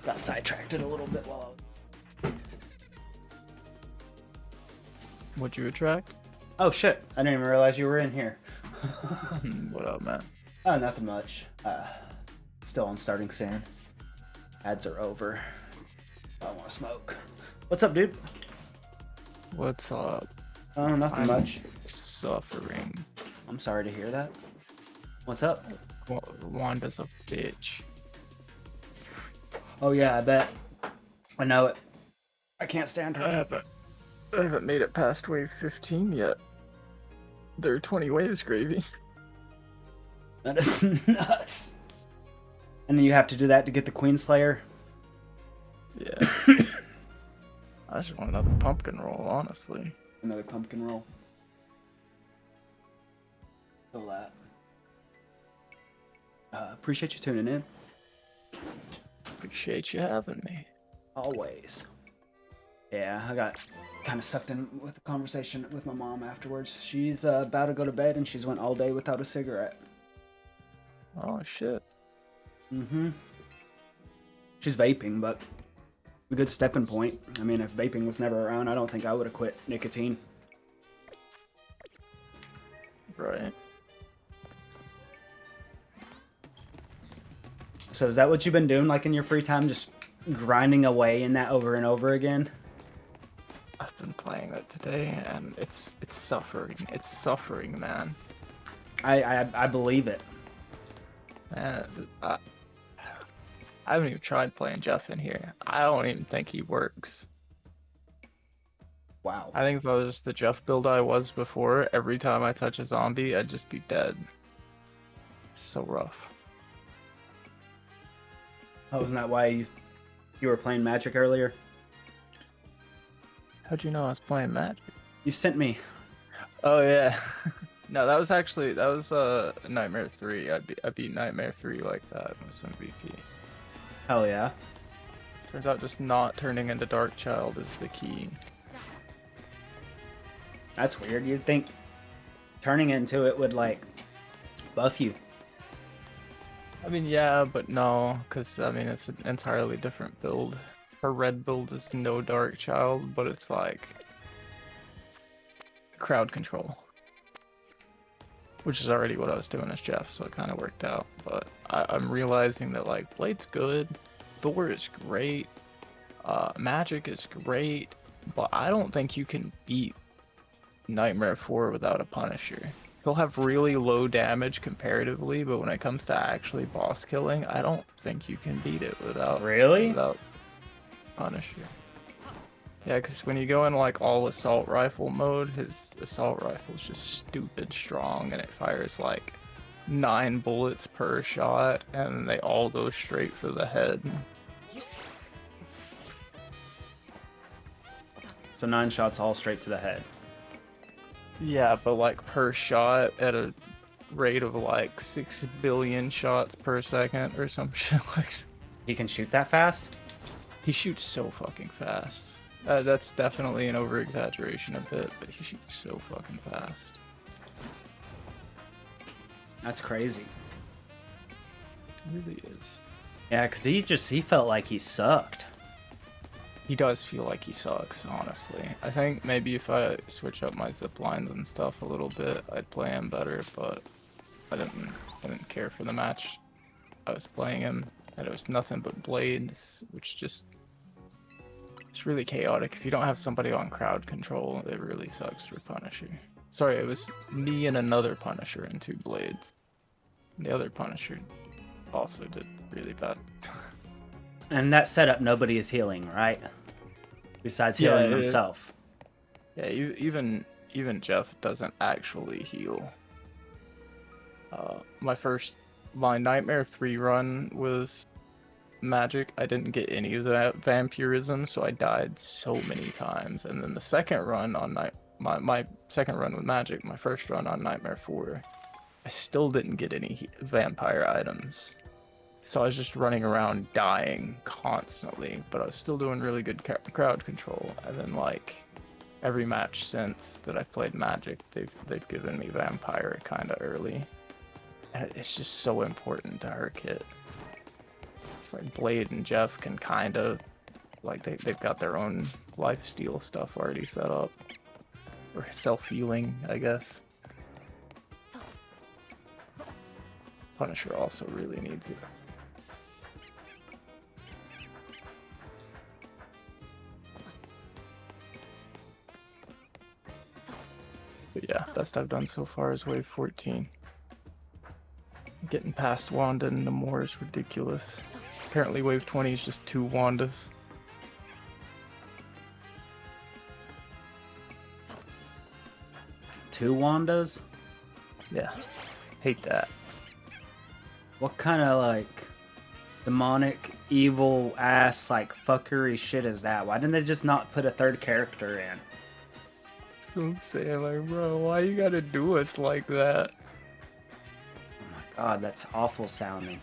Got sidetracked a little bit while What'd you attract? Oh shit, I didn't even realize you were in here. What up, man? Oh, nothing much. Still on starting soon. Ads are over. I want to smoke. What's up, dude? What's up? Oh, nothing I'm much. suffering. I'm sorry to hear that. What's up? Wanda's a bitch. Oh yeah, I bet. I know it. I can't stand her. I haven't made it past wave 15 yet. There are 20 waves, gravy. That is nuts. And then you have to do that to get the Queen Slayer. Yeah. I just want another pumpkin roll, honestly. Another pumpkin roll. Feel that. Appreciate you tuning in. Appreciate you having me. Always. Yeah, I got kind of sucked in with the conversation with my mom afterwards. She's about to go to bed and she's went all day without a cigarette. Oh, shit. Mm-hmm. She's vaping, but a good stepping point. I mean, if vaping was never around, I don't think I would have quit nicotine. Right. So is that what you've been doing, like, in your free time? Just grinding away in that over and over again? I've been playing it today, and it's suffering. It's suffering, man. I believe it. Man, I haven't even tried playing Jeff in here. I don't even think he works. Wow. I think if I was the Jeff build I was before, every time I touch a zombie, I'd just be dead. So rough. Oh, isn't that why you were playing Magic earlier? How'd you know I was playing Magic? You sent me. Oh yeah. No, that was Nightmare 3. I beat Nightmare 3 like that with some VP. Hell yeah. Turns out just not turning into Dark Child is the key. That's weird. You'd think turning into it would, like, buff you. I mean, yeah, but no, because, I mean, it's an entirely different build. Her red build is no Dark Child, but it's like crowd control. Which is already what I was doing as Jeff, so it kind of worked out. But I'm realizing that, like, Blade's good, Thor is great, Magic is great, but I don't think you can beat Nightmare 4 without a Punisher. He'll have really low damage comparatively, but when it comes to actually boss killing, I don't think you can beat it without Punisher. Yeah, because when you go in like all assault rifle mode, his assault rifle is just stupid strong, and it fires like 9 bullets per shot, and they all go straight for the head. So 9 shots all straight to the head. Yeah, but like per shot at a rate of like 6 billion shots per second or some shit like that. He can shoot that fast? He shoots so fucking fast. That's definitely an over-exaggeration a bit, but he shoots so fucking fast. That's crazy. It really is. Yeah, because he felt like he sucked. He does feel like he sucks, honestly. I think maybe if I switch up my zip lines and stuff a little bit, I'd play him better, but I didn't care for the match. I was playing him, and it was nothing but blades, which just... It's really chaotic. If you don't have somebody on crowd control, it really sucks for Punisher. Sorry, it was me and another Punisher and 2 blades. The other Punisher also did really bad. And that setup, nobody is healing, right? Besides healing himself. Yeah, even Jeff doesn't actually heal. My Nightmare 3 run with Magic, I didn't get any of that vampirism, so I died so many times. And then the second run on my second run with Magic, my first run on Nightmare 4, I still didn't get any vampire items. So I was just running around dying constantly, but I was still doing really good crowd control. And then like every match since that I've played Magic, they've given me vampire kind of early, and it's just so important to her kit. It's like Blade and Jeff can kind of, like, they've got their own lifesteal stuff already set up. Or self-healing, I guess. Punisher also really needs it. But yeah, best I've done so far is wave 14. Getting past Wanda and Namor is ridiculous. Apparently wave 20 is just 2 Wandas. Two Wandas? Yeah, hate that. What kind of like demonic, evil ass like fuckery shit is that? Why didn't they just not put a third character in? That's what I'm saying, like, bro, why you gotta do us like that? Oh my god, that's awful sounding.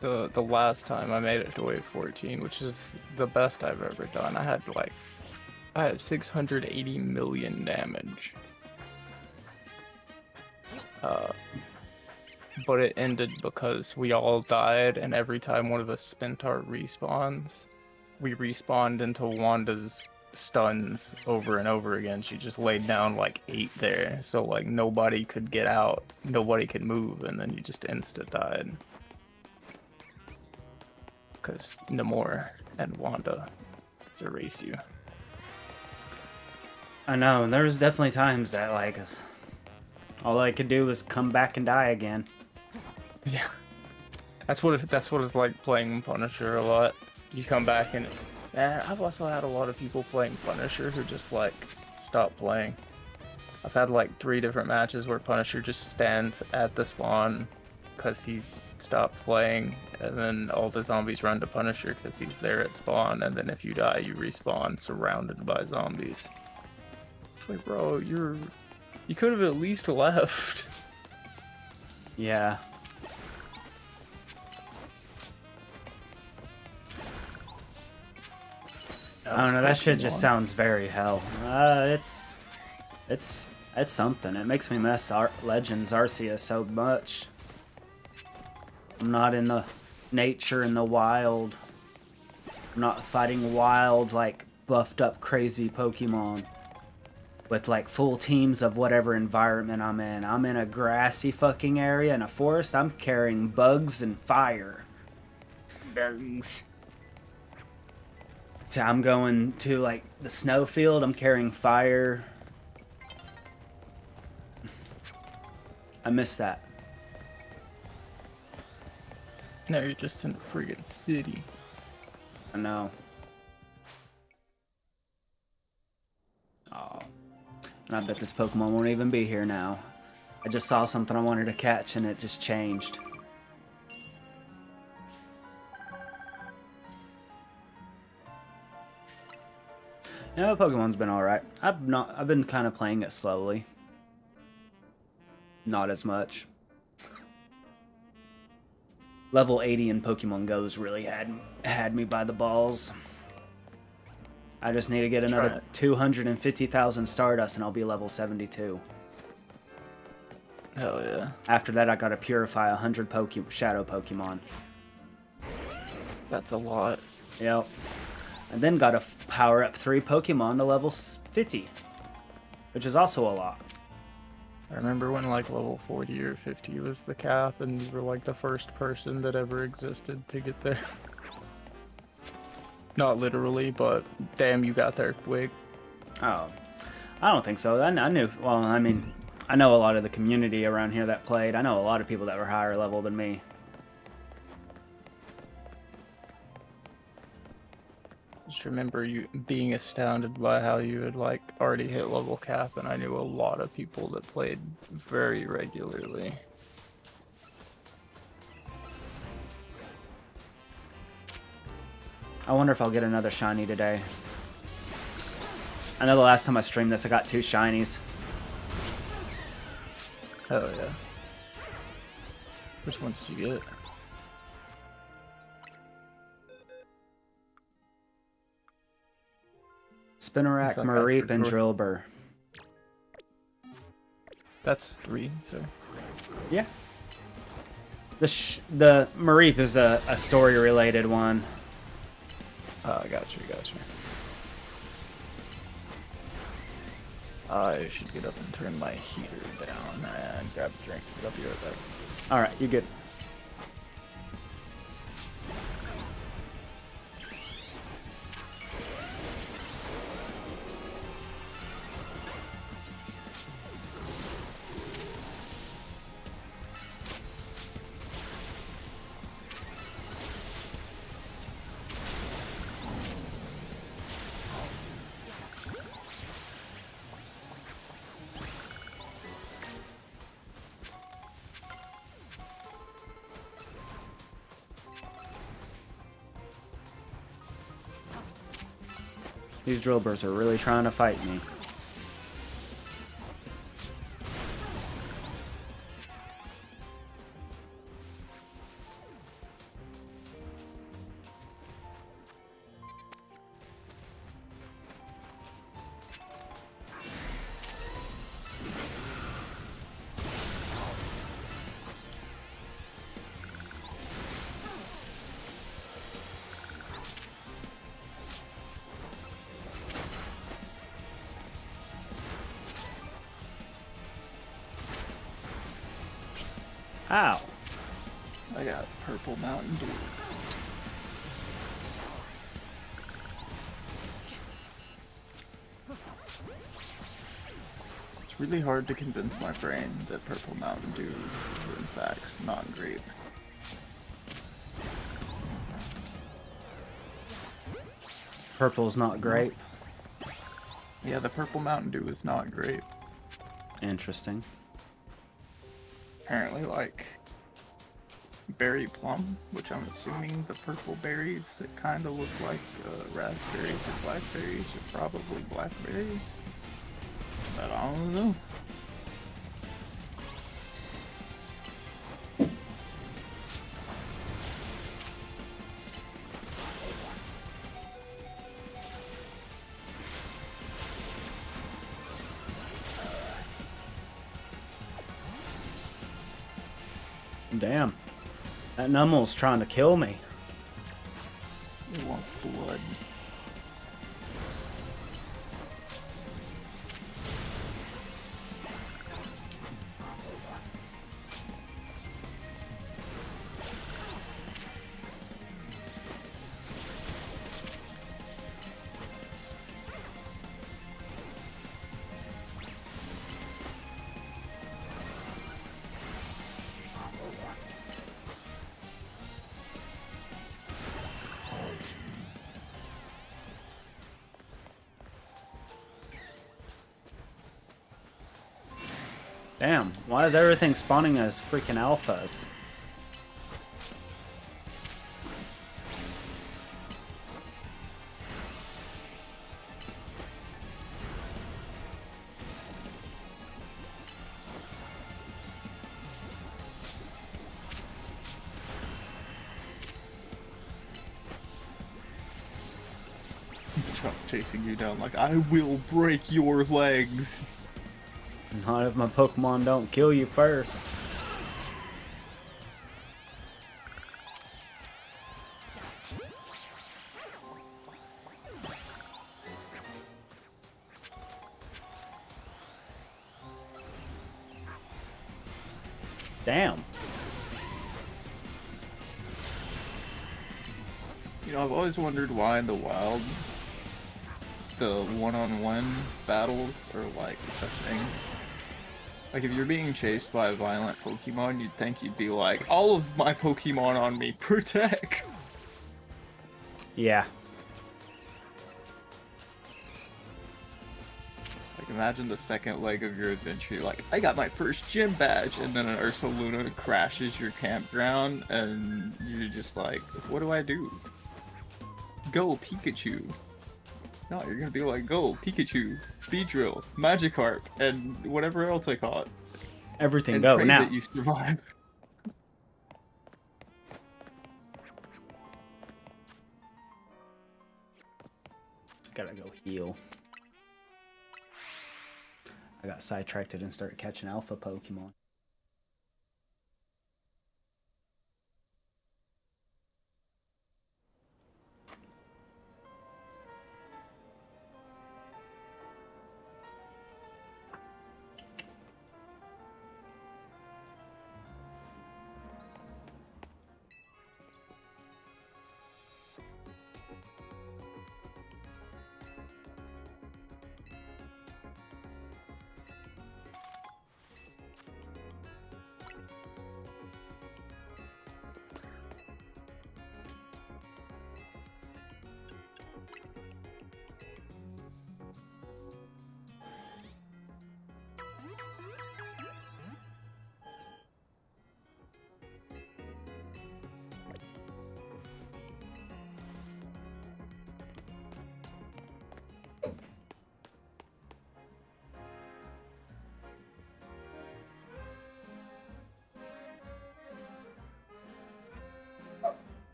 The last time I made it to wave 14, which is the best I've ever done, I had 680 million damage. But it ended because we all died, and every time one of us spent our respawns, we respawned into Wanda's stuns over and over again. She just laid down like 8 there, so like nobody could get out, nobody could move, and then you just insta died. Because Namor and Wanda erase you. I know, and there was definitely times that like all I could do was come back and die again. Yeah, that's what it's like playing Punisher a lot. You come back and I've also had a lot of people playing Punisher who just like stop playing. I've had like 3 different matches where Punisher just stands at the spawn because he's stopped playing, and then all the zombies run to Punisher because he's there at spawn, and then if you die, you respawn surrounded by zombies. It's like, bro, you could have at least left. Yeah. I don't know, that shit just sounds very hell. It's something. It makes me miss Legends Arceus so much. I'm not in the nature in the wild. I'm not fighting wild, like, buffed up crazy Pokemon. With, like, full teams of whatever environment I'm in. I'm in a grassy fucking area in a forest. I'm carrying bugs and fire. Bugs. So I'm going to, like, the snowfield. I'm carrying fire. I miss that. Now you're just in a friggin' city. I know. Oh. And I bet this Pokemon won't even be here now. I just saw something I wanted to catch and it just changed. Yeah, Pokemon's been alright. I've been kind of playing it slowly. Not as much. Level 80 in Pokemon Go's really had me by the balls. I just need to get another 250,000 Stardust and I'll be level 72. Hell yeah. After that, I gotta purify 100 Shadow Pokemon. That's a lot. Yep. And then gotta power up 3 Pokemon to level 50. Which is also a lot. I remember when like level 40 or 50 was the cap, and you were like the first person that ever existed to get there. Not literally, but damn, you got there quick. Oh, I don't think so. I knew, well, I mean, I know a lot of the community around here that played. I know a lot of people that were higher level than me. Just remember you being astounded by how you had like already hit level cap, and I knew a lot of people that played very regularly. I wonder if I'll get another shiny today. I know the last time I streamed this, I got 2 shinies. Hell yeah. Which ones did you get? Spinarak, Mareep, and Drillbur. That's 3, so. Yeah. The Mareep is a story related one. Got you. I should get up and turn my heater down and grab a drink. I'll be right back. All right, you good? These drillburs are really trying to fight me. Ow. I got purple Mountain Dew. It's really hard to convince my brain that purple Mountain Dew is in fact non-grape. Purple's not grape. Yeah, the purple Mountain Dew is not grape. Interesting. Apparently, like berry plum, which I'm assuming the purple berries that kind of look like raspberries or blackberries are probably blackberries. But I don't know. Damn. That Nummel's trying to kill me. He wants blood. Damn, why is everything spawning as freaking alphas? Chuck chasing you down like, I will break your legs. Not if my Pokemon don't kill you first. Damn. You know, I've always wondered why in the wild the one-on-one battles are like a thing. Like, if you're being chased by a violent Pokemon, you'd think you'd be like, all of my Pokemon on me, protect! Yeah. Like, imagine the second leg of your adventure, you're like, I got my first gym badge, and then an Ursaluna crashes your campground, and you're just like, what do I do? Go, Pikachu! No, you're gonna be like, go, Pikachu, Beedrill, Magikarp, and whatever else I caught. Everything And go pray now. that you survive. Gotta go heal. I got sidetracked and started catching alpha Pokemon.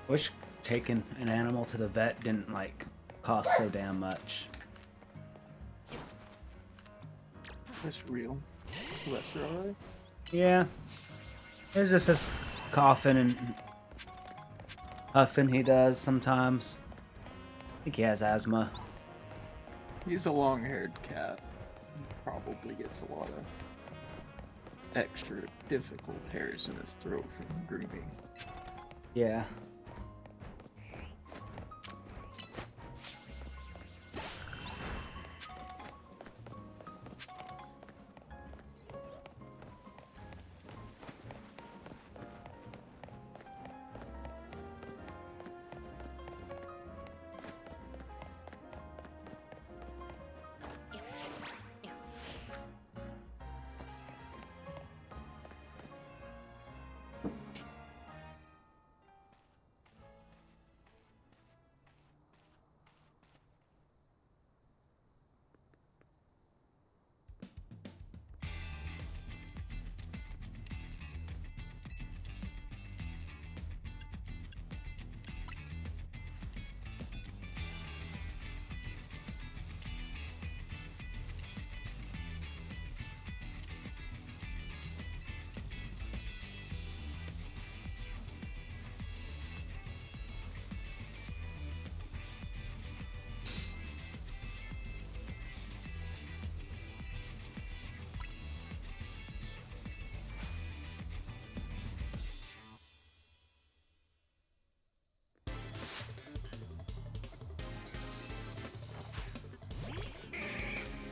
Wish taking an animal to the vet didn't like cost so damn much. That's real. Sylvester, alright? Yeah. It's just his coughing and huffing he does sometimes. I think he has asthma. He's a long-haired cat. He probably gets a lot of extra difficult hairs in his throat from grooming. Yeah.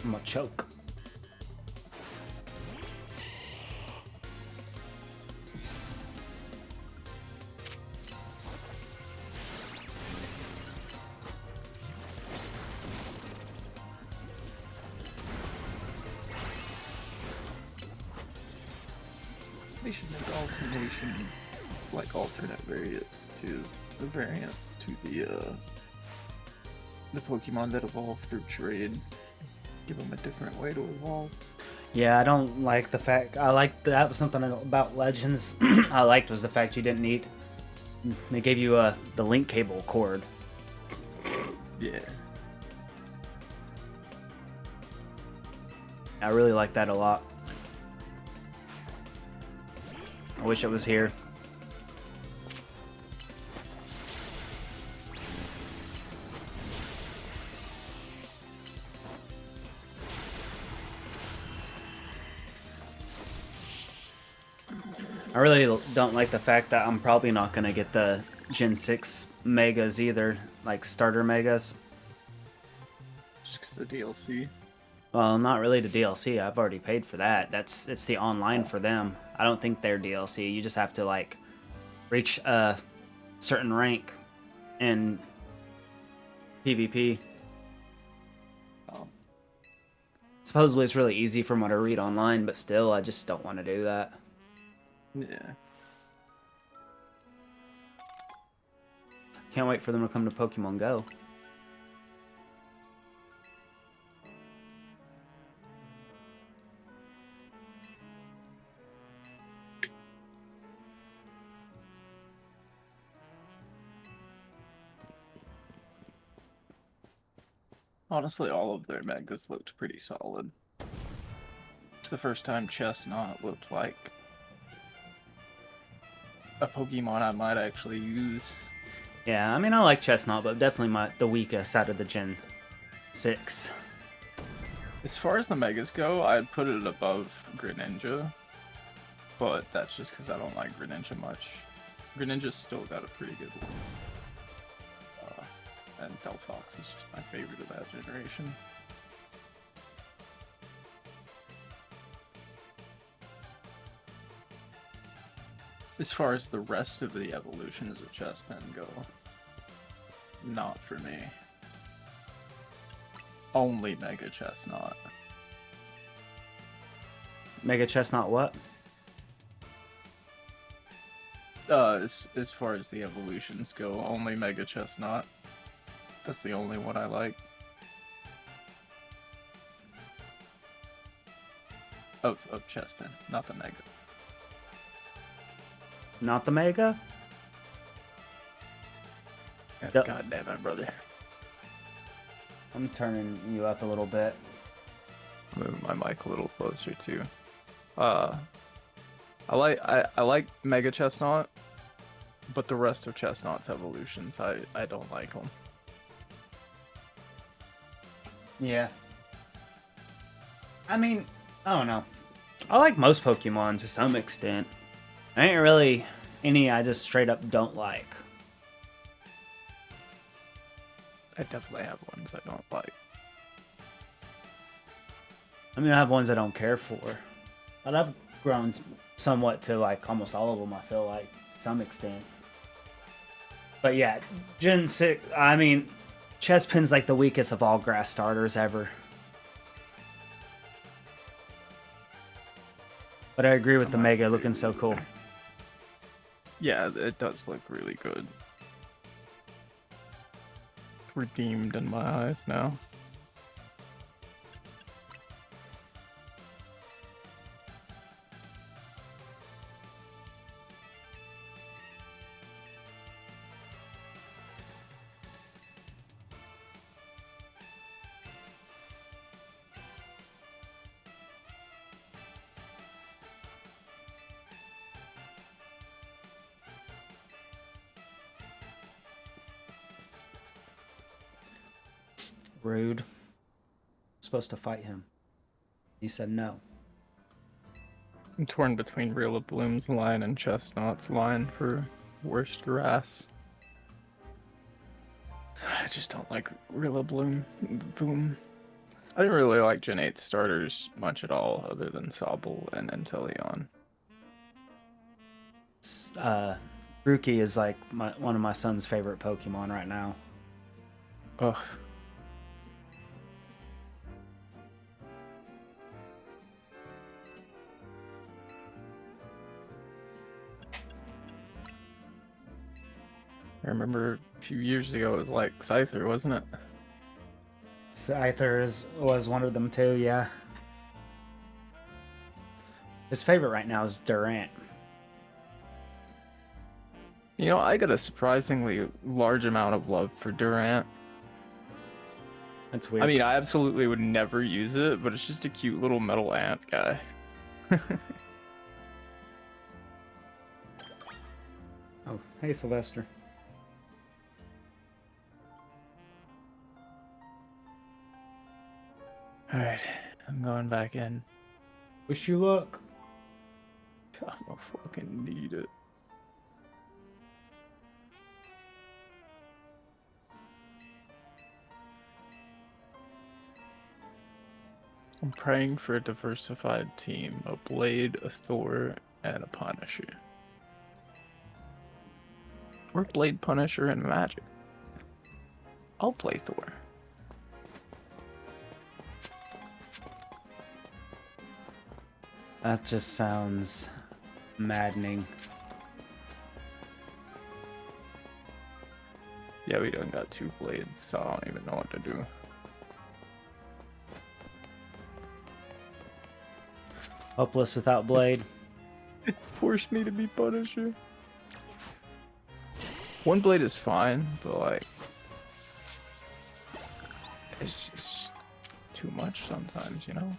I'm gonna choke. They should make alternate variants to the Pokemon that evolve through trade. Give them a different way to evolve. Yeah, I don't like the fact. That was something about Legends I liked was the fact you didn't need. They gave you the link cable cord. Yeah. I really like that a lot. I wish it was here. I really don't like the fact that I'm probably not going to get the Gen 6 Megas either, like starter Megas. Just because the DLC. Well, not really the DLC. I've already paid for that. It's the online for them. I don't think they're DLC. You just have to like reach a certain rank in PvP. Oh. Supposedly it's really easy from what I read online, but still, I just don't want to do that. Yeah. Can't wait for them to come to Pokemon Go. Honestly, all of their megas looked pretty solid. It's the first time Chestnut looked like a Pokemon I might actually use. Yeah, I mean, I like Chestnut, but definitely the weakest out of the Gen 6. As far as the megas go, I'd put it above Greninja, but that's just because I don't like Greninja much. Greninja's still got a pretty good one. And Delphox is just my favorite of that generation. As far as the rest of the evolutions of Chespin go, not for me. Only Mega Chestnut. Mega Chestnut what? As far as the evolutions go, only Mega Chestnut. That's the only one I like. Of Chespin, not the Mega. Not the Mega? Yep. God damn it, brother. I'm turning you up a little bit. Move my mic a little closer too. I like Mega Chestnut, but the rest of Chestnut's evolutions, I don't like them. Yeah. I mean, I don't know. I like most Pokemon to some extent. I ain't really any I just straight up don't like. I definitely have ones I don't like. I mean, I have ones I don't care for. But I've grown somewhat to like almost all of them, I feel like, to some extent. But yeah, Gen 6, I mean, Chespin's like the weakest of all grass starters ever. But I agree with the Mega looking so cool. Yeah, it does look really good. Redeemed in my eyes now. Rude. Supposed to fight him. He said no. I'm torn between Reel of Bloom's line and Chestnut's line for worst grass. I just don't like Reel of Bloom. Boom. I didn't really like Gen 8 starters much at all, other than Sobble and Inteleon. Grookey is like one of my son's favorite Pokemon right now. Ugh. I remember a few years ago it was like Scyther, wasn't it? Scyther was one of them too, yeah. His favorite right now is Durant. You know, I got a surprisingly large amount of love for Durant. That's weird. I mean, I absolutely would never use it, but it's just a cute little metal ant guy. Oh, hey Sylvester. Alright, I'm going back in. Wish you luck. I don't fucking need it. I'm praying for a diversified team, a Blade, a Thor, and a Punisher. Or Blade, Punisher, and Magic. I'll play Thor. That just sounds maddening. Yeah, we done got 2 blades, so I don't even know what to do. Hopeless without Blade. It forced me to be Punisher. 1 blade is fine, but like... it's just too much sometimes, you know?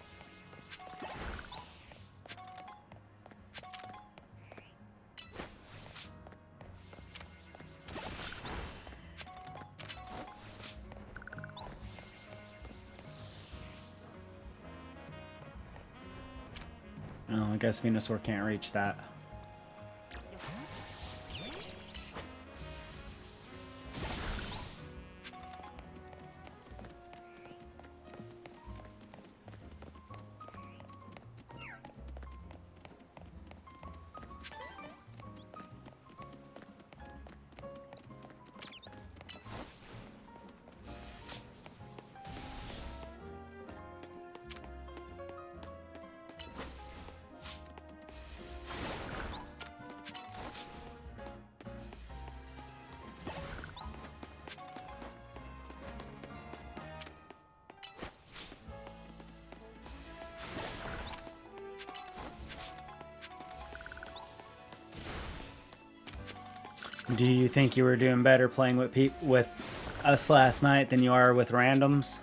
Oh, I guess Venusaur can't reach that. Do you think you were doing better playing with us last night than you are with randoms?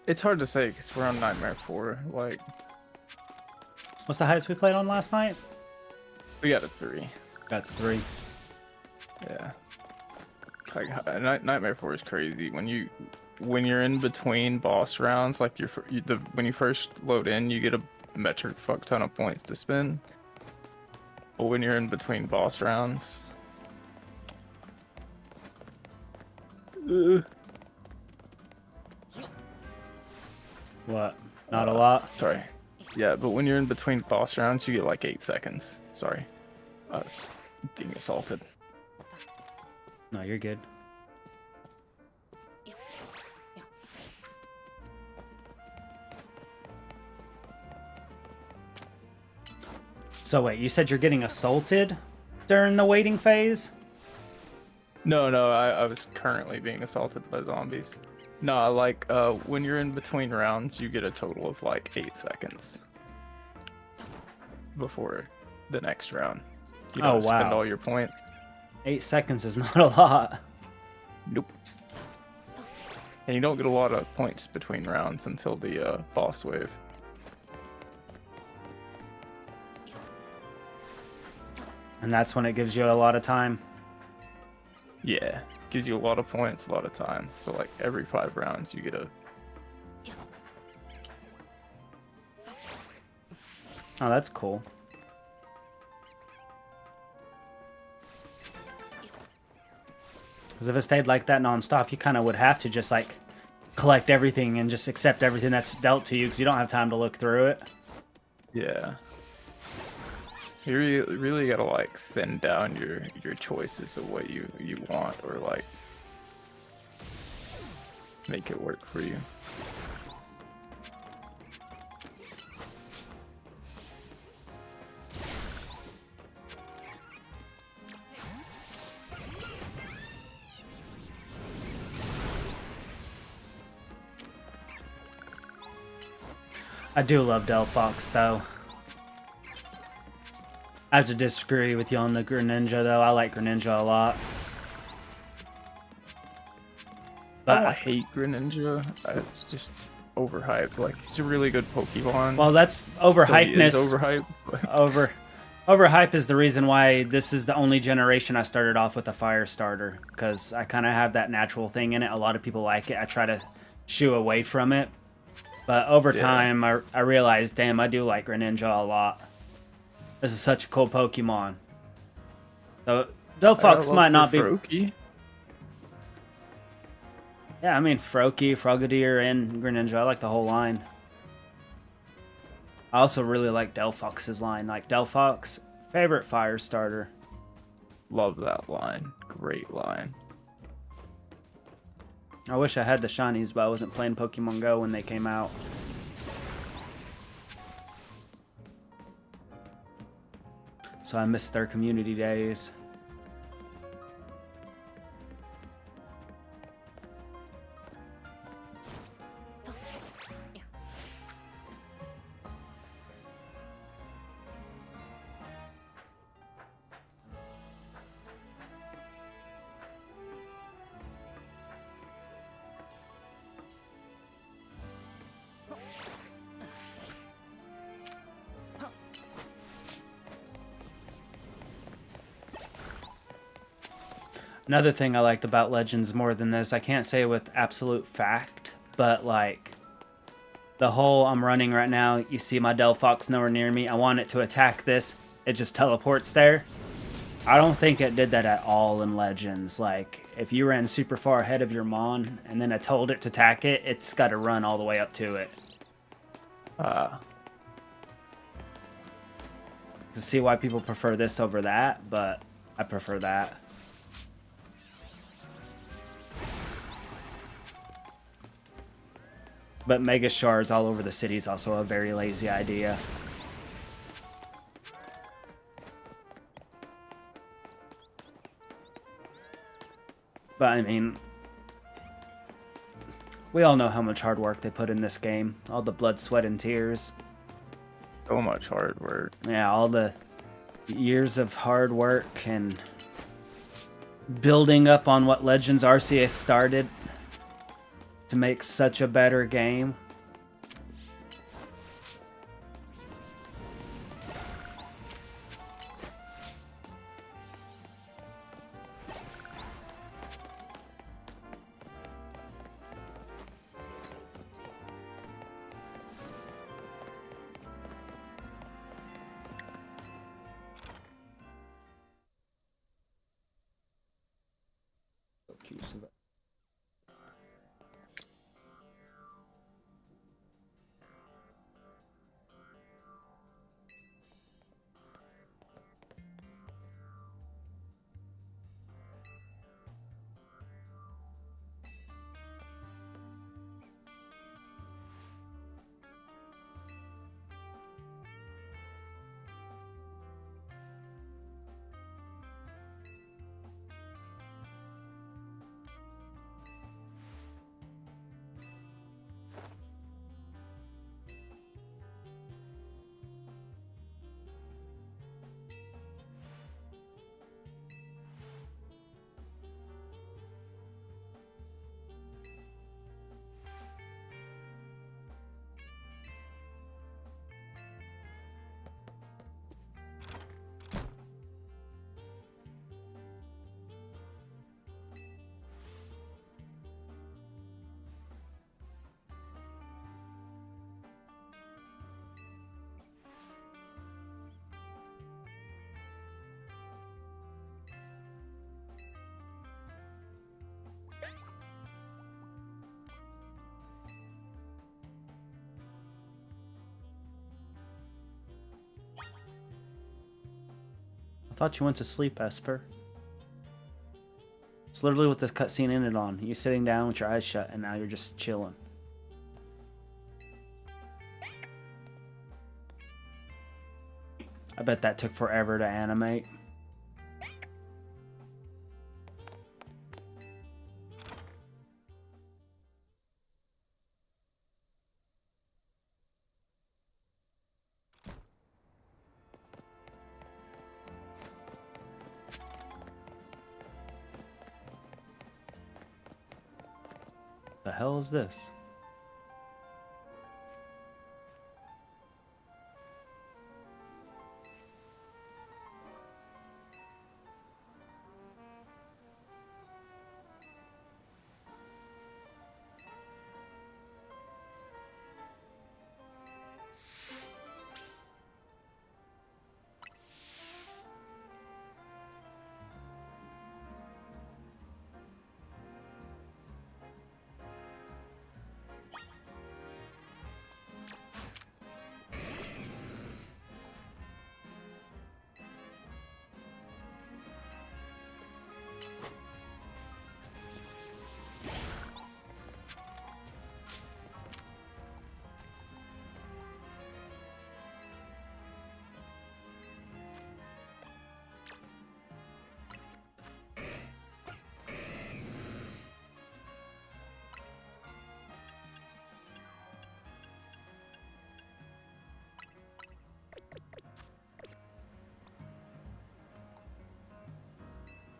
It's hard to say because we're on Nightmare 4. Like, What's the highest we played on last night? we got a 3. Got to 3. Yeah. Like, Nightmare 4 is crazy. When you're in between boss rounds, like when you first load in, you get a metric fuck ton of points to spend. But when you're in between boss rounds, What? Not a lot? sorry. Yeah, but when you're in between boss rounds, you get like 8 seconds. Sorry. I was being assaulted. No, you're good. So wait, you said you're getting assaulted during the waiting phase? No, I was currently being assaulted by zombies. No, like, when you're in between rounds, you get a total of like 8 seconds before the next round. You don't spend all your points. 8 seconds is not a lot. Nope. And you don't get a lot of points between rounds until the boss wave. And that's when it gives you a lot of time. Yeah, gives you a lot of points, a lot of time. So like every 5 rounds, you get a. Oh, that's cool. Because if it stayed like that nonstop, you kind of would have to just like collect everything and just accept everything that's dealt to you because you don't have time to look through it. Yeah. You really gotta like thin down your choices of what you want, or like make it work for you. I do love Delphox though. I have to disagree with you on the Greninja though. I like Greninja a lot. But I hate Greninja. It's just overhyped. Like, he's a really good Pokemon. Well, that's overhypeness. So overhyped. Overhype is the reason why this is the only generation I started off with a fire starter, because I kind of have that natural thing in it. A lot of people like it. I try to shoo away from it. But over time, I realized, damn, I do like Greninja a lot. This is such a cool Pokemon. So, Delphox might not be... Froakie. Yeah, I mean, Froakie, Frogadier, and Greninja. I like the whole line. I also really like Delphox's line. Like, Delphox, favorite fire starter. Love that line. Great line. I wish I had the shinies, but I wasn't playing Pokemon Go when they came out. So I missed their community days. Another thing I liked about Legends more than this, I can't say with absolute fact, but like the whole I'm running right now, you see my Delphox nowhere near me, I want it to attack this, it just teleports there. I don't think it did that at all in Legends. Like, if you ran super far ahead of your Mon and then I told it to attack it, it's got to run all the way up to it. To see why people prefer this over that, but I prefer that. But Mega Shards all over the city is also a very lazy idea. But I mean, we all know how much hard work they put in this game. All the blood, sweat, and tears. So much hard work. Yeah, all the years of hard work and building up on what Legends Arceus started to make such a better game. I thought you went to sleep, Esper. It's literally what the cutscene ended on. You sitting down with your eyes shut, and now you're just chilling. I bet that took forever to animate. The hell is this?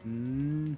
Hmm.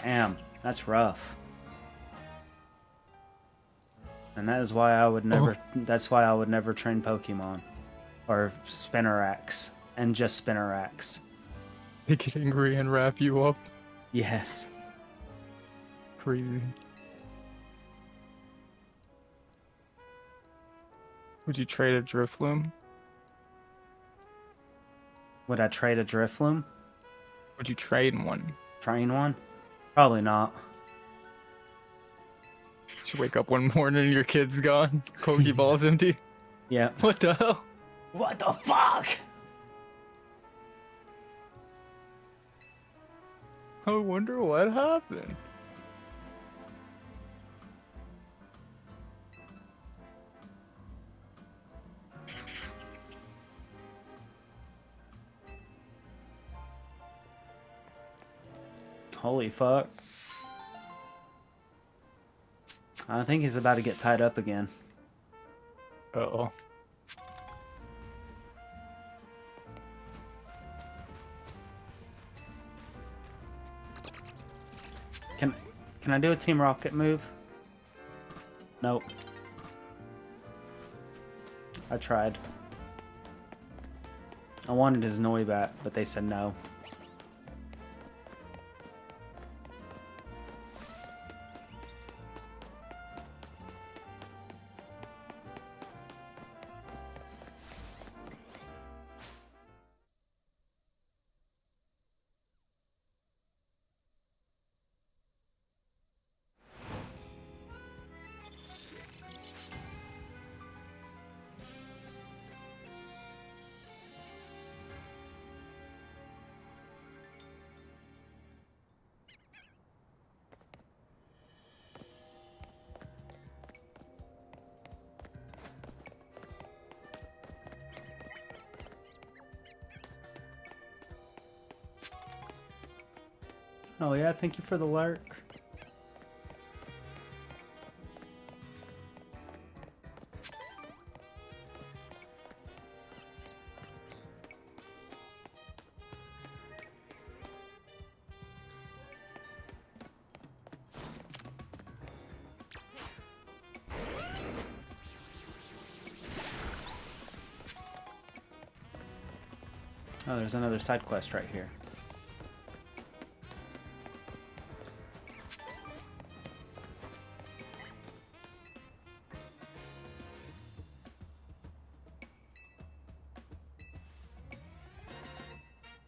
Damn, that's rough. And that is why I would never. That's why I would never train Pokemon, or Spinnerax, and just Spinnerax. They get angry and wrap you up. Yes. Crazy. Would you trade a Drifloon? Would I trade a Drifloon? Would you trade one? Train one? Probably not. You wake up one morning and your kid's gone. Pokeball's empty. Yeah. What the hell? What the fuck? I wonder what happened. Holy fuck. I think he's about to get tied up again. Uh-oh. Can I do a Team Rocket move? Nope. I tried. I wanted his Noibat, but they said no. Oh yeah, thank you for the lurk. Oh, there's another side quest right here.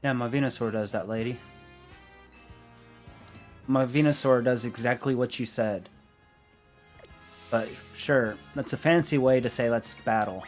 Yeah, my Venusaur does that, lady. My Venusaur does exactly what you said. But sure, that's a fancy way to say let's battle.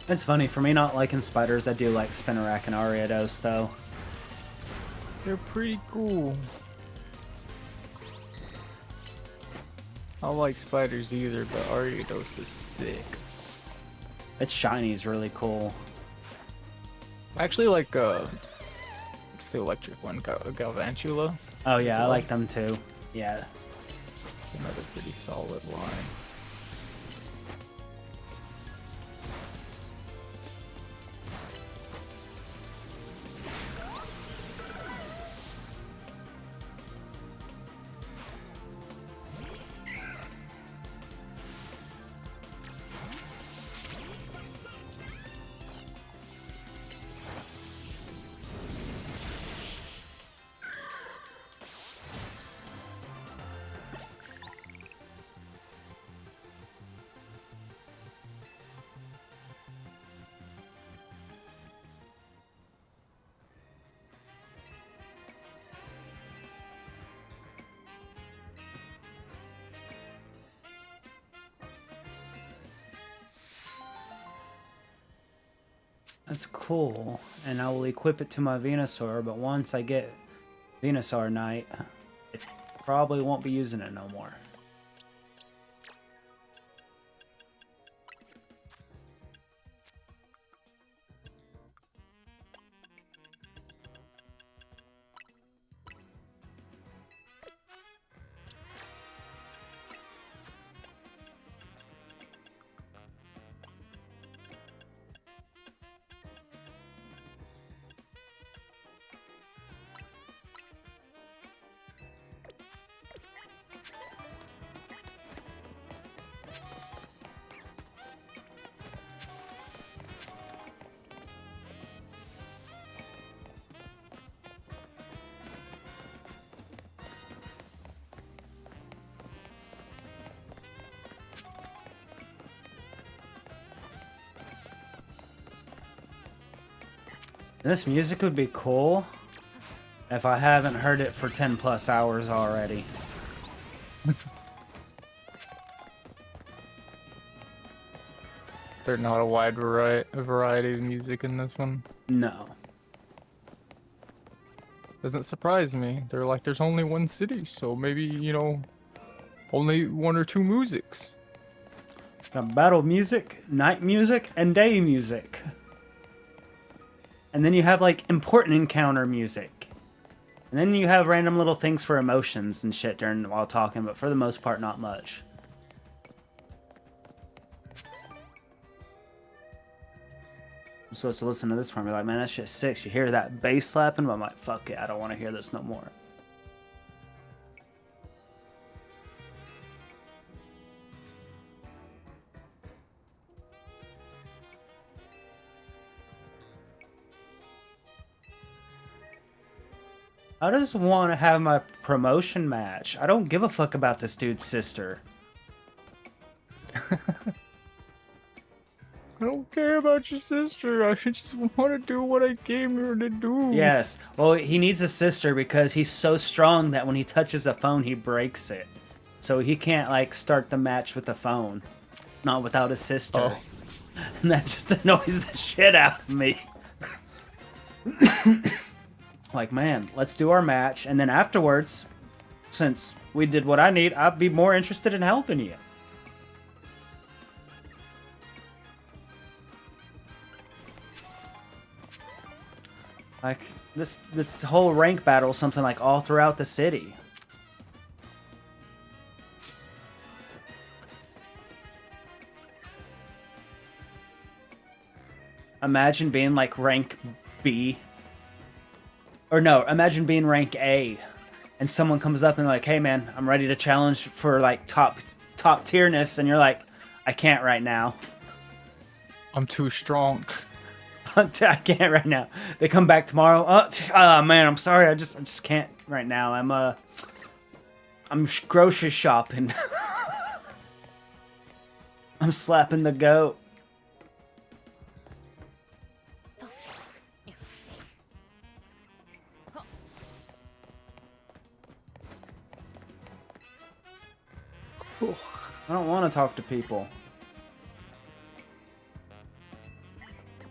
It's funny, for me not liking spiders, I do like Spinarak and Ariados, though. They're pretty cool. I don't like spiders either, but Ariados is sick. Its shiny is really cool. I actually like it's the electric one, Galvantula. Oh yeah, I like them too. Yeah. Another pretty solid line. That's cool, and I will equip it to my Venusaur, but once I get Venusaur Knight, I probably won't be using it no more. This music would be cool if I haven't heard it for 10 plus hours already. There's not a wide variety of music in this one. No. Doesn't surprise me. They're like, there's only one city, so maybe, you know, only one or two musics. Got battle music, night music, and day music. And then you have like important encounter music. And then you have random little things for emotions and shit during while talking, but for the most part, not much. I'm supposed to listen to this one and be like, man, that shit's sick. You hear that bass slapping, but I'm like, fuck it, I don't want to hear this no more. I just want to have my promotion match. I don't give a fuck about this dude's sister. I don't care about your sister. I just want to do what I came here to do. Yes. Well, he needs a sister because he's so strong that when he touches a phone, he breaks it. So he can't, like, start the match with a phone. Not without a sister. Oh. And that just annoys the shit out of me. Like, man, let's do our match. And then afterwards, since we did what I need, I'd be more interested in helping you. Like, this whole rank battle is something like all throughout the city. Imagine being like rank B. Or no, imagine being rank A. And someone comes up and like, hey man, I'm ready to challenge for like top tierness. And you're like, I can't right now. I'm too strong. I can't right now. They come back tomorrow. Oh man, I'm sorry. I just can't right now. I'm grocery shopping. I'm slapping the goat. I don't want to talk to people.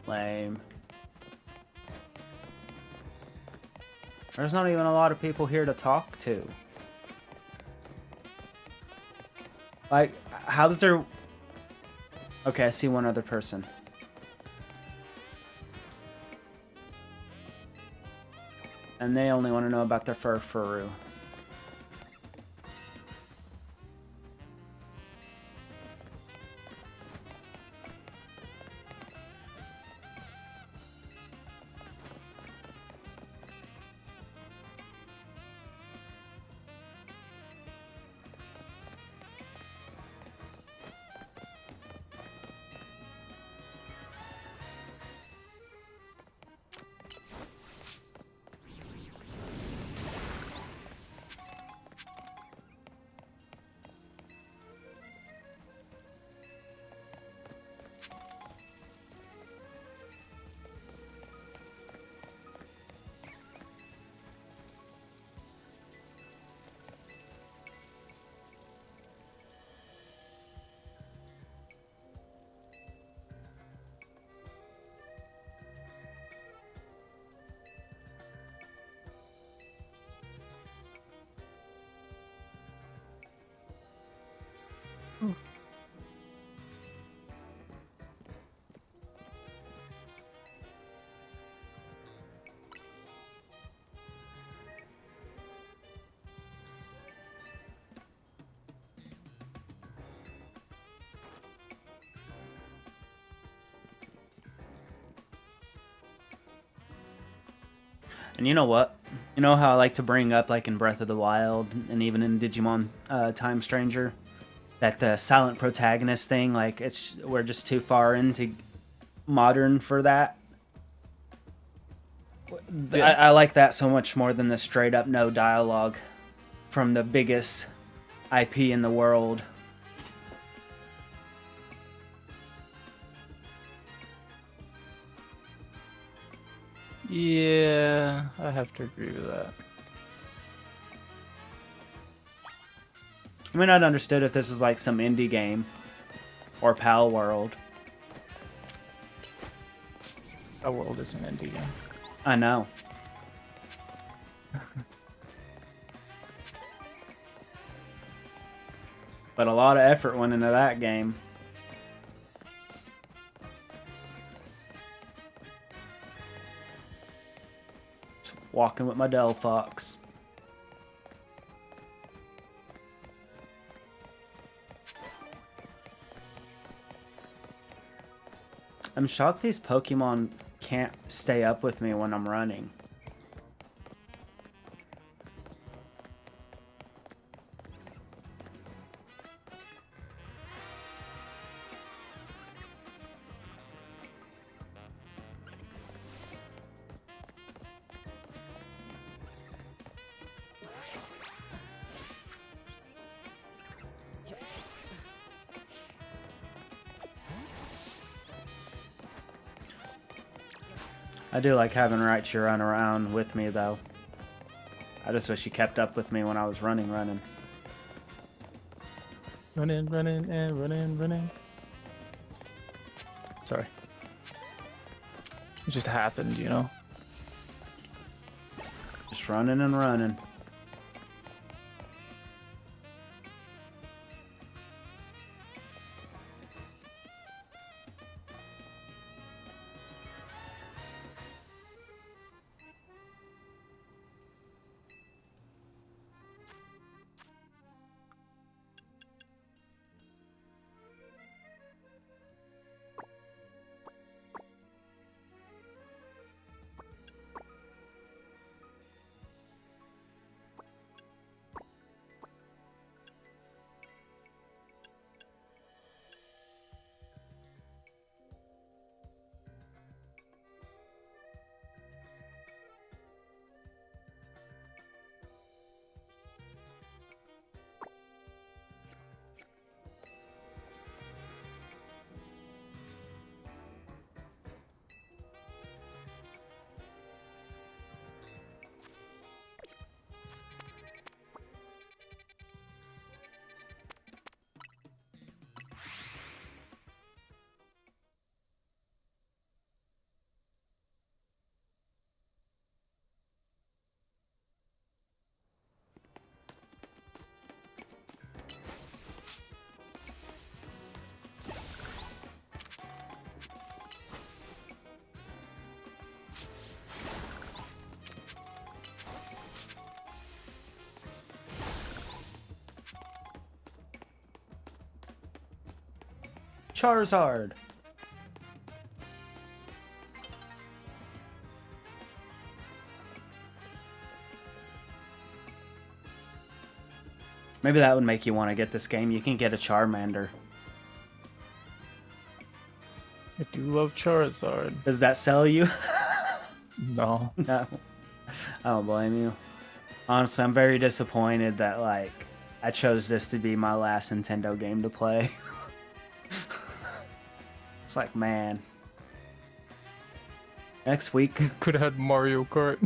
Lame. There's not even a lot of people here to talk to. Like, how's there... Okay, I see one other person. And they only want to know about their furu. And you know what? You know how I like to bring up, like in Breath of the Wild and even in Digimon Time Stranger, that the silent protagonist thing, like we're just too far into modern for that. Yeah. I like that so much more than the straight up no dialogue from the biggest IP in the world. Yeah, I have to agree with that. I mean, I'd understood if this was like some indie game or Pal World. Our world is an indie game. I know. But a lot of effort went into that game. Walking with my Dell Fox. I'm shocked these Pokemon can't stay up with me when I'm running. I do like having Raichu run around with me, though. I just wish he kept up with me when I was running. Running, and running. Sorry. It just happened, you know? Just running and running. Charizard. Maybe that would make you want to get this game. You can get a Charmander. I do love Charizard. Does that sell you? No. No. I don't blame you. Honestly, I'm very disappointed that, like, I chose this to be my last Nintendo game to play. It's like, man. Next week. Could have had Mario Kart.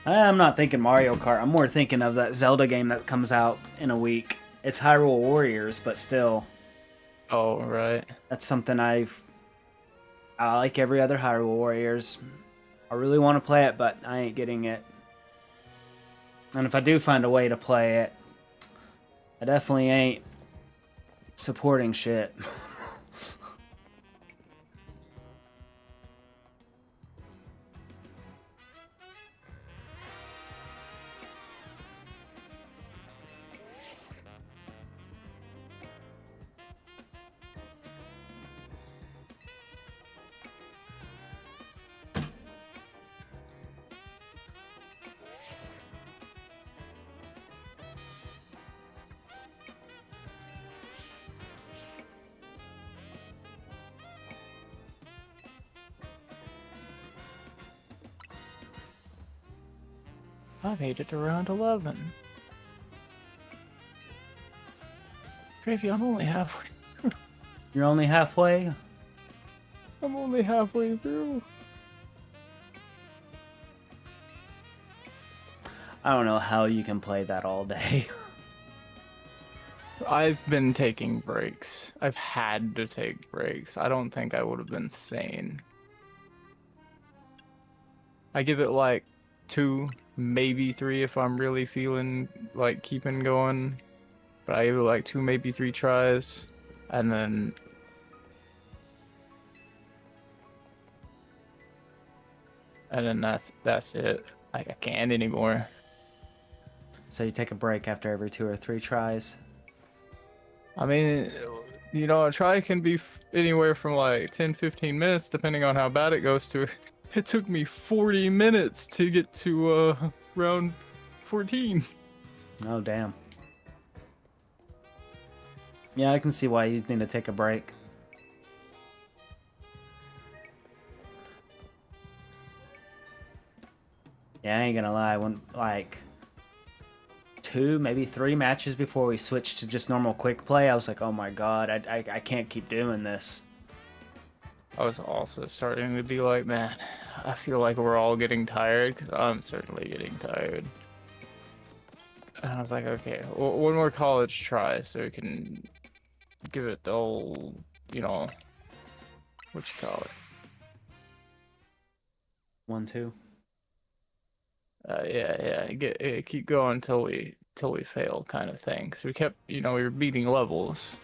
I'm not thinking Mario Kart. I'm more thinking of that Zelda game that comes out in a week. It's Hyrule Warriors, but still. Oh, right. That's something I like every other Hyrule Warriors. I really want to play it, but I ain't getting it. And if I do find a way to play it, I definitely ain't supporting shit. I made it to round 11. Gravy, I'm only halfway. You're only halfway? I'm only halfway through. I don't know how you can play that all day. I've been taking breaks. I've had to take breaks. I don't think I would have been sane. I give it like 2, maybe 3 if I'm really feeling like keeping going. But I give it like 2, maybe 3 tries, and then that's it. I can't anymore. So you take a break after every 2 or 3 tries. I mean, you know, a try can be anywhere from like 10, 15 minutes, depending on how bad it goes to. It took me 40 minutes to get to round 14. Oh, damn. Yeah, I can see why you need to take a break. Yeah, I ain't gonna lie. When, like, 2, maybe 3 matches before we switched to just normal quick play, I was like, oh my god, I can't keep doing this. I was also starting to be like, man, I feel like we're all getting tired, because I'm certainly getting tired. And I was like, okay, one more college try so we can give it the old, you know, what you call it. 1, 2. Keep going until we fail, kind of thing. So we kept, you know, we were beating levels.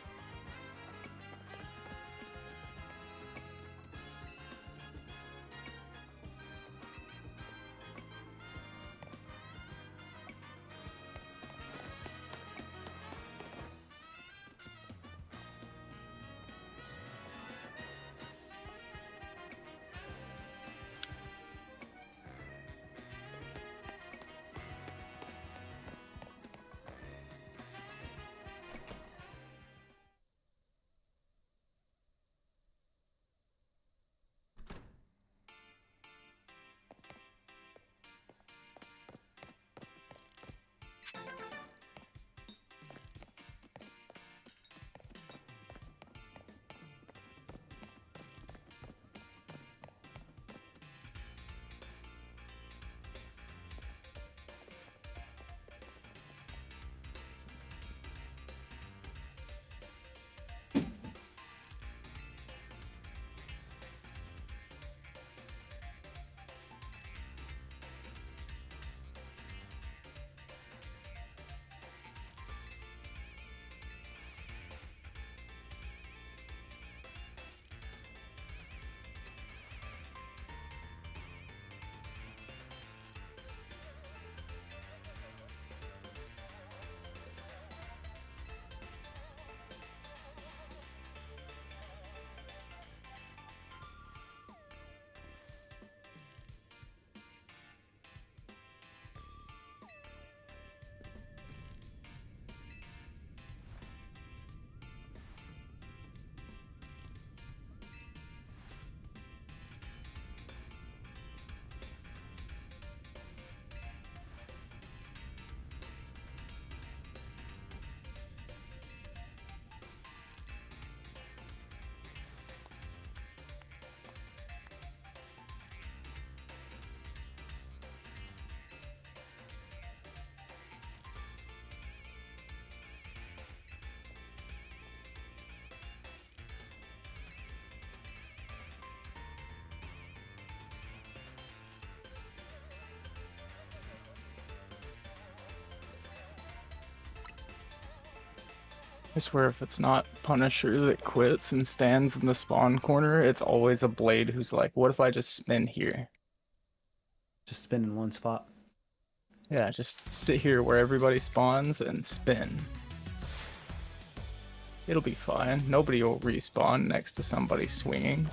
I swear if it's not Punisher that quits and stands in the spawn corner, it's always a Blade who's like, what if I just spin here? Just spin in one spot. Yeah, just sit here where everybody spawns and spin. It'll be fine. Nobody will respawn next to somebody swinging.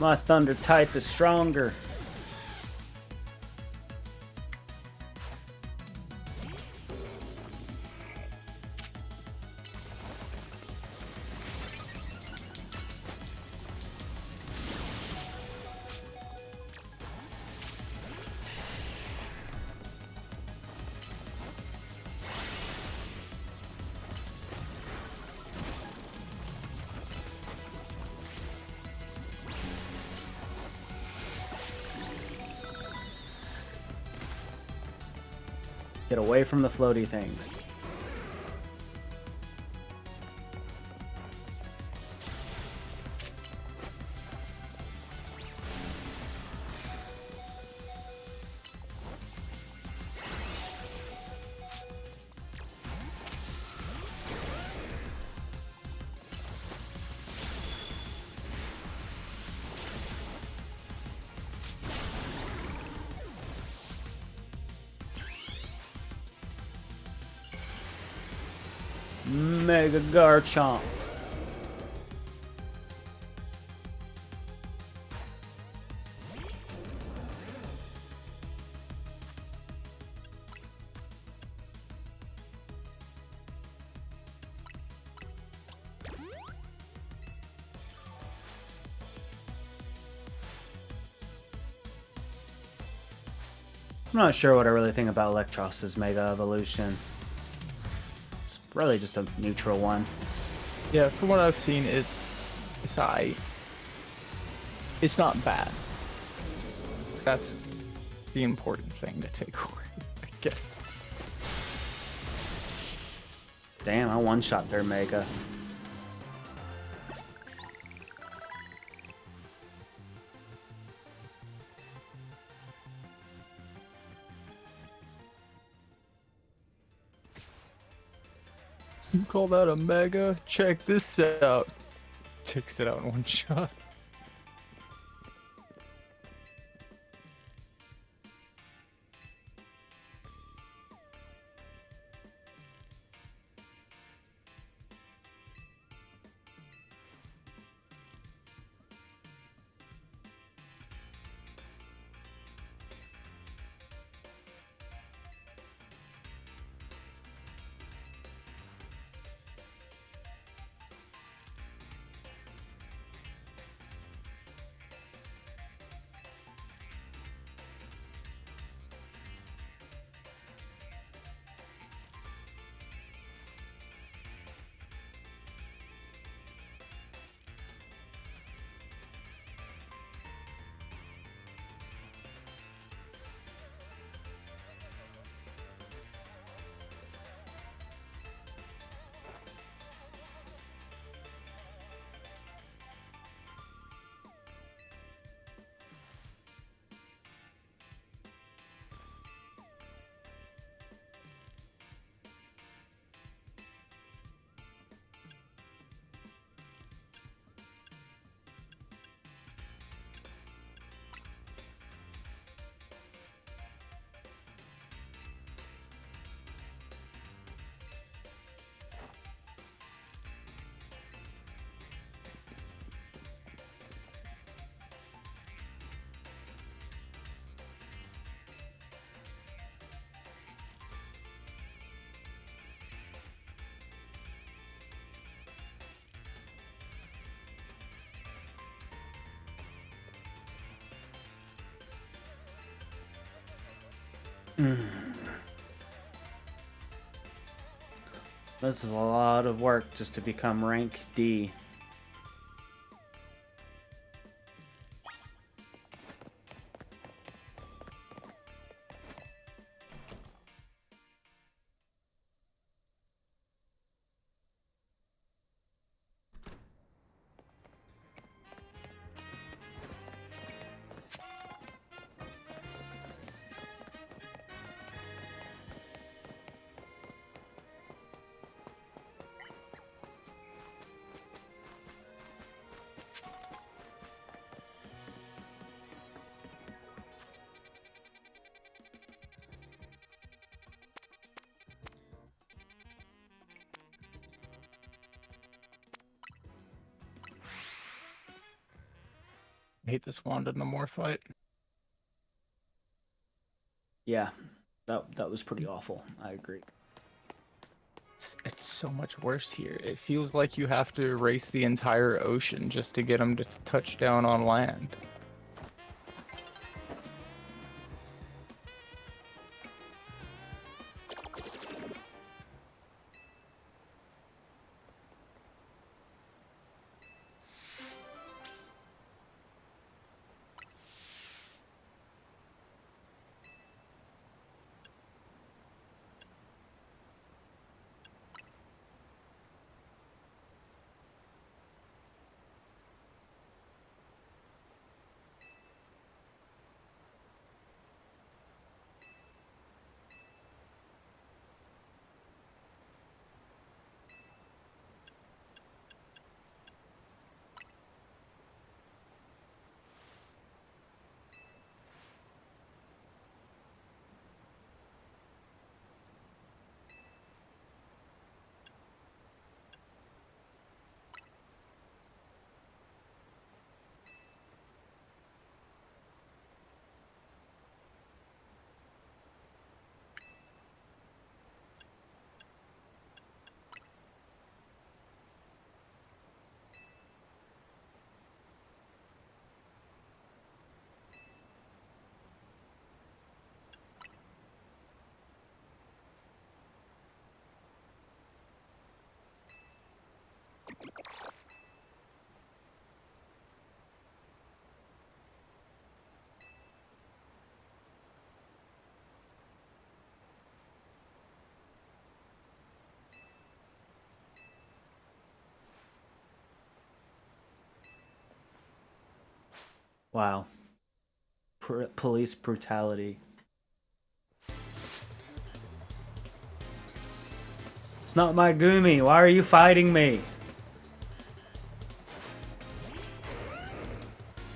My thunder type is stronger. Get away from the floaty things. Mega Garchomp. I'm not sure what I really think about Electros's Mega Evolution. It's really just a neutral one. Yeah, from what I've seen, it's aight. It's not bad. That's the important thing to take away, I guess. Damn, I one-shot their Mega. You call that a mega? Check this out. Takes it out in one shot. This is a lot of work just to become rank D. I hate this Wanda no more fight. Yeah, that was pretty awful. I agree. It's so much worse here. It feels like you have to erase the entire ocean just to get them to touch down on land. Wow. Police brutality. It's not my Gumi. Why are you fighting me?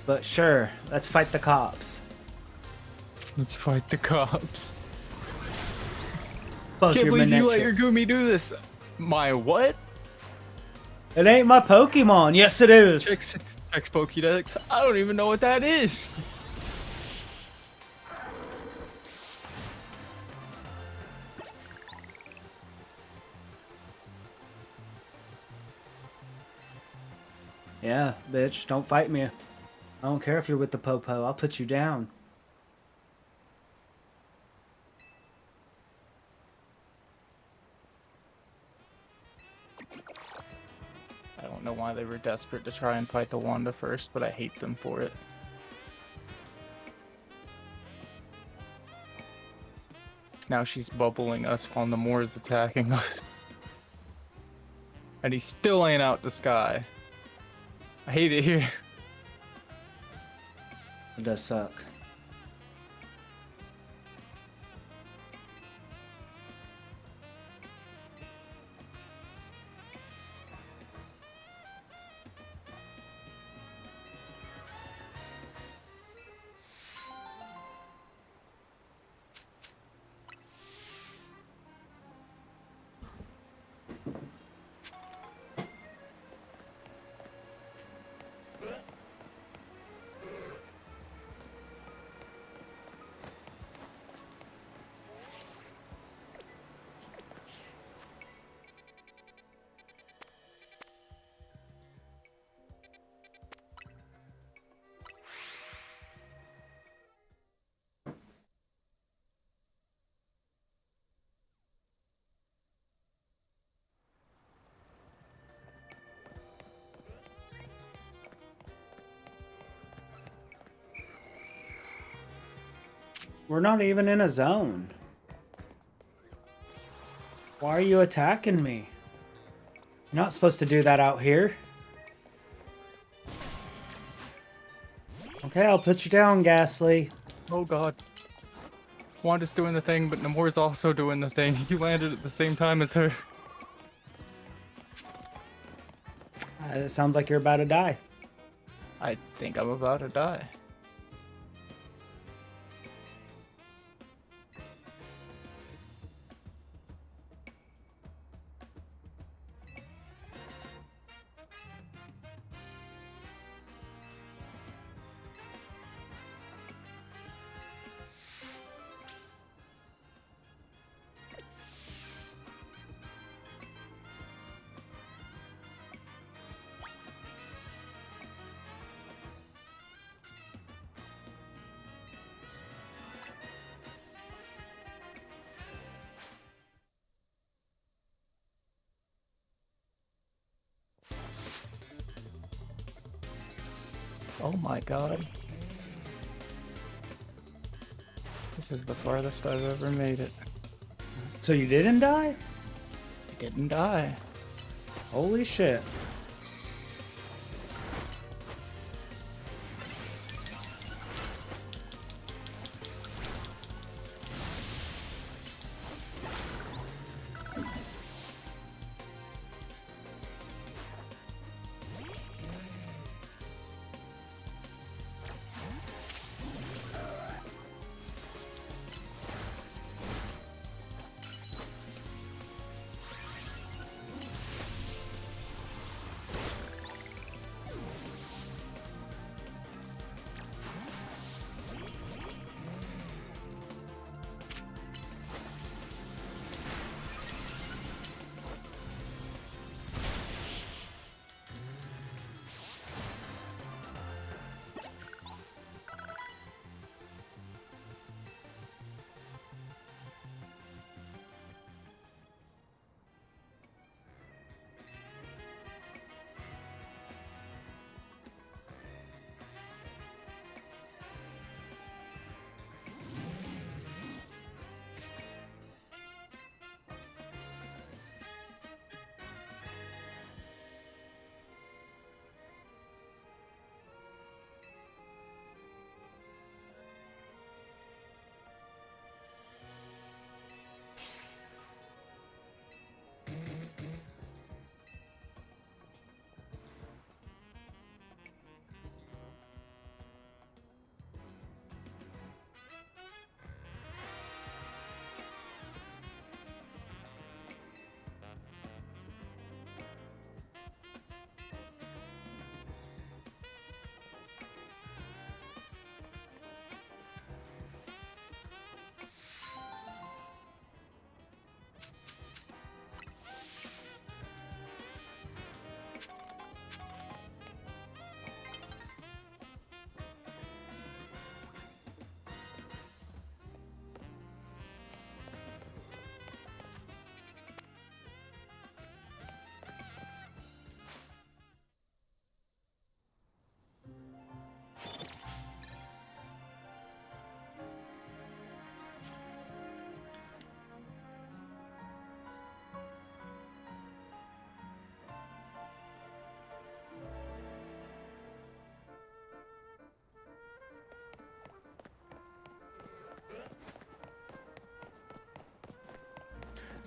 But sure, let's fight the cops. Let's fight the cops. Fuck Can't your believe you let miniature. your Gumi do this. My what? It ain't my Pokemon. Yes, it is. Checks Pokédex. I don't even know what that is. Yeah, bitch, don't fight me. I don't care if you're with the Popo. I'll put you down. I don't know why they were desperate to try and fight the Wanda first, but I hate them for it. Now she's bubbling us while Namor's attacking us. And he's still laying out the sky. I hate it here. It does suck. We're not even in a zone. Why are you attacking me? You're not supposed to do that out here. Okay, I'll put you down, Ghastly. Oh god. Wanda's doing the thing, but Namor's also doing the thing. He landed at the same time as her. It sounds like you're about to die. I think I'm about to die. Oh my god. This is the farthest I've ever made it. So you didn't die? I didn't die. Holy shit.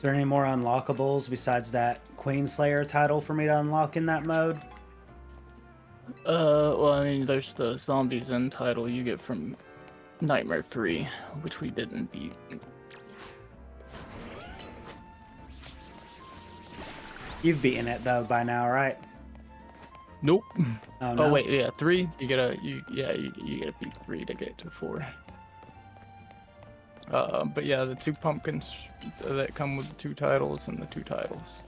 Is there any more unlockables besides that Queenslayer title for me to unlock in that mode? Well, I mean, there's the Zombies End title you get from Nightmare 3, which we didn't beat. You've beaten it though by now, right? Nope. Oh, no? Oh wait, yeah, 3. You gotta beat 3 to get to 4. But yeah, the 2 pumpkins that come with the 2 titles and the 2 titles.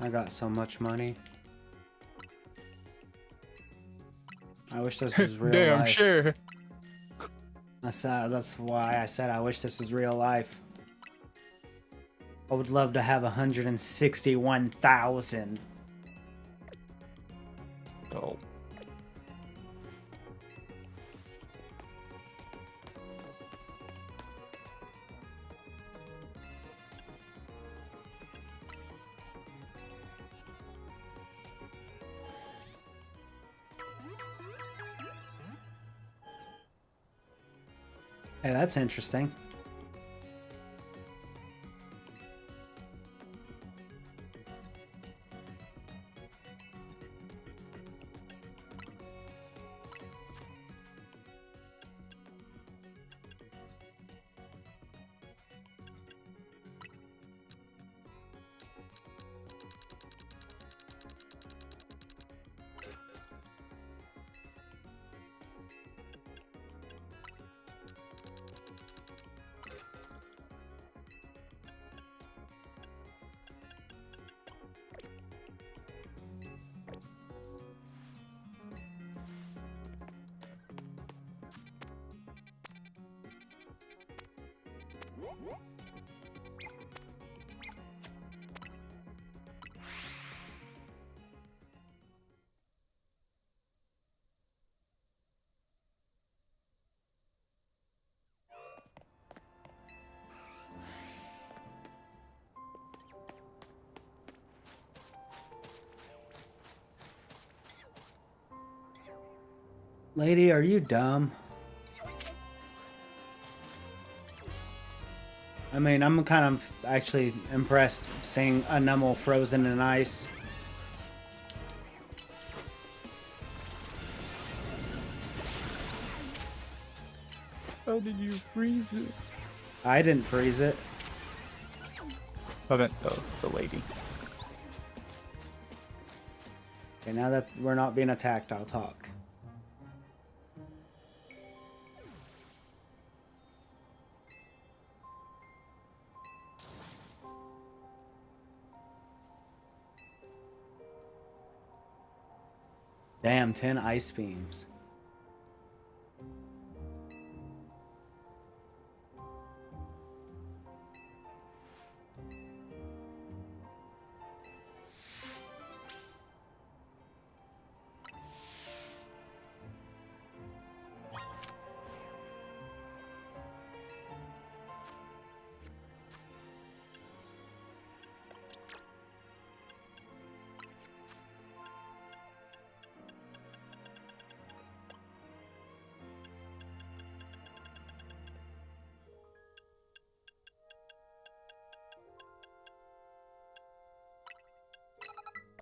I got so much money. I wish this was real Damn, life. sure. That's why I said I wish this was real life. I would love to have 161,000. Oh. Hey, that's interesting. Lady, are you dumb? I mean, I'm kind of actually impressed seeing a Numel frozen in ice. How did you freeze it? I didn't freeze it. I meant the lady. Okay, now that we're not being attacked, I'll talk. Damn, 10 ice beams.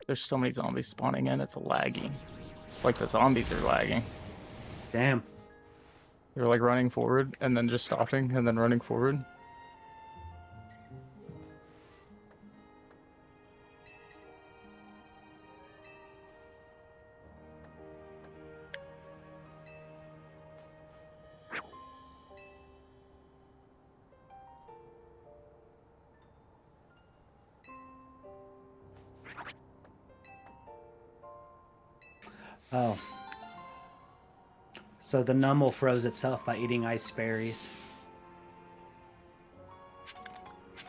There's so many zombies spawning in, it's lagging. Like the zombies are lagging. Damn. They're like running forward and then just stopping and then running forward. Oh. So the Numel froze itself by eating ice berries.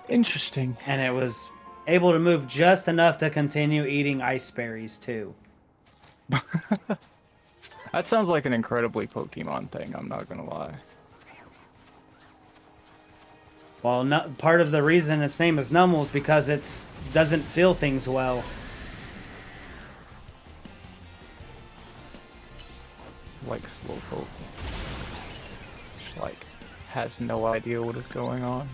Interesting. And it was able to move just enough to continue eating ice berries too. That sounds like an incredibly Pokemon thing, I'm not gonna lie. Well, no, part of the reason its name is Numel is because it doesn't feel things well. Like Slowpoke. Just like has no idea what is going on.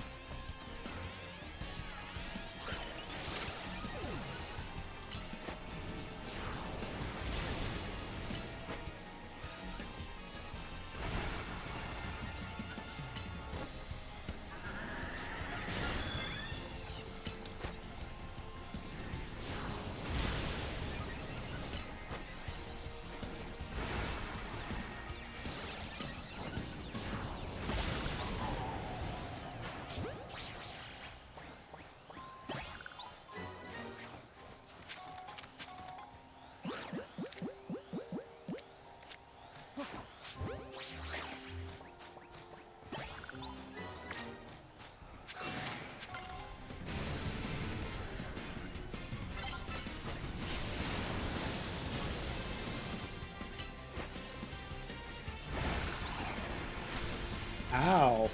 Ow.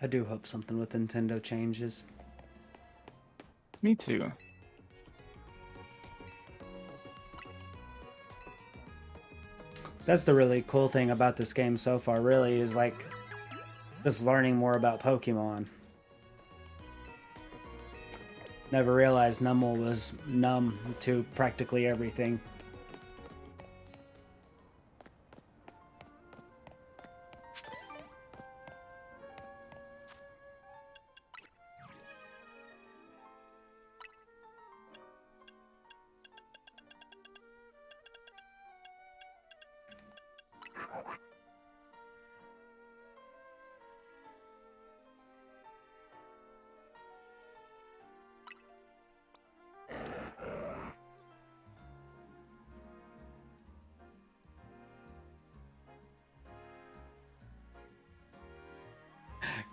I do hope something with Nintendo changes. Me too. That's the really cool thing about this game so far, really, is like just learning more about Pokemon. Never realized Numel was numb to practically everything.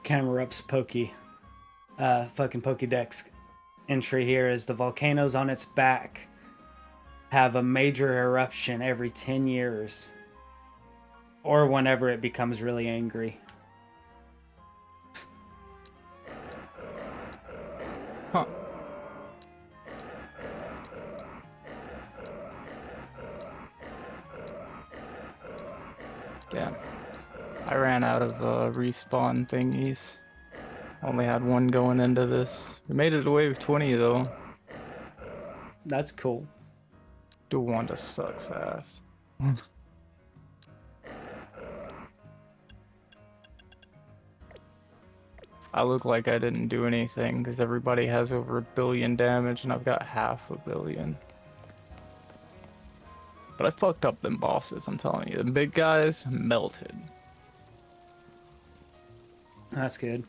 Camerup's fucking Pokédex entry here is the volcanoes on its back have a major eruption every 10 years. Or whenever it becomes really angry. Huh. Damn. I ran out of respawn thingies. Only had one going into this. We made it away with 20 though. That's cool. Dewanda sucks ass. I look like I didn't do anything because everybody has over 1 billion damage and I've got half a billion. But I fucked up them bosses, I'm telling you. The big guys melted. That's good.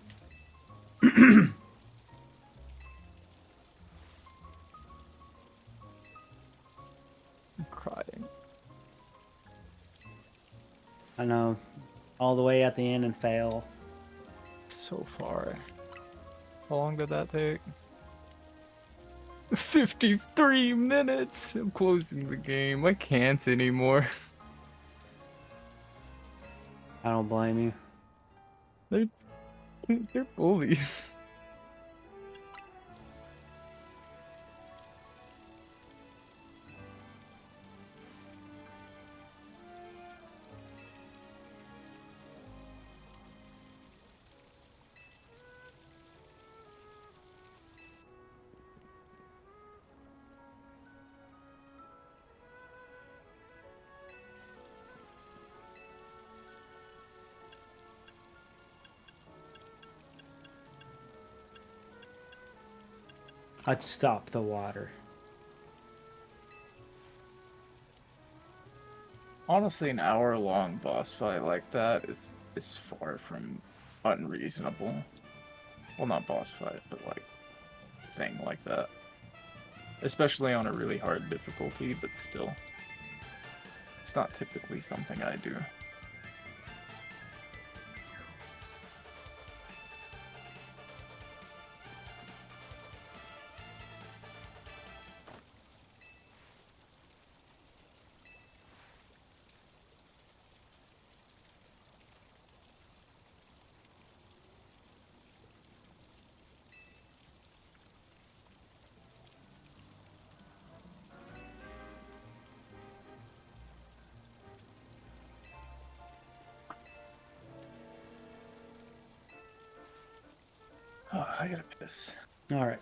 I'm crying. I know. All the way at the end and fail. So far. How long did that take? 53 minutes! I'm closing the game. I can't anymore. I don't blame you. They're bullies. I'd stop the water. Honestly, an hour-long boss fight like that is far from unreasonable. Well, not boss fight, but like thing like that. Especially on a really hard difficulty, but still. It's not typically something I do. Oh, I gotta piss. All right.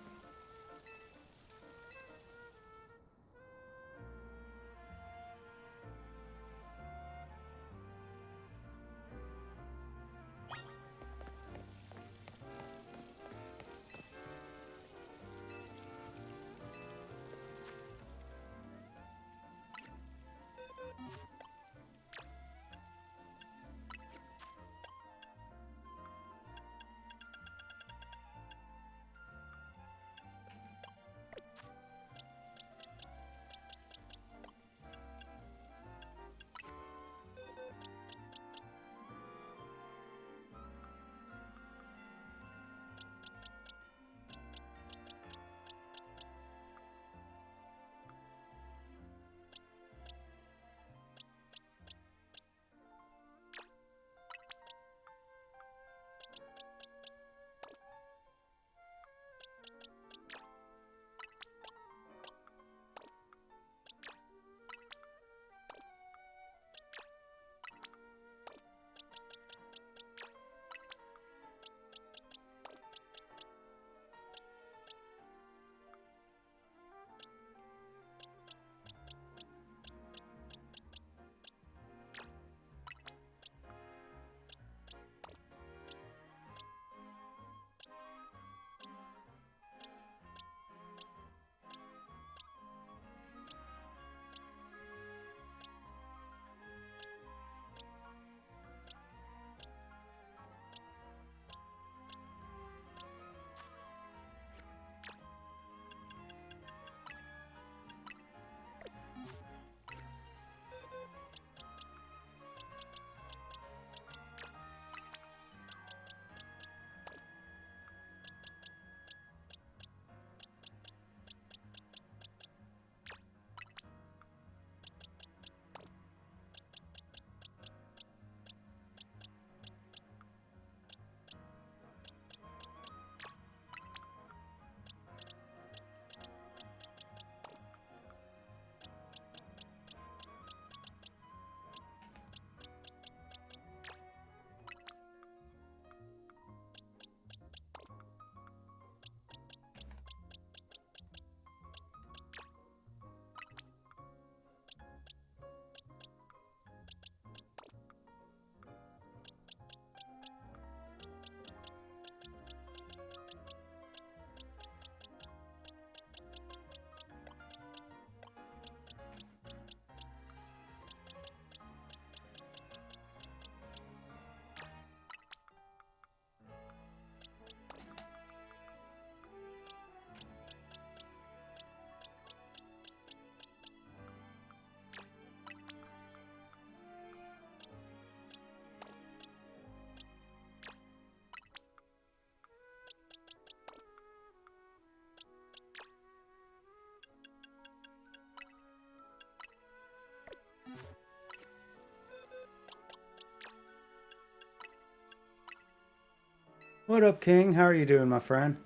What up, King? How are you doing, my friend?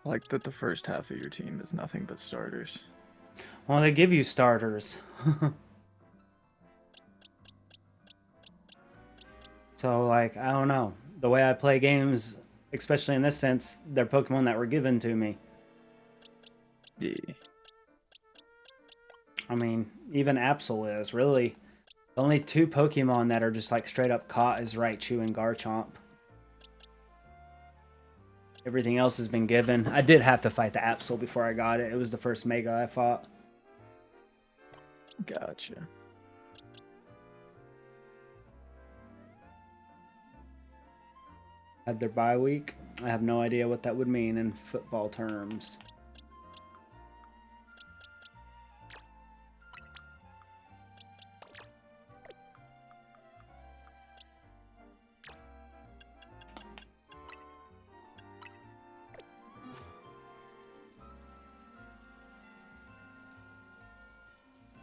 Like that the first half of your team is nothing but starters. Well, they give you starters. So, like, I don't know. The way I play games, especially in this sense, they're Pokemon that were given to me. Yeah. I mean, even Absol is. Really, Only 2 Pokemon that are just like straight up caught is Raichu and Garchomp. Everything else has been given. I did have to fight the Absol before I got it. It was the first Mega I fought. Gotcha. Had their bye week. I have no idea what that would mean in football terms.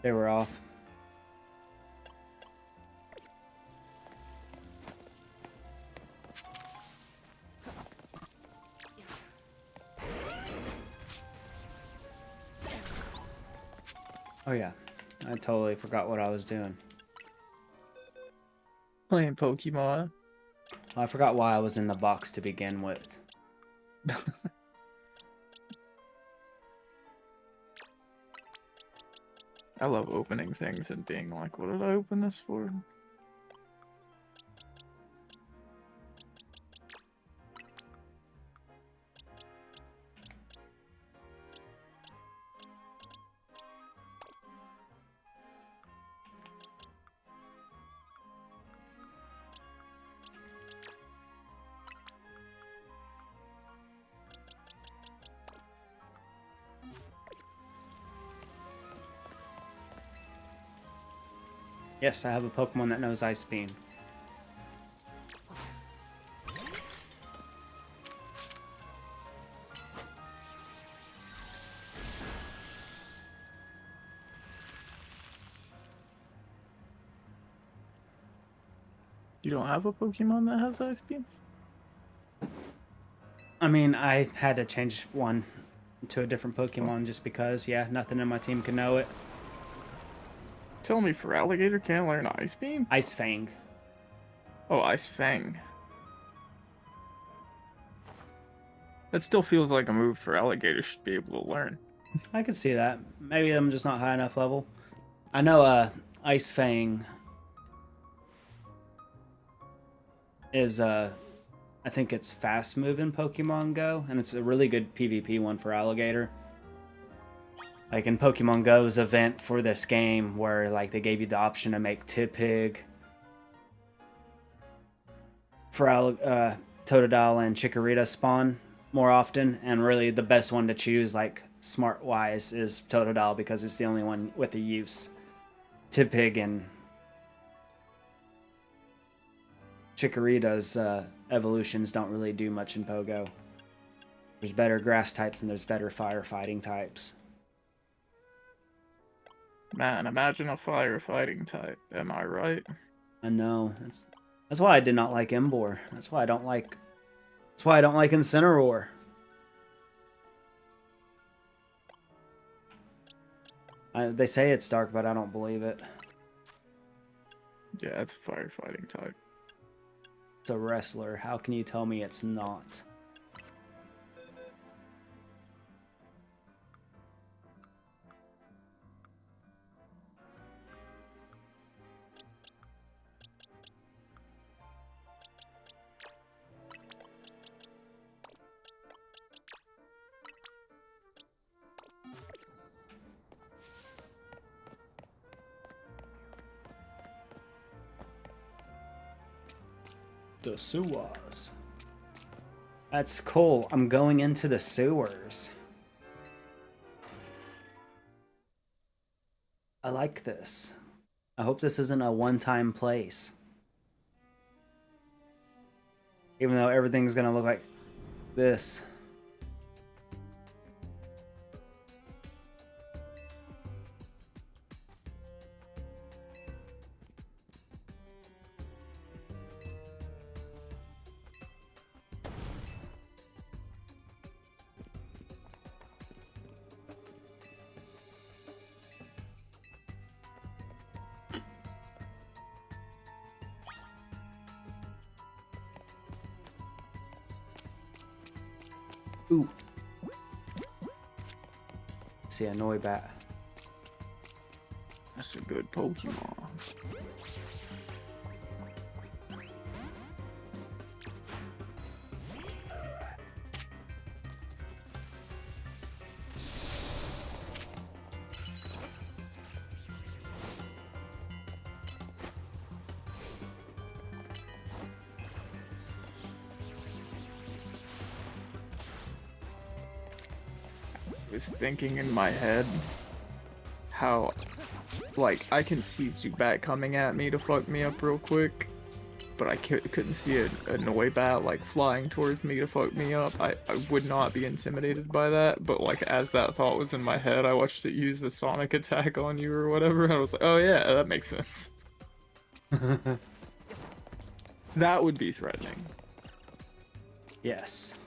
They were off. Oh yeah, I totally forgot what I was doing. Playing Pokemon. I forgot why I was in the box to begin with. I love opening things and being like, what did I open this for? Yes, I have a Pokemon that knows Ice Beam. You don't have a Pokemon that has Ice Beam? I mean, I had to change one to a different Pokemon just because, yeah, nothing in my team can know it. Tell me, for Alligator can't learn Ice Beam? Ice Fang. Oh, Ice Fang. That still feels like a move for Alligator should be able to learn. I could see that. Maybe I'm just not high enough level. I know Ice Fang is I think it's fast move in Pokemon Go, and it's a really good PvP one for Alligator. Like in Pokemon Go's event for this game, where like they gave you the option to make Tipig for Totodile and Chikorita spawn more often, and really the best one to choose, like smart wise, is Totodile because it's the only one with a use. Tipig and Chikorita's evolutions don't really do much in Pogo. There's better grass types and there's better firefighting types. Man, imagine a firefighting type. Am I right? I know. That's why I did not like Emboar. That's why I don't like Incineroar. They say it's dark, but I don't believe it. Yeah, it's a firefighting type. It's a wrestler. How can you tell me it's not? The sewers. That's cool. I'm going into the sewers. I like this. I hope this isn't a one-time place. Even though everything's gonna look like this. Ooh. See a Noibat. That's a good Pokemon. I was thinking in my head how, like, I can see Zubat coming at me to fuck me up real quick, but I couldn't see a Noibat, like, flying towards me to fuck me up. I would not be intimidated by that, but, like, as that thought was in my head, I watched it use the Sonic attack on you or whatever, and I was like, oh yeah, that makes sense. That would be threatening. Yes.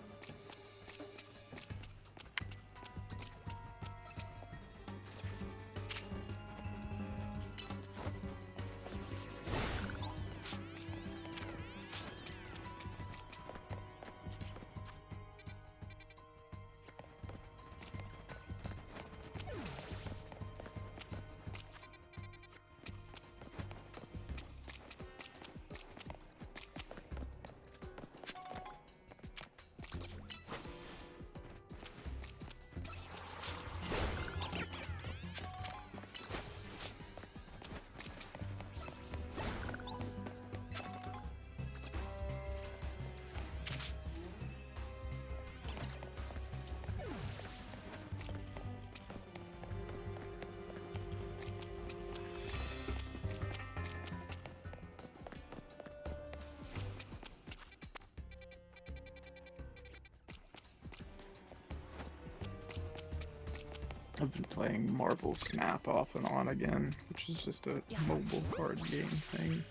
I've been playing Marvel Snap off and on again, which is just a mobile card game thing,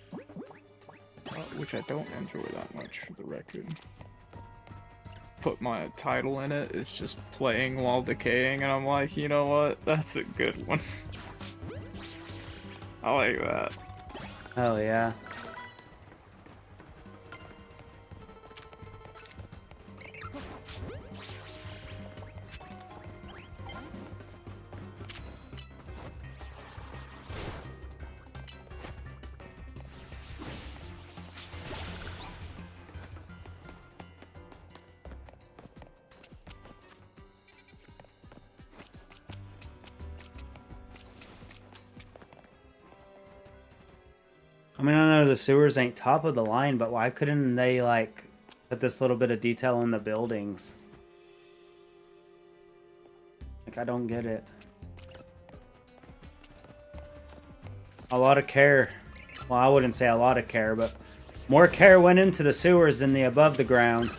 which I don't enjoy that much, for the record. Put my title in it, it's just playing while decaying, and I'm like, you know what, that's a good one. I like that. Hell yeah. I mean, I know the sewers ain't top of the line, but why couldn't they, like, put this little bit of detail in the buildings? Like, I don't get it. A lot of care. Well, I wouldn't say a lot of care, but more care went into the sewers than the above the ground.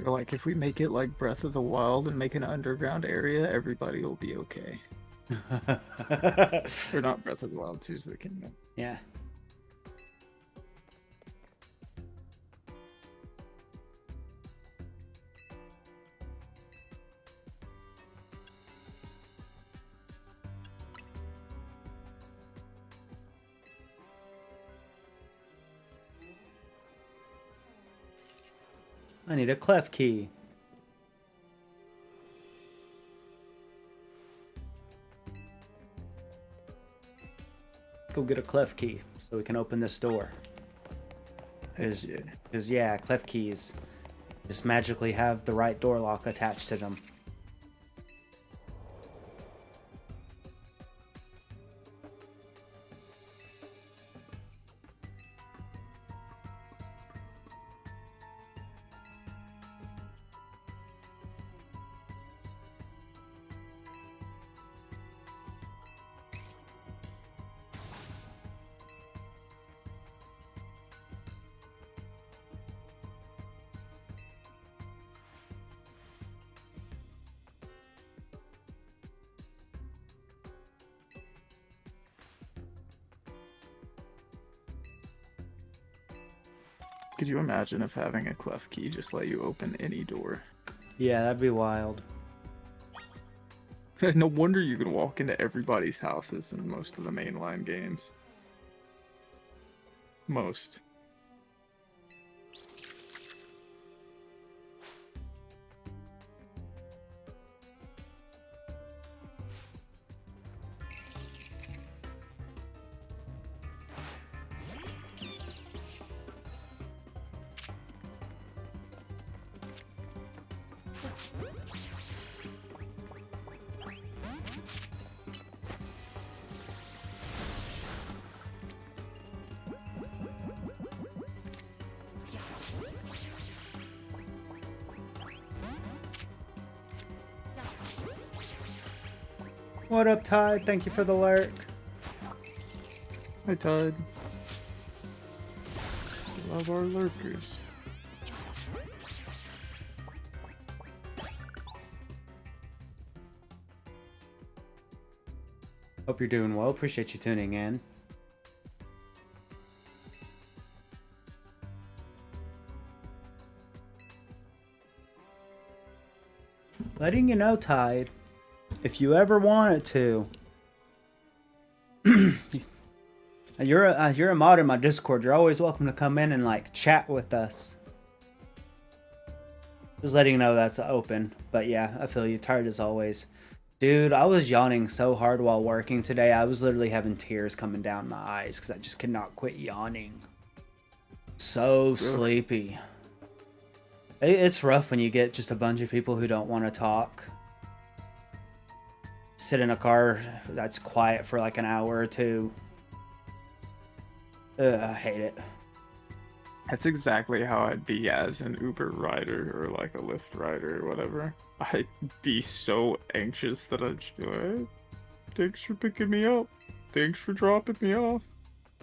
Like, if we make it like Breath of the Wild and make an underground area, everybody will be okay. Or not Breath of the Wild, Tears of the Kingdom. Yeah. I need a clef key. Let's go get a clef key so we can open this door. Because yeah, clef keys just magically have the right door lock attached to them. Could you imagine if having a clef key just let you open any door? Yeah, that'd be wild. No wonder you can walk into everybody's houses in most of the mainline games. Most. What up, Tide? Thank you for the lurk. Hi, Todd. Love our lurkers. Hope you're doing well. Appreciate you tuning in. Letting you know, Tide, if you ever wanted to, you're a mod in my Discord. You're always welcome to come in and like chat with us. Just letting you know that's open. But yeah, I feel you. Tired as always. Dude, I was yawning so hard while working today. I was literally having tears coming down my eyes because I just could not quit yawning. So sleepy. It's rough when you get just a bunch of people who don't want to talk. Sit in a car that's quiet for like an hour or two. I hate it. That's exactly how I'd be as an Uber rider or like a Lyft rider or whatever. I'd be so anxious that I'd just be like, thanks for picking me up. Thanks for dropping me off.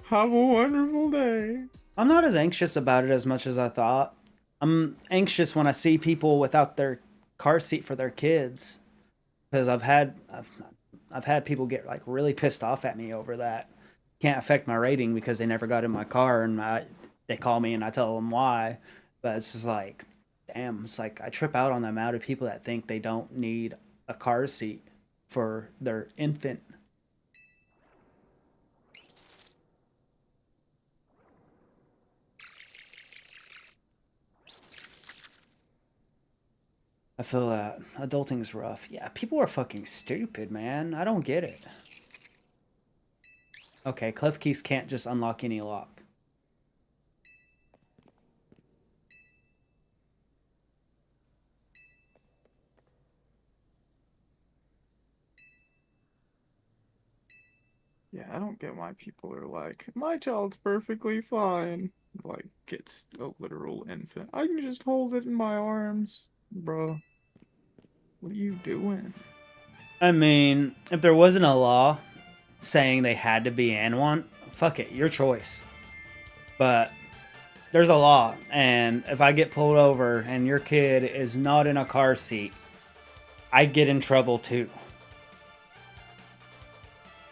Have a wonderful day. I'm not as anxious about it as much as I thought. I'm anxious when I see people without their car seat for their kids. Because I've had people get like really pissed off at me over that. Can't affect my rating because they never got in my car and they call me and I tell them why. But it's just like, damn, it's like I trip out on the amount of people that think they don't need a car seat for their infant. I feel that adulting's rough. Yeah, people are fucking stupid, man. I don't get it. Okay, clef keys can't just unlock any lock. Yeah, I don't get why people are like, my child's perfectly fine. Like, it's a literal infant. I can just hold it in my arms. Bro, what are you doing? I mean, if there wasn't a law saying they had to be in one, fuck it, your choice. But there's a law, and if I get pulled over and your kid is not in a car seat, I get in trouble too.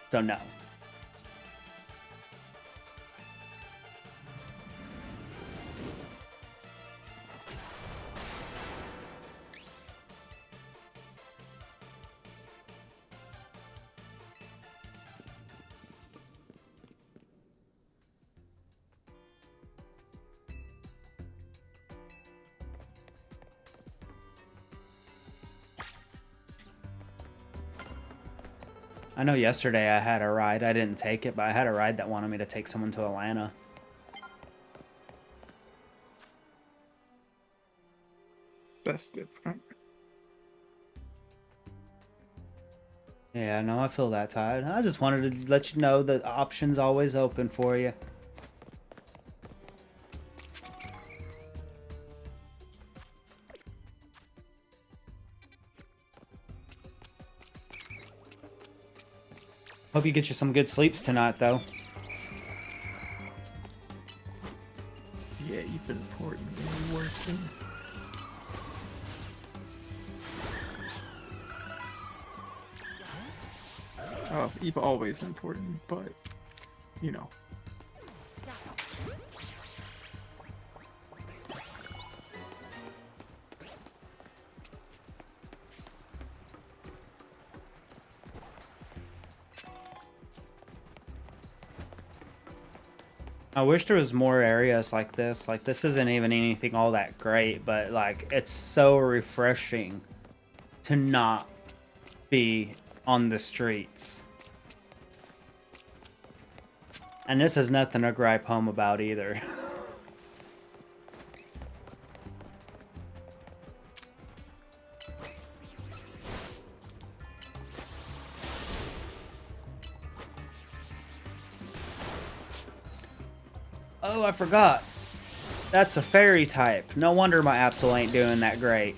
So no. I know yesterday I had a ride. I didn't take it, but I had a ride that wanted me to take someone to Atlanta. That's different. Yeah, no, I feel that, Todd. I just wanted to let you know that options always open for you. Hope you get you some good sleeps tonight, though. Yeah, you've been important when you're working. Oh, Eve always important, but you know. I wish there was more areas like this. Like, this isn't even anything all that great, but, like, it's so refreshing to not be on the streets. And this is nothing to gripe home about either. Oh, I forgot. That's a fairy type. No wonder my Absol ain't doing that great.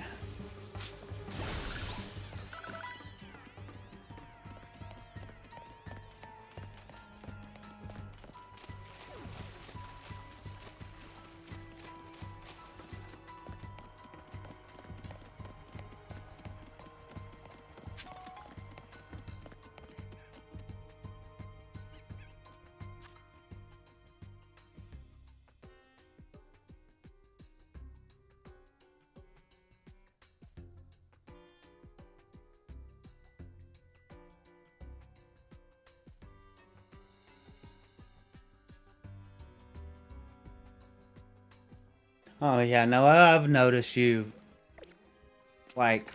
Oh yeah, no, I've noticed you, like,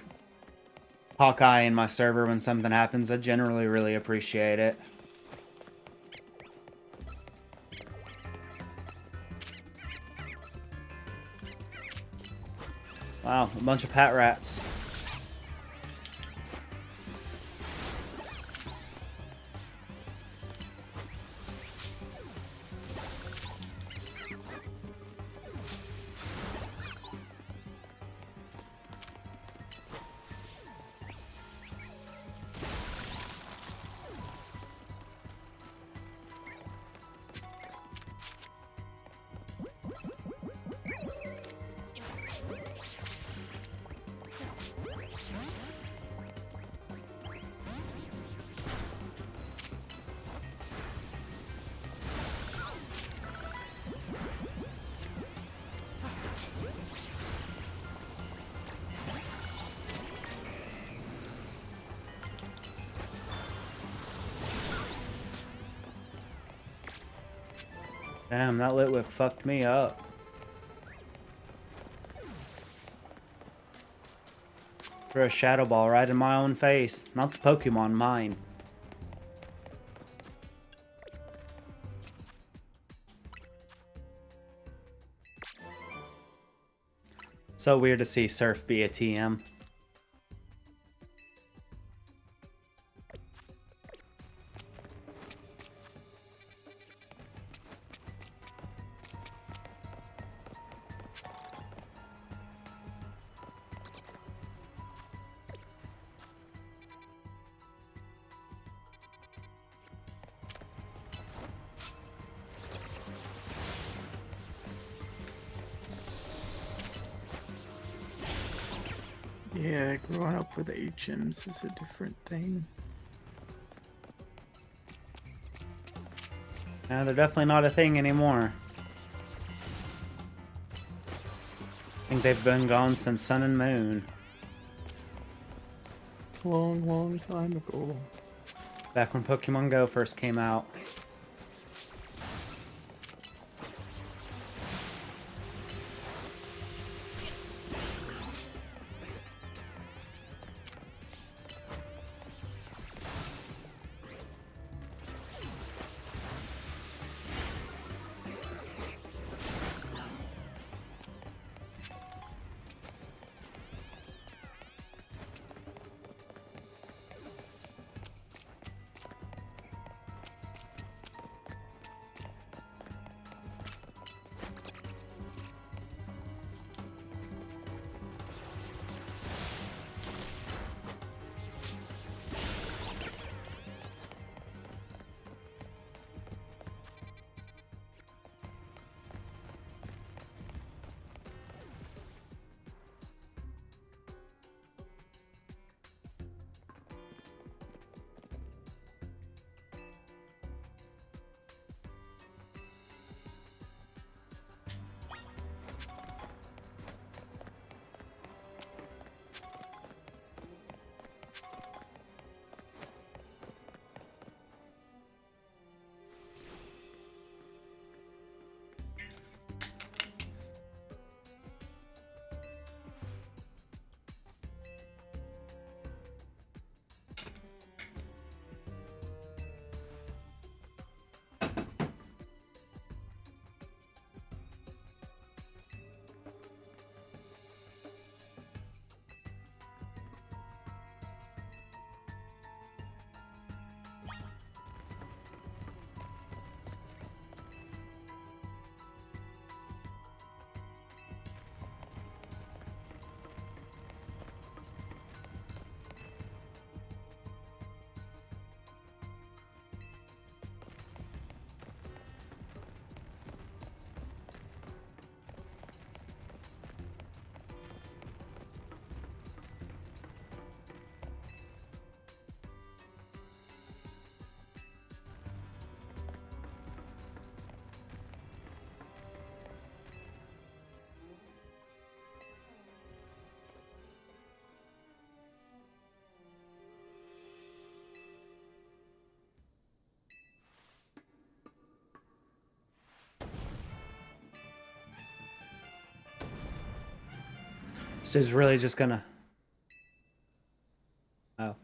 Hawkeye in my server when something happens. I generally really appreciate it. Wow, a bunch of pat rats. Damn, that Litwick fucked me up. Threw a Shadow Ball right in my own face. Not the Pokemon, mine. So weird to see Surf be a TM. Yeah, growing up with HMs is a different thing. Yeah, they're definitely not a thing anymore. I think they've been gone since Sun and Moon. Long, long time ago. Back when Pokemon Go first came out. This dude's really just gonna... Oh.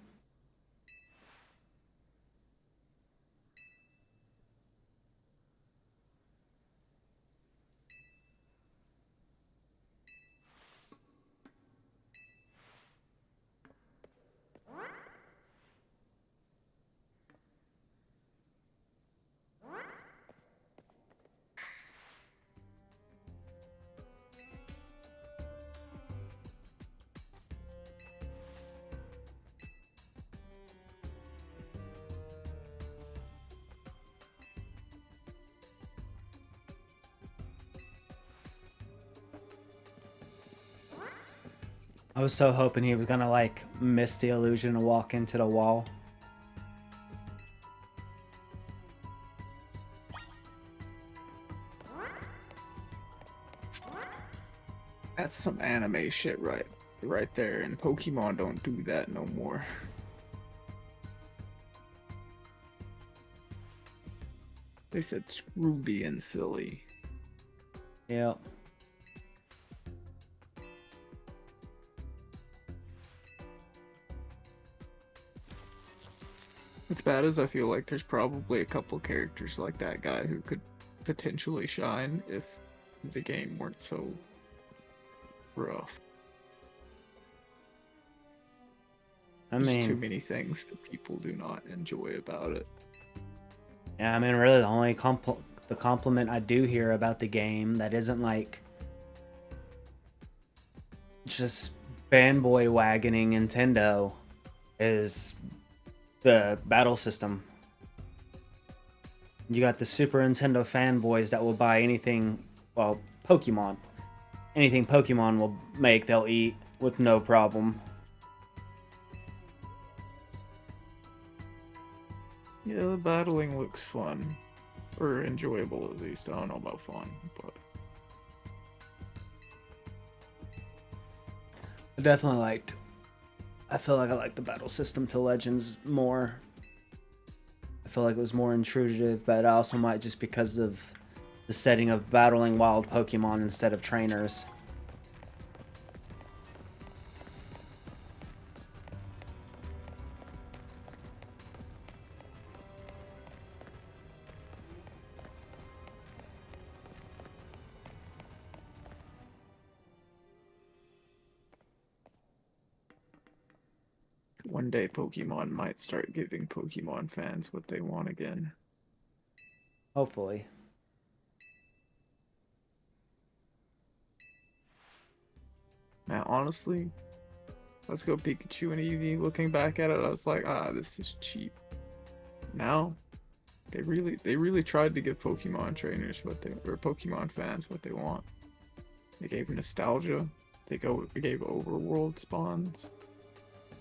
I was so hoping he was gonna, like, miss the illusion and walk into the wall. That's some anime shit right there, and Pokemon don't do that no more. They said screw being silly. Yep. What's bad is I feel like there's probably a couple characters like that guy who could potentially shine if the game weren't so rough. I There's too mean, many things that people do not enjoy about it. yeah, I mean, really, the only compliment I do hear about the game that isn't, like, just fanboy wagoning Nintendo is the battle system. You got the Super Nintendo fanboys that will buy anything, well, Pokemon. Anything Pokemon will make, they'll eat with no problem. Yeah, the battling looks fun. Or enjoyable, at least. I don't know about fun, but... I feel like I liked the battle system to Legends more. I feel like it was more intrusive, but also might just because of the setting of battling wild Pokemon instead of trainers. One day Pokemon might start giving Pokemon fans what they want again. Hopefully. Now, honestly, let's go Pikachu and Eevee. Looking back at it, I was like, this is cheap. Now, they really tried to give Pokemon trainers or Pokemon fans what they want. They gave nostalgia. They gave overworld spawns.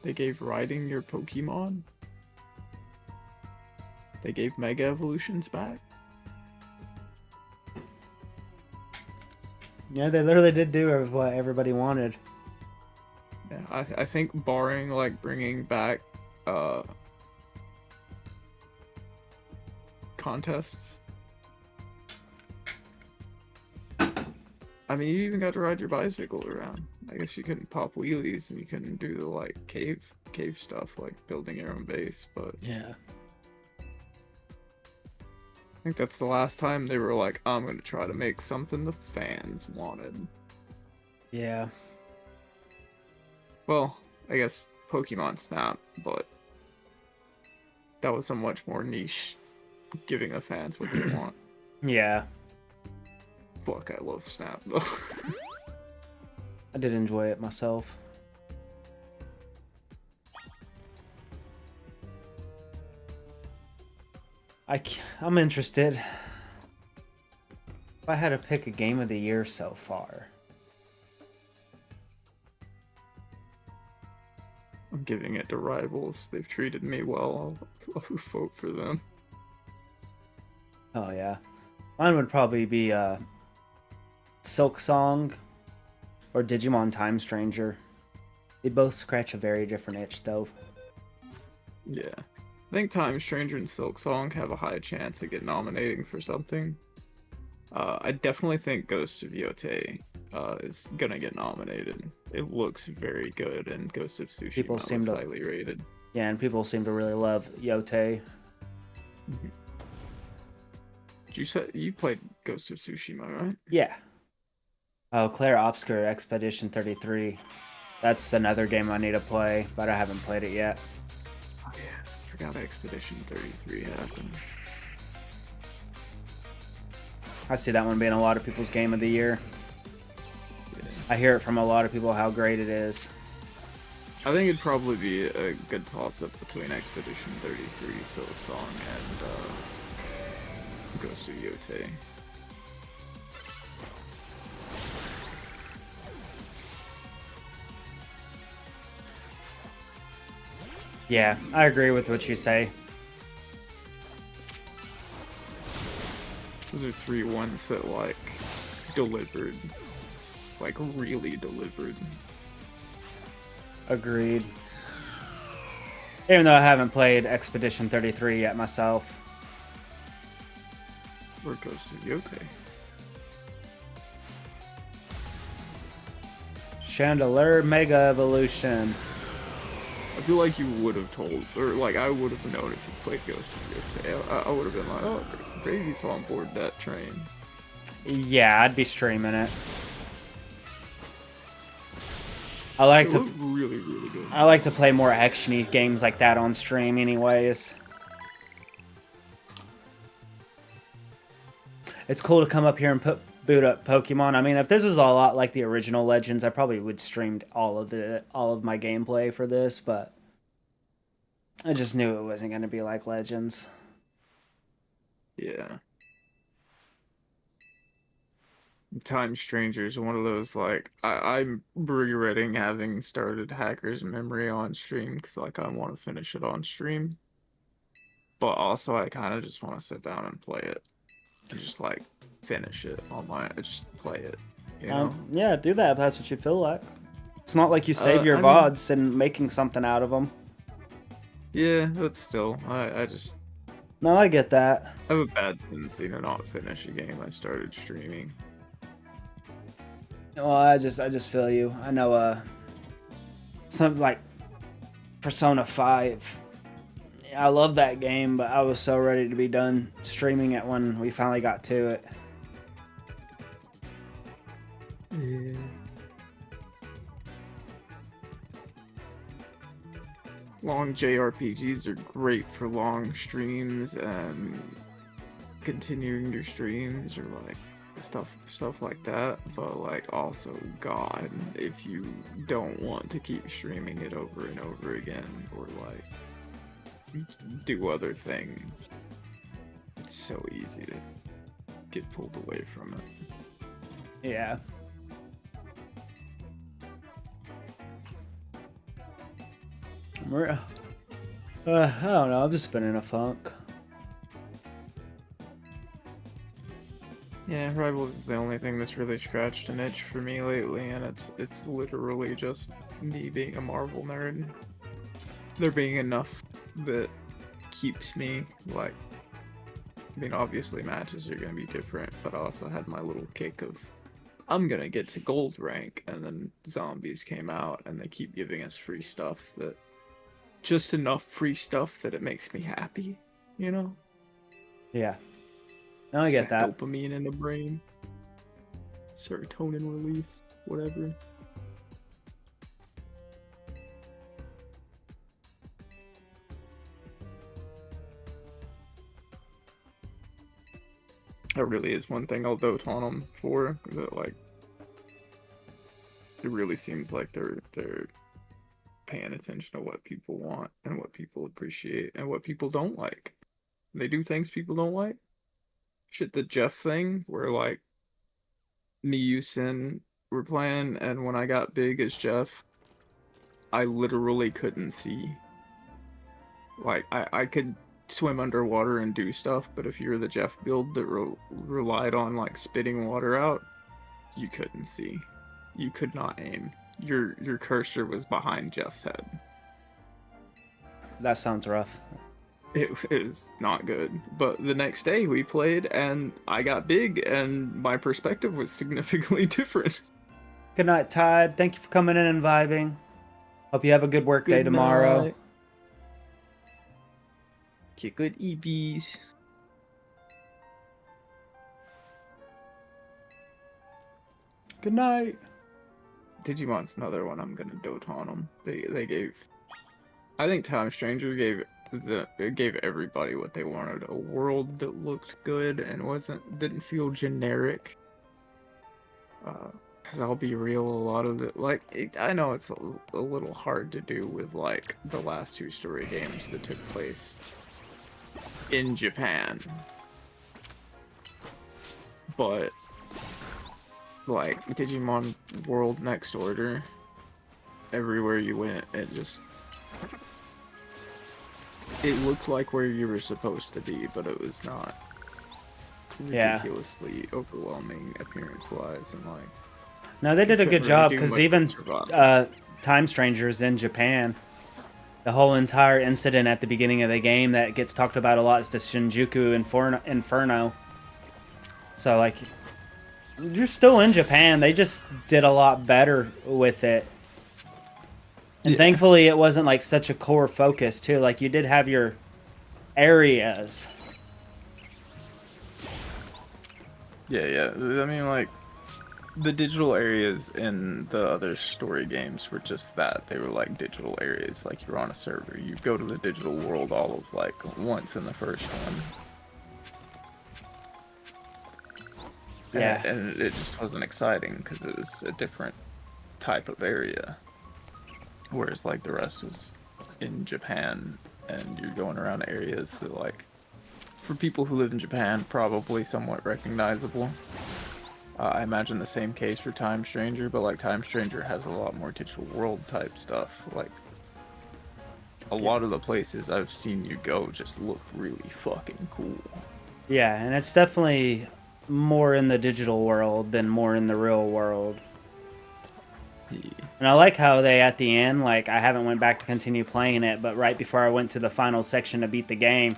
They gave riding your Pokemon. They gave Mega Evolutions back. Yeah, they literally did do what everybody wanted. Yeah, I think barring like bringing back contests. I mean, you even got to ride your bicycle around. I guess you couldn't pop wheelies and you couldn't do the like cave stuff like building your own base, but Yeah. I think that's the last time they were like, I'm gonna try to make something the fans wanted. Yeah. Well, I guess Pokemon Snap, but that was a much more niche, giving the fans what they want. Yeah. Fuck, I love Snap though. I did enjoy it myself. I'm interested. If I had to pick a game of the year so far. I'm giving it to Rivals. They've treated me well. I'll vote for them. Oh yeah. Mine would probably be Silk Song or Digimon Time Stranger. They both scratch a very different itch though. Yeah. I think Time Stranger and Silk Song have a high chance of getting nominating for something. I definitely think Ghost of Yotei is gonna get nominated. It looks very good, and Ghost of People Tsushima seem was to- highly rated. Yeah, and people seem to really love Yote. Did you say you played Ghost of Tsushima, right? Yeah. Oh, Claire Obscure Expedition 33. That's another game I need to play, but I haven't played it yet. Oh yeah, I forgot Expedition 33 happened. I see that one being a lot of people's game of the year. Yeah. I hear it from a lot of people how great it is. I think it'd probably be a good toss-up between Expedition 33, Silksong, and Ghost of Yote. Yeah, I agree with what you say. Those are 3 ones that, like, delivered. Like, really delivered. Agreed. Even though I haven't played Expedition 33 yet myself. Or Ghost of Yote. Chandelier Mega Evolution. I feel like you would have told, or like I would have known if you played Ghost of Yote. I would have been like, oh, Gravy's on board that train. Yeah, I'd be streaming it. I like It to looked really, really good. I like to play more actiony games like that on stream anyways. It's cool to come up here and boot up Pokemon. I mean, if this was a lot like the original Legends, I probably would stream all of my gameplay for this, but I just knew it wasn't going to be like Legends. Yeah. Time Stranger's one of those, like, I'm regretting having started Hacker's Memory on stream, because, like, I want to finish it on stream. But also, I kind of just want to sit down and play it. And just, like, finish it on my, just play it, you know? Yeah, do that if that's what you feel like. It's not like you save your I mean- VODs and making something out of them. Yeah, but still, I just No, I get that. I have a bad tendency to not finish a game I started streaming. Well, I just feel you. I know something like Persona 5. I love that game, but I was so ready to be done streaming it when we finally got to it. Yeah. Long JRPGs are great for long streams and continuing your streams or like stuff like that, but like also God, if you don't want to keep streaming it over and over again or like do other things, it's so easy to get pulled away from it. Yeah. I don't know, I've just been in a funk. Yeah, Rivals is the only thing that's really scratched an itch for me lately, and it's literally just me being a Marvel nerd. There being enough that keeps me, like, I mean, obviously matches are gonna be different, but I also had my little kick of, I'm gonna get to gold rank, and then zombies came out, and they keep giving us free stuff that, just enough free stuff that it makes me happy, you know? Yeah. No, I get that. Dopamine in the brain. Serotonin release. Whatever. That really is one thing I'll dote on them for. That, like, it really seems like they're paying attention to what people want and what people appreciate and what people don't like. They do things people don't like. Shit, the Jeff thing, where like me, you, Sin were playing, and when I got big as Jeff, I literally couldn't see. Like, I could swim underwater and do stuff, but if you're the Jeff build that relied on like spitting water out, you couldn't see. You could not aim. Your cursor was behind Jeff's head. That sounds rough. It was not good. But the next day we played and I got big and my perspective was significantly different. Good night, Tide. Thank you for coming in and vibing. Hope you have a good work day tomorrow. Good EBs. Good night. Digimon's another one I'm gonna dote on them. They gave, I think Time Stranger gave everybody what they wanted. A world that looked good and didn't feel generic. Cause I'll be real, a lot of it, I know it's a little hard to do with like the last two story games that took place in Japan, but like Digimon World Next Order, everywhere you went, it looked like where you were supposed to be, but it was not ridiculously overwhelming appearance-wise, and like. No, they did a good job, because even Time Strangers in Japan, the whole entire incident at the beginning of the game that gets talked about a lot is the Shinjuku Inferno. So, like, you're still in Japan. They just did a lot better with it. And thankfully, it wasn't, like, such a core focus, too. Like, you did have your areas. Yeah. I mean, like, the digital areas in the other story games were just that. They were like digital areas, like you're on a server. You go to the digital world all of like once in the first one. Yeah. And it just wasn't exciting because it was a different type of area. Whereas like the rest was in Japan, and you're going around areas that like, for people who live in Japan, probably somewhat recognizable. I imagine the same case for Time Stranger, but like Time Stranger has a lot more digital world type stuff. Like a lot of the places I've seen you go just look really fucking cool. Yeah, and it's definitely more in the digital world than more in the real world. Yeah. And I like how they, at the end, like, I haven't went back to continue playing it, but right before I went to the final section to beat the game,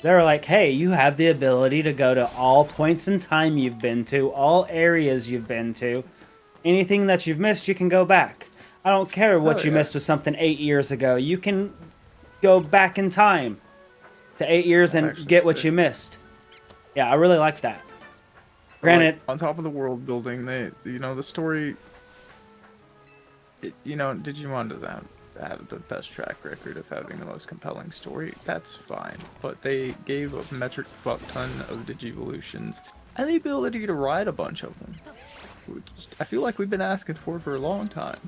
they were like, hey, you have the ability to go to all points in time you've been to, all areas you've been to. Anything that you've missed, you can go back. I don't care what you missed with something 8 years ago. You can go back in time to 8 years and get what you missed. Yeah, I really like that. Granted, like, on top of the world building, the story, Digimon doesn't have the best track record of having the most compelling story. That's fine, but they gave a metric fuck ton of Digivolutions and the ability to ride a bunch of them, which I feel like we've been asking for a long time.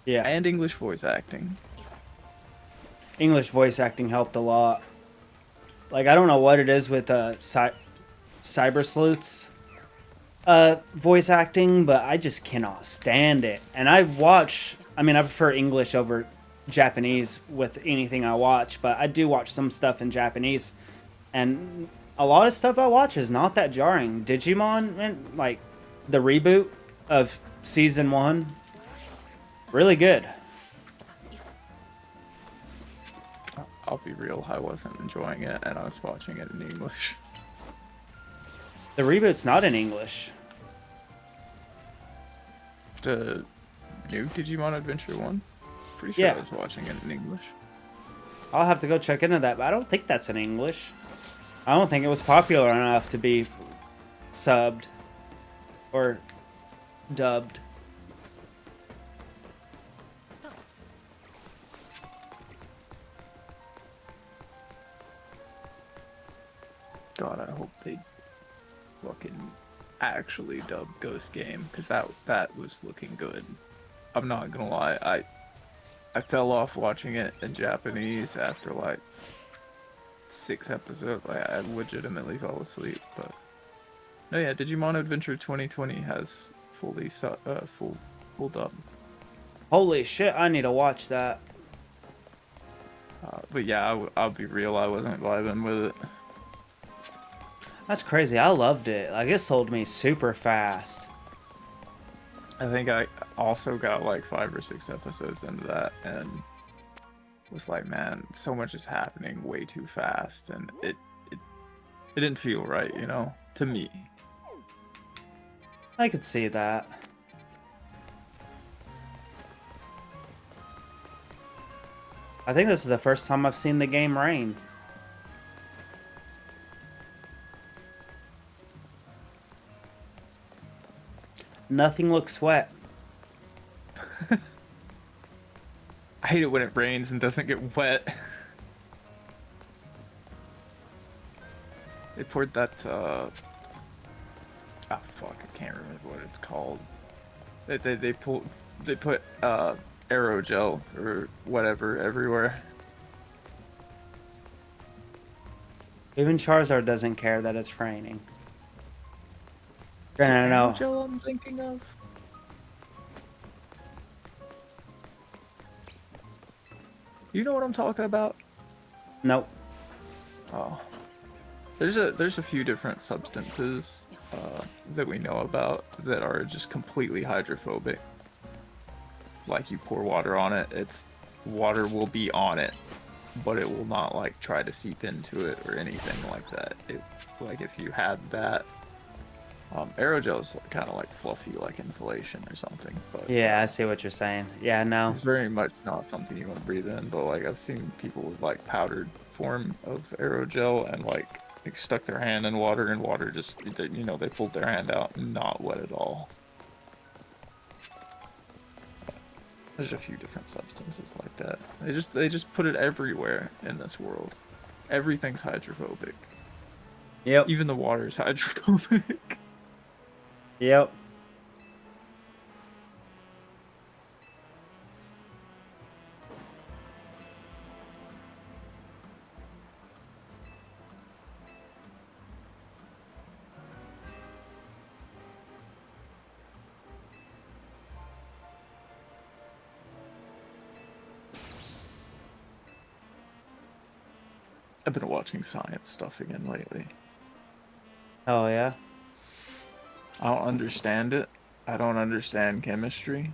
Yeah, and English voice acting. English voice acting helped a lot. Like, I don't know what it is with Cyber Sleuth's voice acting, but I just cannot stand it. And I prefer English over Japanese with anything I watch, but I do watch some stuff in Japanese, and a lot of stuff I watch is not that jarring. Digimon, and like the reboot of season 1, really good. I'll be real, I wasn't enjoying it, and I was watching it in English. The reboot's not in English. The new Digimon Adventure 1? Pretty sure I was watching it in English. I'll have to go check into that, but I don't think that's in English. I don't think it was popular enough to be subbed or dubbed. God, I hope they fucking actually dub Ghost Game, because that was looking good. I'm not gonna lie, I fell off watching it in Japanese after like 6 episodes. I legitimately fell asleep. But no, yeah, Digimon Adventure 2020 has fully full dub. Holy shit! I need to watch that. But yeah, I'll be real, I wasn't vibing with it. That's crazy. I loved it. Like, it sold me super fast. I think I also got like 5 or 6 episodes into that and was like, man, so much is happening way too fast, and it didn't feel right, to me. I could see that. I think this is the first time I've seen the game rain. Nothing looks wet. I hate it when it rains and doesn't get wet. They poured that, ah, fuck, I can't remember what it's called. They put, aerogel or whatever everywhere. Even Charizard doesn't care that it's raining. Is it I know. aerogel I'm thinking of? You know what I'm talking about? Nope. Oh. There's a few different substances that we know about that are just completely hydrophobic. Like you pour water on it, water will be on it, but it will not like try to seep into it or anything like that. Like if you had that, aerogel is kind of like fluffy, like insulation or something. But Yeah, I see what you're saying. Yeah, no. it's very much not something you want to breathe in. But like I've seen people with like powdered form of aerogel and like stuck their hand in water and water just, you know, they pulled their hand out, not wet at all. There's a few different substances like that. They just put it everywhere in this world. Everything's hydrophobic. Yep. Even the water's hydrophobic. Yep. I've been watching science stuff again lately. Oh, yeah? I don't understand it. I don't understand chemistry.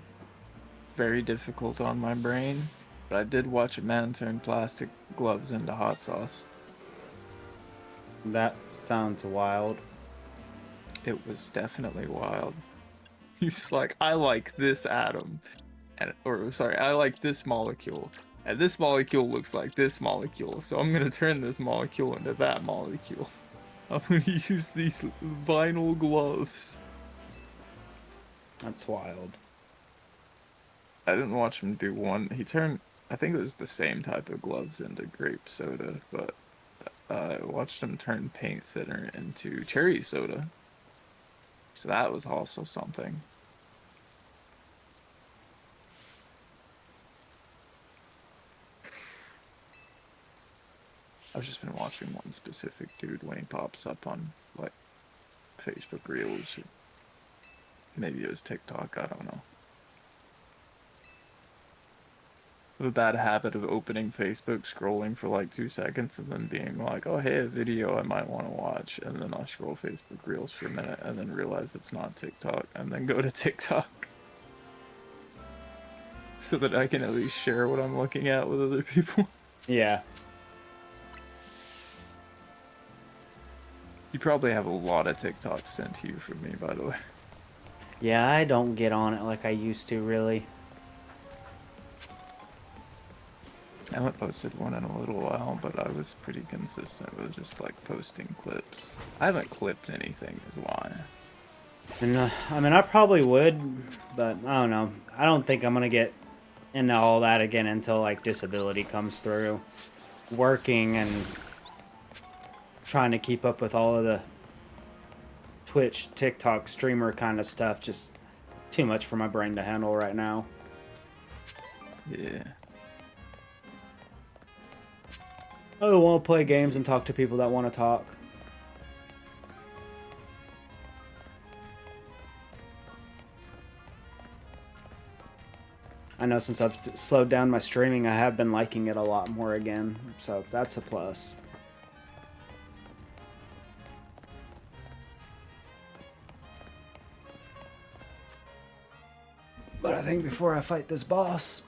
Very difficult on my brain. But I did watch a man turn plastic gloves into hot sauce. That sounds wild. It was definitely wild. He's like, I like this atom. I like this molecule. And this molecule looks like this molecule. So I'm going to turn this molecule into that molecule. I'm going to use these vinyl gloves. That's wild. I didn't watch him do one. He turned, I think it was the same type of gloves into grape soda, but I watched him turn paint thinner into cherry soda. So that was also something. I've just been watching one specific dude when he pops up on, like, Facebook Reels, or maybe it was TikTok, I don't know. I have a bad habit of opening Facebook, scrolling for like 2 seconds, and then being like, oh hey, a video I might want to watch, and then I'll scroll Facebook Reels for a minute, and then realize it's not TikTok, and then go to TikTok. So that I can at least share what I'm looking at with other people. Yeah. You probably have a lot of TikToks sent to you from me, by the way. Yeah, I don't get on it like I used to, really. I haven't posted one in a little while, but I was pretty consistent with just like posting clips. I haven't clipped anything, is why. And, I mean, I probably would, but I don't know. I don't think I'm going to get into all that again until, like, disability comes through. Working and trying to keep up with all of the Twitch, TikTok, streamer kind of stuff. Just too much for my brain to handle right now. Yeah. I don't want to play games and talk to people that want to talk. I know since I've slowed down my streaming, I have been liking it a lot more again. So that's a plus. But I think before I fight this boss,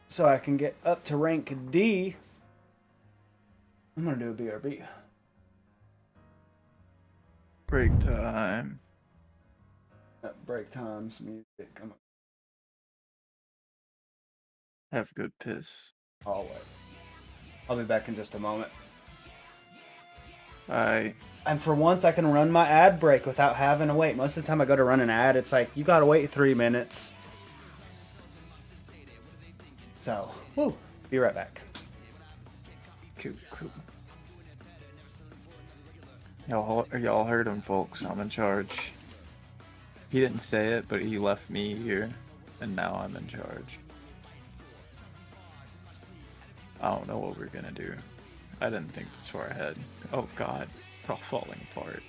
so I can get up to rank D, I'm gonna do a BRB. Break time. Break times music. Have a good piss. I'll wait. I'll be back in just a moment. Alright. And for once, I can run my ad break without having to wait. Most of the time I go to run an ad, it's like, you gotta wait 3 minutes. So, woo, be right back. Cool. Y'all heard him, folks. I'm in charge. He didn't say it, but he left me here, and now I'm in charge. I don't know what we're gonna do. I didn't think this far ahead. Oh god, it's all falling apart.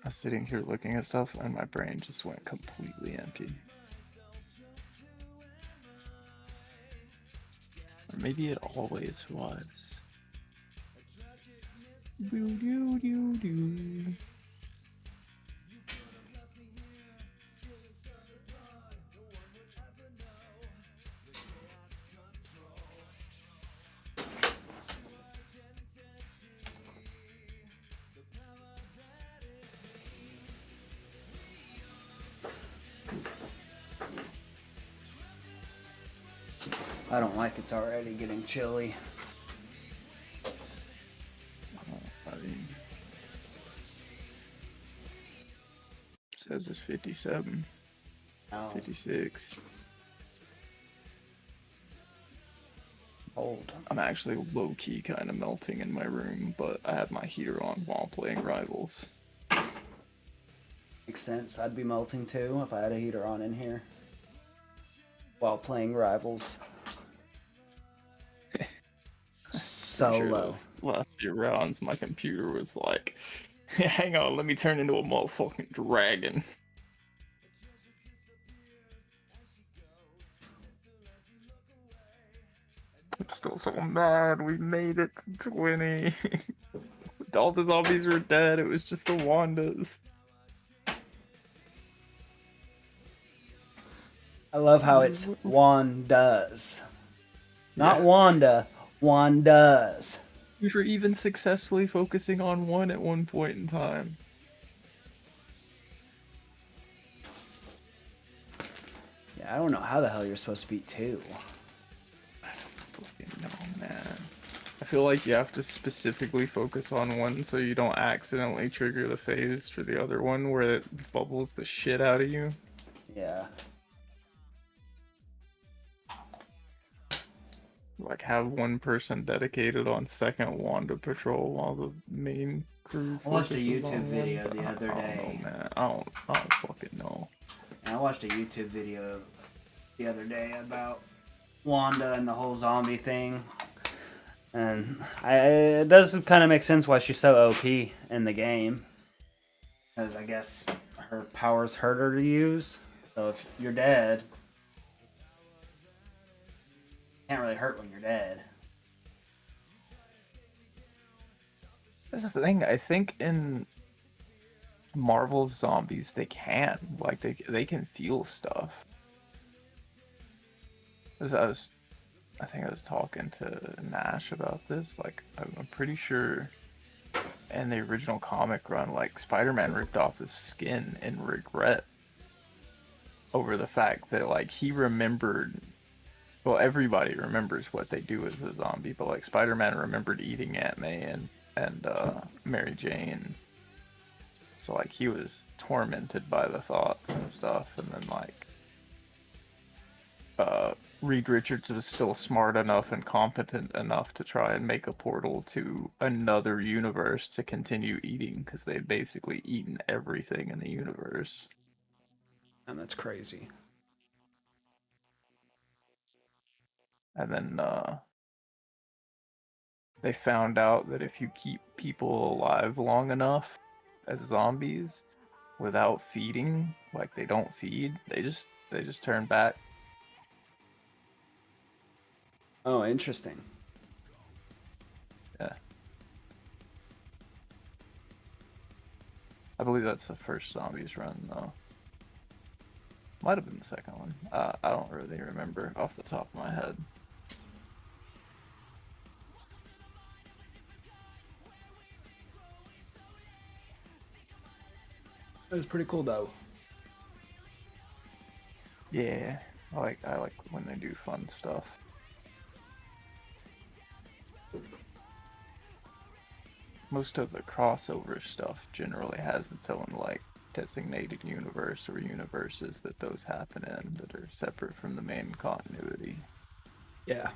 I was sitting here looking at stuff and my brain just went completely empty. Or maybe it always was. Doo doo doo doo. I don't like it's already getting chilly. I mean, it says it's 57, Oh, 56. old. I'm actually low-key kind of melting in my room, but I have my heater on while playing Rivals. Makes sense. I'd be melting too if I had a heater on in here. while playing Rivals. Pretty sure Solo. those last few rounds, my computer was like, hang on, let me turn into a motherfucking dragon. I'm still so mad we made it to 20. All the zombies were dead, it was just the Wandas. I love how it's Wandas. Not Yeah. Wanda, Wandas. We were even successfully focusing on one at one point in time. Yeah, I don't know how the hell you're supposed to beat two. I don't fucking know, man. I feel like you have to specifically focus on one so you don't accidentally trigger the phase for the other one where it bubbles the shit out of you. Yeah. Like have one person dedicated on second Wanda patrol while the main crew I watched a focuses YouTube on video one, the but other I don't day. know, man. I don't fucking know. And I watched a YouTube video the other day about Wanda and the whole zombie thing. And it does kind of make sense why she's so OP in the game. Because I guess her powers hurt her to use. So if you're dead, you can't really hurt when you're dead. That's the thing. I think in Marvel's zombies they can they can feel stuff. 'Cause I think I was talking to Nash about this. Like I'm pretty sure in the original comic run, like Spider-Man ripped off his skin in regret over the fact that like he remembered. Well, everybody remembers what they do as a zombie, but like Spider-Man remembered eating Aunt May and Mary Jane. So like he was tormented by the thoughts and stuff, and then like Reed Richards was still smart enough and competent enough to try and make a portal to another universe to continue eating because they'd basically eaten everything in the universe. And that's crazy. And then they found out that if you keep people alive long enough as zombies without feeding, like they don't feed, they just turn back. Oh, interesting. Yeah. I believe that's the first zombies run, though. Might have been the second one. I don't really remember off the top of my head. It was pretty cool, though. Yeah, I like when they do fun stuff. Most of the crossover stuff generally has its own like designated universe or universes that those happen in that are separate from the main continuity. Yeah.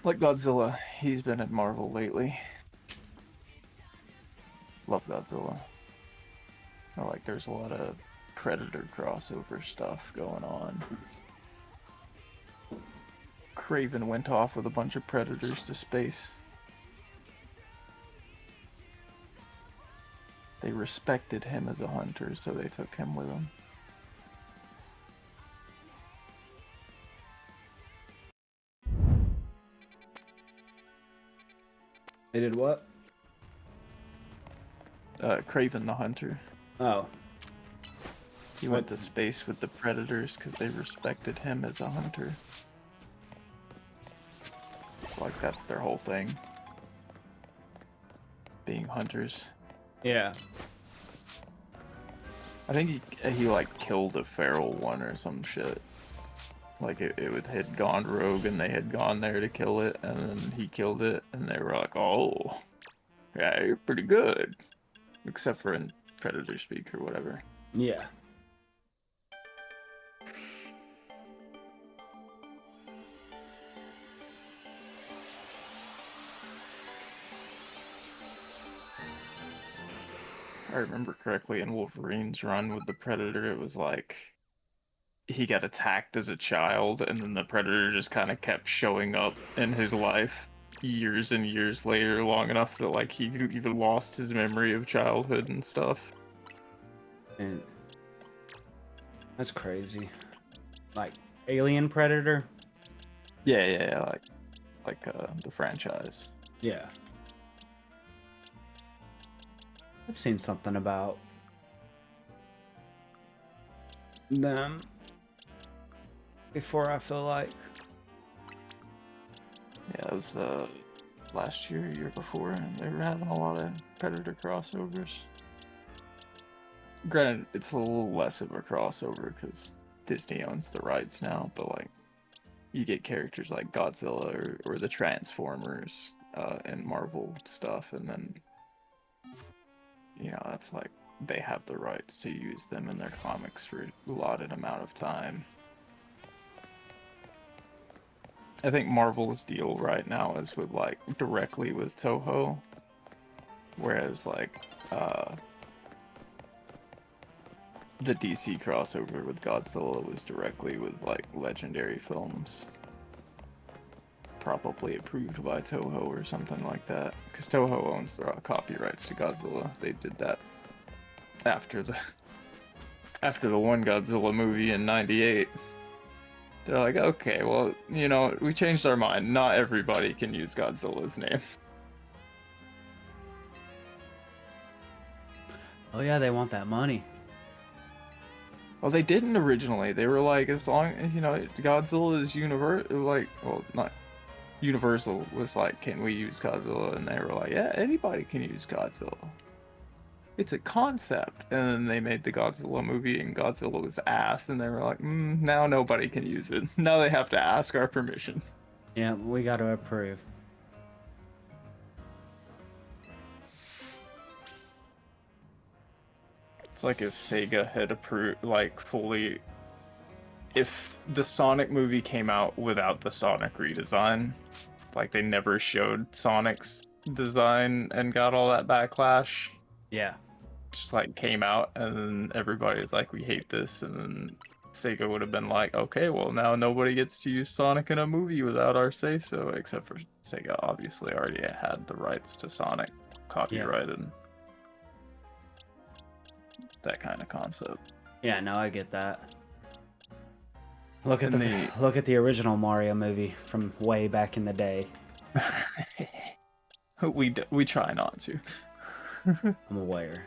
Like Godzilla, he's been in Marvel lately. Love Godzilla. Or like there's a lot of Predator crossover stuff going on. Kraven went off with a bunch of Predators to space. They respected him as a hunter, so they took him with them. They did what? Kraven the hunter. Oh. He went to space with the Predators because they respected him as a hunter. It's like that's their whole thing. Being hunters. Yeah. I think he like killed a feral one or some shit. Like it had gone rogue and they had gone there to kill it, and then he killed it, and they were like, "Oh, yeah, you're pretty good," except for in Predator speak or whatever. Yeah. If I remember correctly, in Wolverine's run with the Predator, it was like he got attacked as a child, and then the predator just kind of kept showing up in his life years and years later, long enough that like he even lost his memory of childhood and stuff. And that's crazy. Like Alien Predator? Yeah, like the franchise. Yeah. I've seen something about them before, I feel like. Yeah, it was last year, year before, and they were having a lot of Predator crossovers. Granted, it's a little less of a crossover because Disney owns the rights now, but like you get characters like Godzilla or the Transformers and Marvel stuff, and then that's like they have the rights to use them in their comics for a allotted amount of time. I think Marvel's deal right now is with like directly with Toho, whereas like the DC crossover with Godzilla was directly with like Legendary Films, probably approved by Toho or something like that, because Toho owns the copyrights to Godzilla. They did that after the one Godzilla movie in '98. They're like, okay, well, we changed our mind. Not everybody can use Godzilla's name. Oh yeah, they want that money. Well, they didn't originally. They were like, as long as, Godzilla is universal, like, well, not Universal was like, can we use Godzilla? And they were like, yeah, anybody can use Godzilla. It's a concept. And then they made the Godzilla movie, and Godzilla was ass, and they were like, now nobody can use it. Now they have to ask our permission. Yeah, we got to approve. It's like if Sega had approved, like, fully... If the Sonic movie came out without the Sonic redesign, like, they never showed Sonic's design and got all that backlash. Yeah. Just, like, came out, and then everybody's like, we hate this, and then Sega would have been like, okay, well, now nobody gets to use Sonic in a movie without our say-so, except for Sega obviously already had the rights to Sonic copyrighted. Yeah. That kind of concept. Yeah, no, I get that. Look at the original Mario movie from way back in the day. We try not to. I'm aware.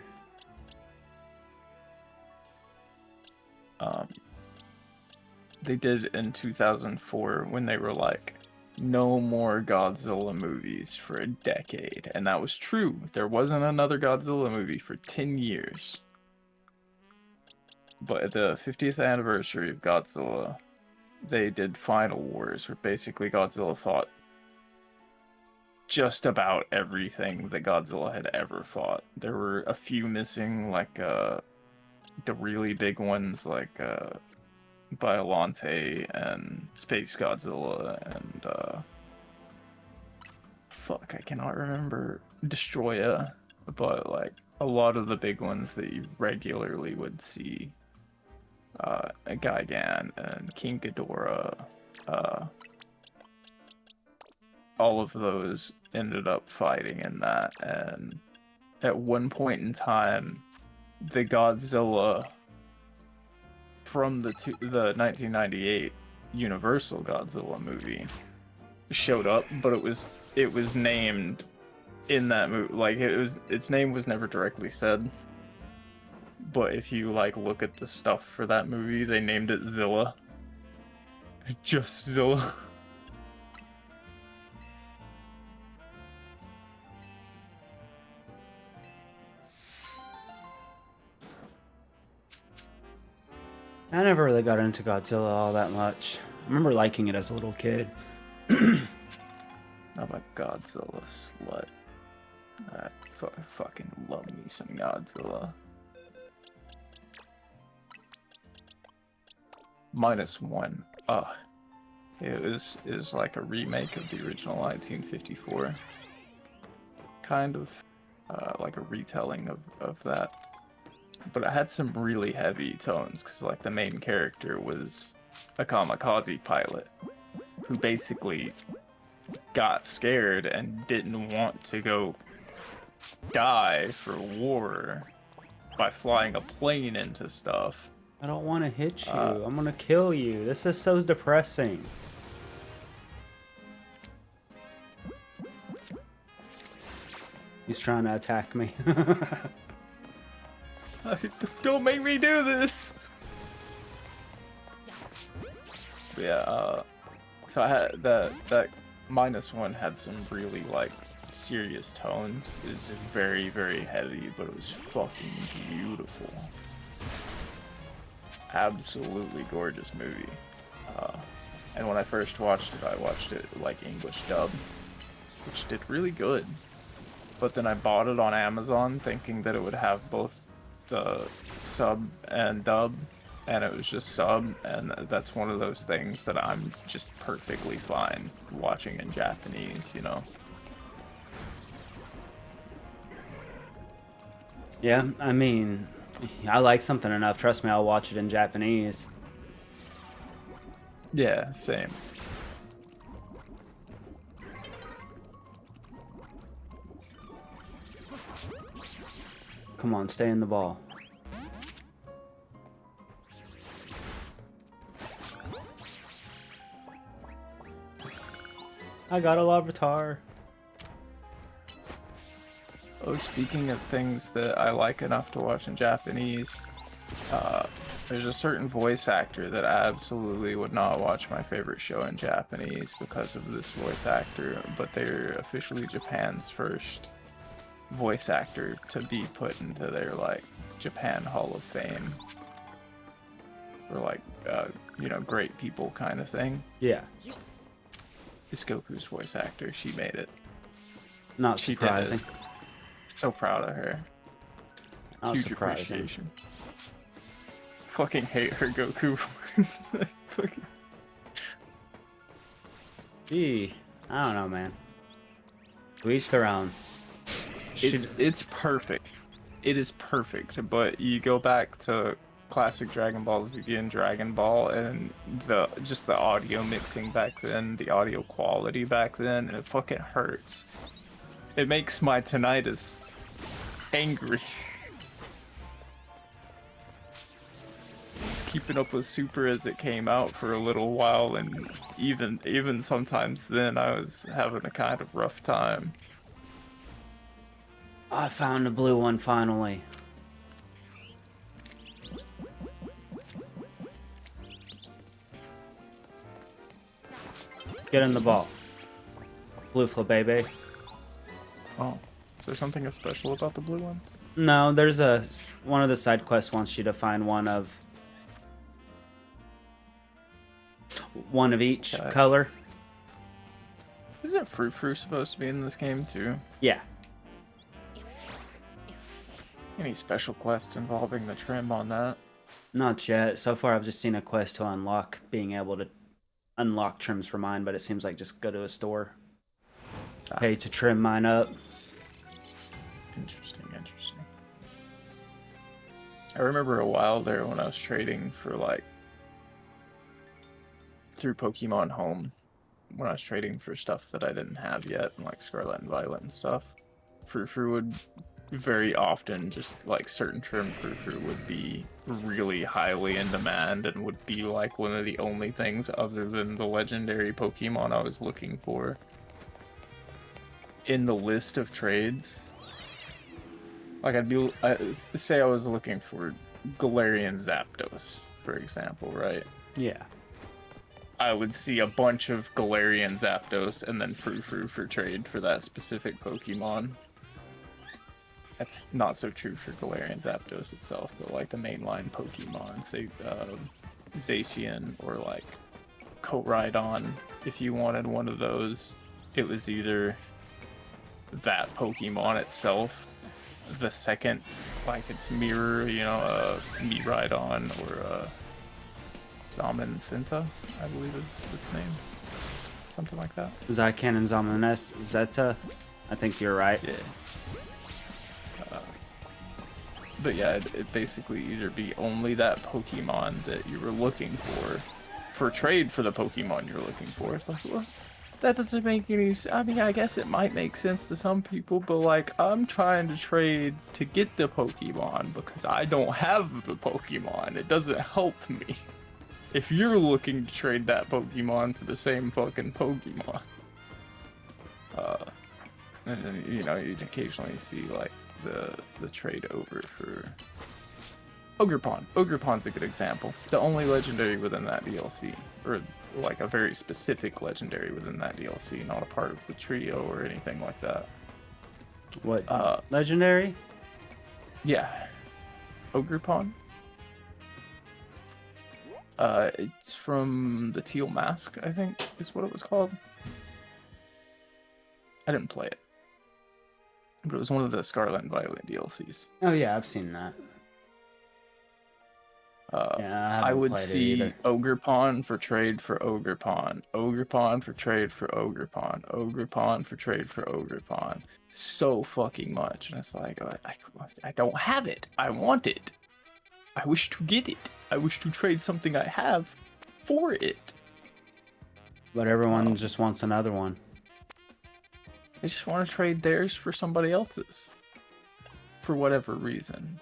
They did in 2004 when they were like, no more Godzilla movies for a decade, and that was true. There wasn't another Godzilla movie for 10 years. But at the 50th anniversary of Godzilla, they did Final Wars, where basically Godzilla fought just about everything that Godzilla had ever fought. There were a few missing, like the really big ones, like Biollante and Space Godzilla and I cannot remember Destroya, but like a lot of the big ones that you regularly would see. Gigan and King Ghidorah, all of those ended up fighting in that, and at one point in time, the Godzilla from the 1998 Universal Godzilla movie showed up, but it was named in that movie, like its name was never directly said. But if you like look at the stuff for that movie, they named it Zilla. Just Zilla. I never really got into Godzilla all that much. I remember liking it as a little kid. I'm a Godzilla slut. I fucking love me some Godzilla. -1. It was like a remake of the original 1954. Kind of. Like a retelling of that. but it had some really heavy tones because like the main character was a kamikaze pilot who basically got scared and didn't want to go die for war by flying a plane into stuff. I don't want to hit you. I'm gonna kill you. This is so depressing. He's trying to attack me. Don't make me do this. Yeah. So I had that -1 had some really like serious tones. It's very, very heavy, but it was fucking beautiful. Absolutely gorgeous movie. And when I first watched it, I watched it like English dub, which did really good. But then I bought it on Amazon thinking that it would have both the sub and dub, and it was just sub, and that's one of those things that I'm just perfectly fine watching in Japanese, you know? Yeah, I mean, I like something enough. Trust me, I'll watch it in Japanese. Yeah, same. Come on, stay in the ball. I got a Larvitar. Oh, speaking of things that I like enough to watch in Japanese, there's a certain voice actor that I absolutely would not watch my favorite show in Japanese because of this voice actor, but they're officially Japan's first voice actor to be put into their, like, Japan Hall of Fame. Or, like, you know, great people kind of thing. Yeah. It's Goku's voice actor. She made it. Not She did surprising. it. So proud of her. Not Huge surprising. appreciation. Fucking hate her Goku. Fucking... Gee, I don't know, man. To each their own. It's perfect. It is perfect, but you go back to classic Dragon Ball Z and Dragon Ball, and the audio mixing back then, the audio quality back then, and it fucking hurts. It makes my tinnitus angry. Just keeping up with Super as it came out for a little while, and even sometimes then I was having a kind of rough time. I found the blue one finally. Get in the ball. Blue baby. Oh, is there something special about the blue ones? No, there's one of the side quests wants you to find one of each Okay. color. Isn't Frou supposed to be in this game too? Yeah. Any special quests involving the trim on that? Not yet. So far, I've just seen a quest to unlock being able to unlock trims for mine, but it seems like just go to a store. Pay to trim mine up. Interesting. I remember a while there when I was trading for through Pokemon Home, when I was trading for stuff that I didn't have yet, like Scarlet and Violet and stuff. Frou would very often just like certain trim Frou would be really highly in demand and would be like one of the only things other than the legendary Pokemon I was looking for in the list of trades. Like say I was looking for Galarian Zapdos, for example, right? Yeah. I would see a bunch of Galarian Zapdos and then Frou for trade for that specific Pokemon. That's not so true for Galarian Zapdos itself, but like the mainline Pokemon, say Zacian or like Koraidon, if you wanted one of those, it was either that Pokemon itself, the second, like its mirror, you know, Miraidon or Zamazenta, I believe is its name. Something like that. Zycan and Zeta. I think you're right. Yeah. But yeah, it basically either be only that Pokemon that you were looking for trade for the Pokemon you're looking for. It's like, well, that doesn't make any sense. I mean, I guess it might make sense to some people, but like, I'm trying to trade to get the Pokemon because I don't have the Pokemon. It doesn't help me. If you're looking to trade that Pokemon for the same fucking Pokemon. And then, you know, you'd occasionally see like the trade over for Ogerpon. Ogerpon's a good example. The only legendary within that DLC, or like a very specific legendary within that DLC, not a part of the trio or anything like that. What? Legendary? Yeah. Ogerpon. It's from the Teal Mask, I think, is what it was called. I didn't play it. But it was one of the Scarlet and Violet DLCs. Oh yeah, I've seen that. Yeah, I would see Ogerpon for trade for Ogerpon, Ogerpon for trade for Ogerpon, Ogerpon for trade for Ogerpon, so fucking much, and it's like I don't have it. I want it. I wish to get it. I wish to trade something I have for it. But everyone just wants another one. They just want to trade theirs for somebody else's, for whatever reason.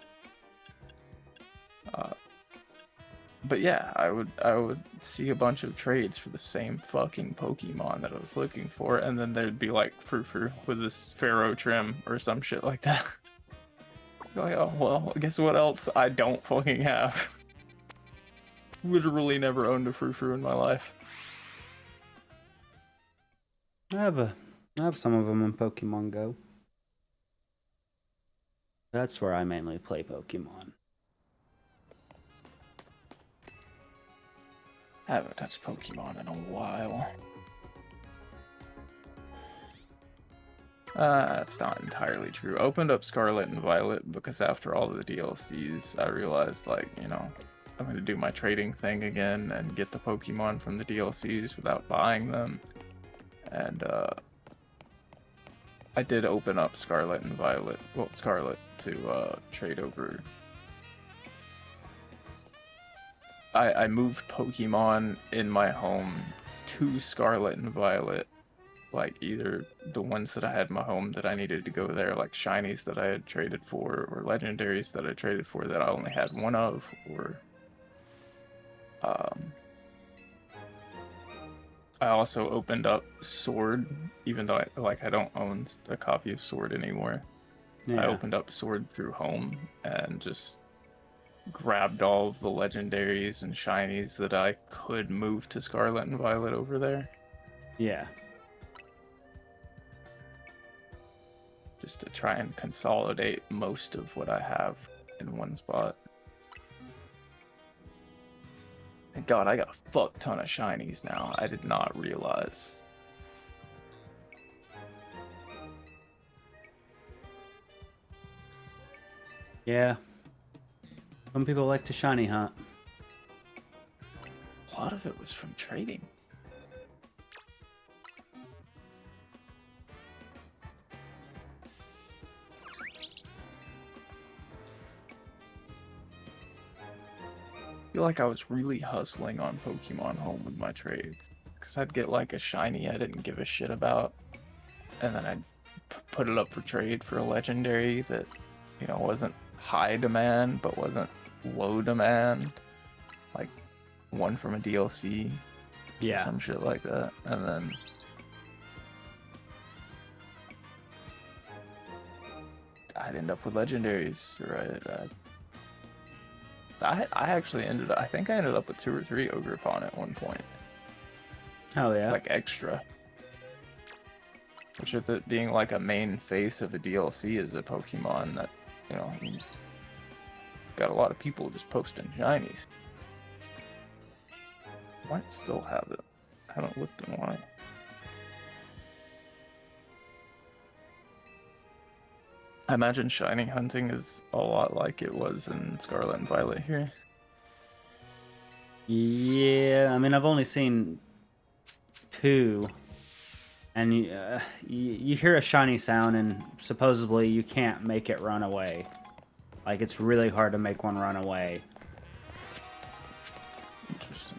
But yeah, I would see a bunch of trades for the same fucking Pokemon that I was looking for, and then there'd be like Frou with this Pharaoh trim or some shit like that. Like, oh well, guess what else I don't fucking have? Literally never owned a Frou in my life. I have some of them in Pokemon Go. That's where I mainly play Pokemon. I haven't touched Pokemon in a while. That's not entirely true. Opened up Scarlet and Violet because after all the DLCs, I realized, like, you know, I'm going to do my trading thing again and get the Pokemon from the DLCs without buying them. And, I did open up Scarlet and Violet, well, Scarlet, to, trade over. I moved Pokemon in my home to Scarlet and Violet, like either the ones that I had in my home that I needed to go there, like shinies that I had traded for, or legendaries that I traded for that I only had one of, or I also opened up Sword, even though I don't own a copy of Sword anymore. Yeah. I opened up Sword through home and just grabbed all of the legendaries and shinies that I could move to Scarlet and Violet over there. Yeah. Just to try and consolidate most of what I have in one spot. And God, I got a fuck ton of shinies now. I did not realize. Yeah. Some people like to shiny hunt. A lot of it was from trading. I feel like I was really hustling on Pokemon Home with my trades. Because I'd get like a shiny I didn't give a shit about. And then I'd put it up for trade for a legendary that, you know, wasn't high demand, but wasn't low demand. Like one from a DLC. Yeah. Or some shit like that. And then I'd end up with legendaries, right? I actually ended up, I think I ended up with 2 or 3 Ogerpon at one point. Oh yeah. Like extra. Which with it being like a main face of a DLC is a Pokemon that, you know, got a lot of people just posting shinies. Might still have it. I haven't looked in a while. I imagine shiny hunting is a lot like it was in Scarlet and Violet here. Yeah, I mean, I've only seen 2, and you hear a shiny sound, and supposedly you can't make it run away. Like, it's really hard to make one run away. Interesting.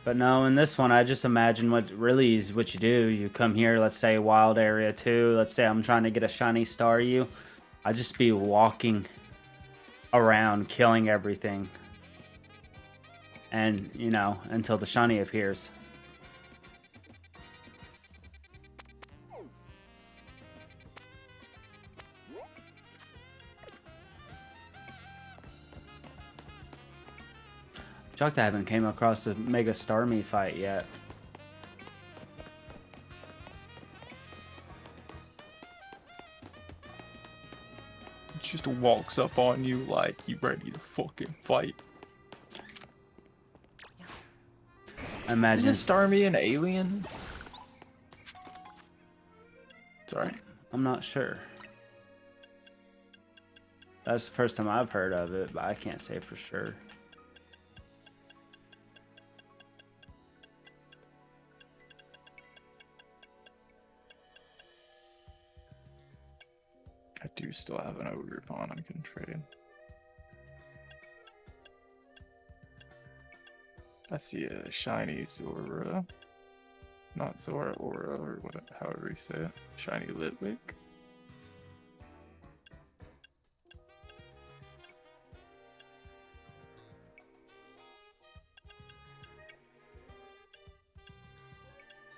But no, in this one, I just imagine what really is what you do. You come here, let's say wild area 2. Let's say I'm trying to get a shiny Staryu. I just be walking around, killing everything. And, you know, until the shiny appears. Shocked I haven't came across a Mega Starmie fight yet. It just walks up on you like you ready to fucking fight. I imagine Isn't Starmie an alien? Sorry. I'm not sure. That's the first time I've heard of it, but I can't say for sure. I do still have an ogre pawn I can trade. I see a shiny Zora. Not Zora, Aura, or whatever, however you say it. Shiny Litwick.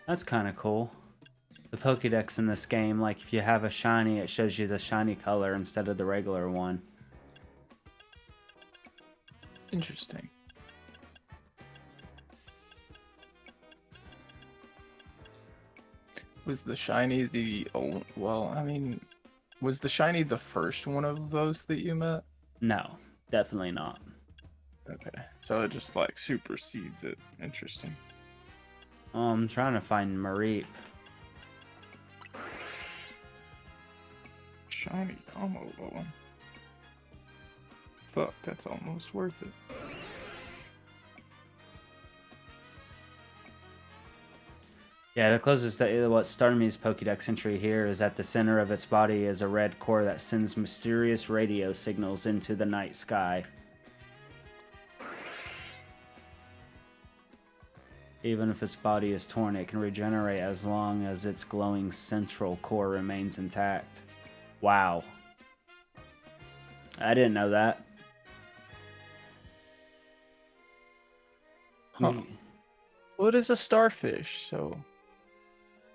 That's kind of cool. The Pokédex in this game, like if you have a shiny, it shows you the shiny color instead of the regular one. Interesting. Was the shiny the old? Well, I mean, was the shiny the first one of those that you met? No, definitely not. Okay, so it just like supersedes it. Interesting. I'm trying to find Mareep. Shiny combo one. Fuck, that's almost worth it. Yeah, the closest that what Starmie's Pokédex entry here is at the center of its body is a red core that sends mysterious radio signals into the night sky. Even if its body is torn, it can regenerate as long as its glowing central core remains intact. Wow. I didn't know that. Huh. Well, it is a starfish, so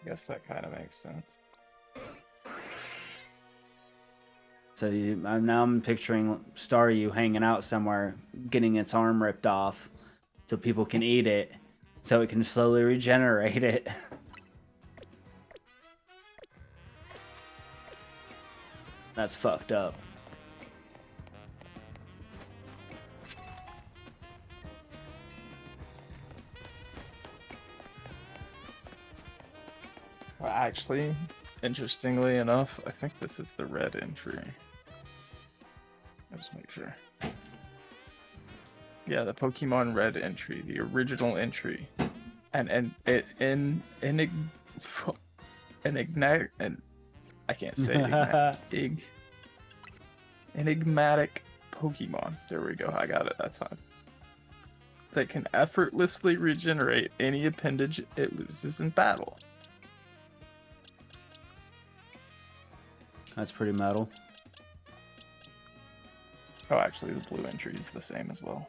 I guess that kind of makes sense. So now I'm picturing Staryu hanging out somewhere, getting its arm ripped off, so people can eat it, so it can slowly regenerate it. That's fucked up. Well, actually, interestingly enough, I think this is the red entry. Let's make sure. Yeah, the Pokemon Red entry, the original entry, and it I can't say enigmatic Pokemon. There we go. I got it that time. That can effortlessly regenerate any appendage it loses in battle. That's pretty metal. Oh, actually, the blue entry is the same as well.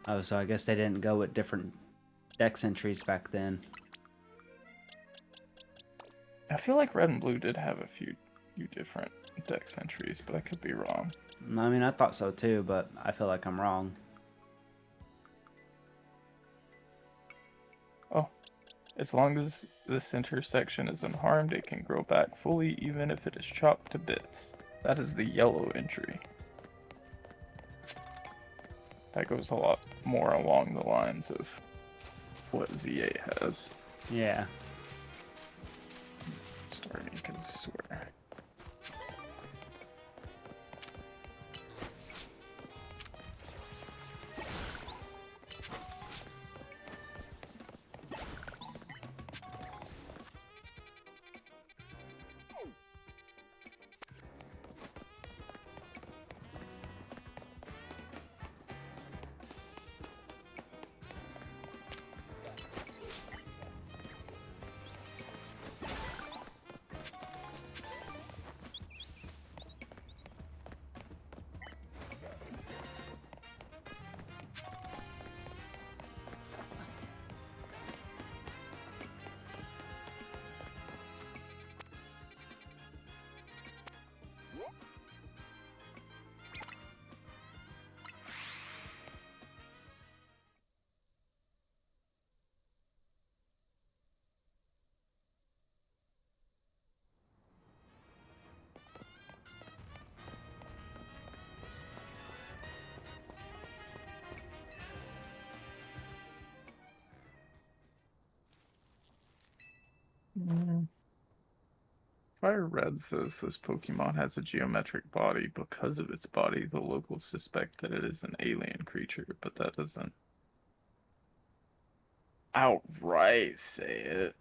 Oh, so I guess they didn't go with different dex entries back then. I feel like red and blue did have a few different dex entries, but I could be wrong. I mean, I thought so too, but I feel like I'm wrong. Oh, as long as the center section is unharmed, it can grow back fully even if it is chopped to bits. That is the yellow entry. That goes a lot more along the lines of what ZA has. Yeah. Starting, I can swear. Fire Red says this Pokemon has a geometric body. Because of its body, the locals suspect that it is an alien creature, but that doesn't outright say it.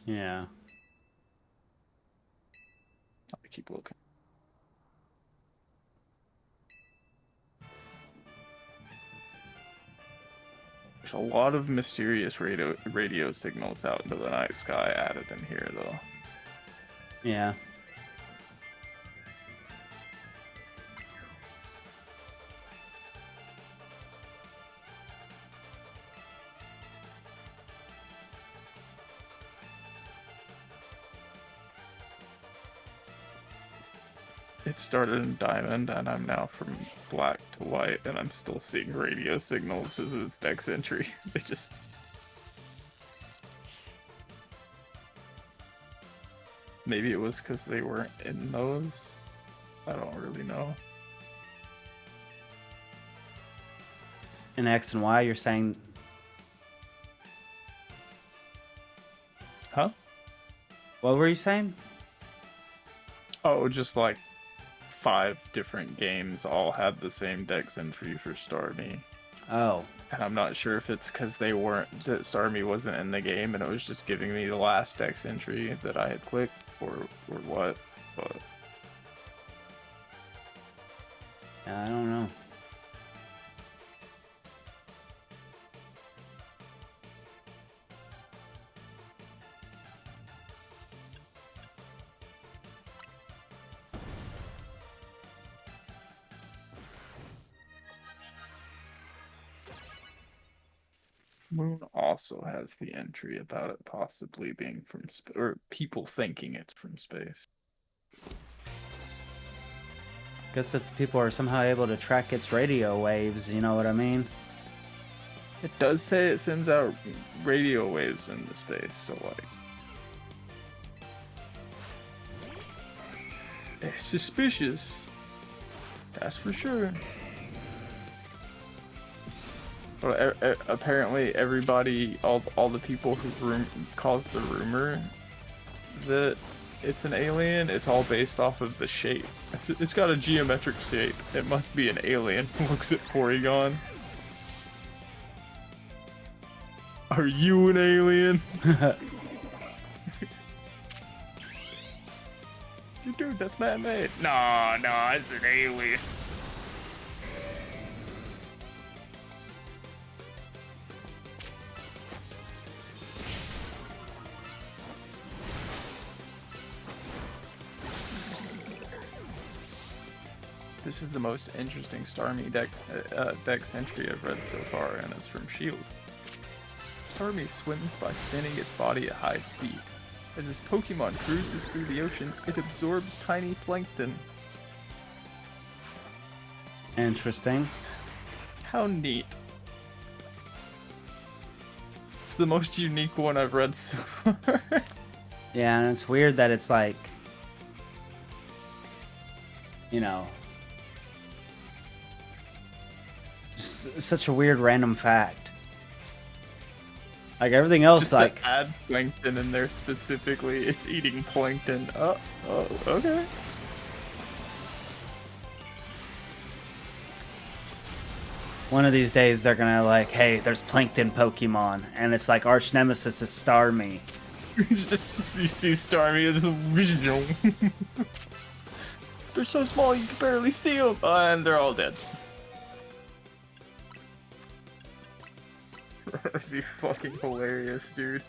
Yeah. Let me keep looking. There's a lot of mysterious radio signals out into the night sky added in here, though. Yeah. It started in Diamond, and I'm now from Black to White, and I'm still seeing radio signals as its next entry. They just... Maybe it was because they weren't in those? I don't really know. In X and Y, you're saying... Huh? What were you saying? Oh, just like 5 different games all had the same dex entry for Starmie. Oh. And I'm not sure if it's because that Starmie wasn't in the game and it was just giving me the last dex entry that I had clicked or what, but... I don't know. Moon also has the entry about it possibly being from or people thinking it's from space. Guess if people are somehow able to track its radio waves, you know what I mean? It does say it sends out radio waves into space, so like... It's suspicious. That's for sure. Well, apparently everybody, all the people who caused the rumor that it's an alien, it's all based off of the shape. It's got a geometric shape. It must be an alien. Looks at Porygon. Are you an alien? Dude, that's man-made. No, it's an alien. This is the most interesting Starmie dex entry I've read so far, and it's from Shield. Starmie swims by spinning its body at high speed. As this Pokemon cruises through the ocean, it absorbs tiny plankton. Interesting. How neat. It's the most unique one I've read so far. Yeah, and it's weird that it's like, you know, just such a weird random fact. Like everything else, just like to add plankton in there specifically, it's eating plankton. Oh, okay. one of these days they're gonna like, hey, there's plankton Pokemon, and it's like arch nemesis is Starmie. Just you see Starmie as original. They're so small you can barely see them, and they're all dead. That'd be fucking hilarious, dude.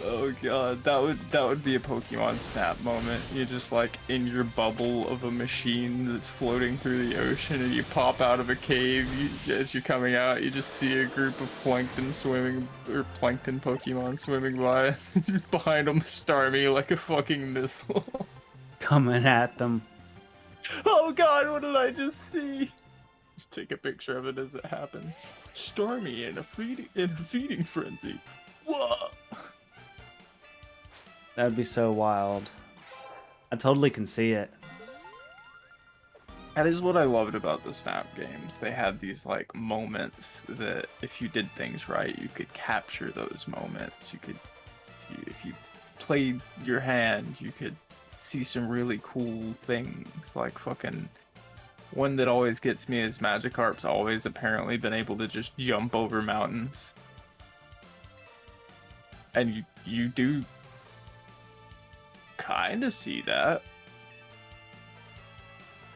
Oh god, that would be a Pokemon Snap moment. You just like in your bubble of a machine that's floating through the ocean, and you pop out of a cave. As you're coming out, you just see a group of plankton Pokemon swimming by. Behind them, Starmie like a fucking missile. Coming at them. Oh god, what did I just see? Just take a picture of it as it happens. Starmie in a feeding frenzy. Whoa! That would be so wild. I totally can see it. That is what I loved about the Snap games. They had these like moments that if you did things right, you could capture those moments. You could, if you played your hand, you could see some really cool things. Like fucking one that always gets me is Magikarp's always apparently been able to just jump over mountains. And you do kind of see that.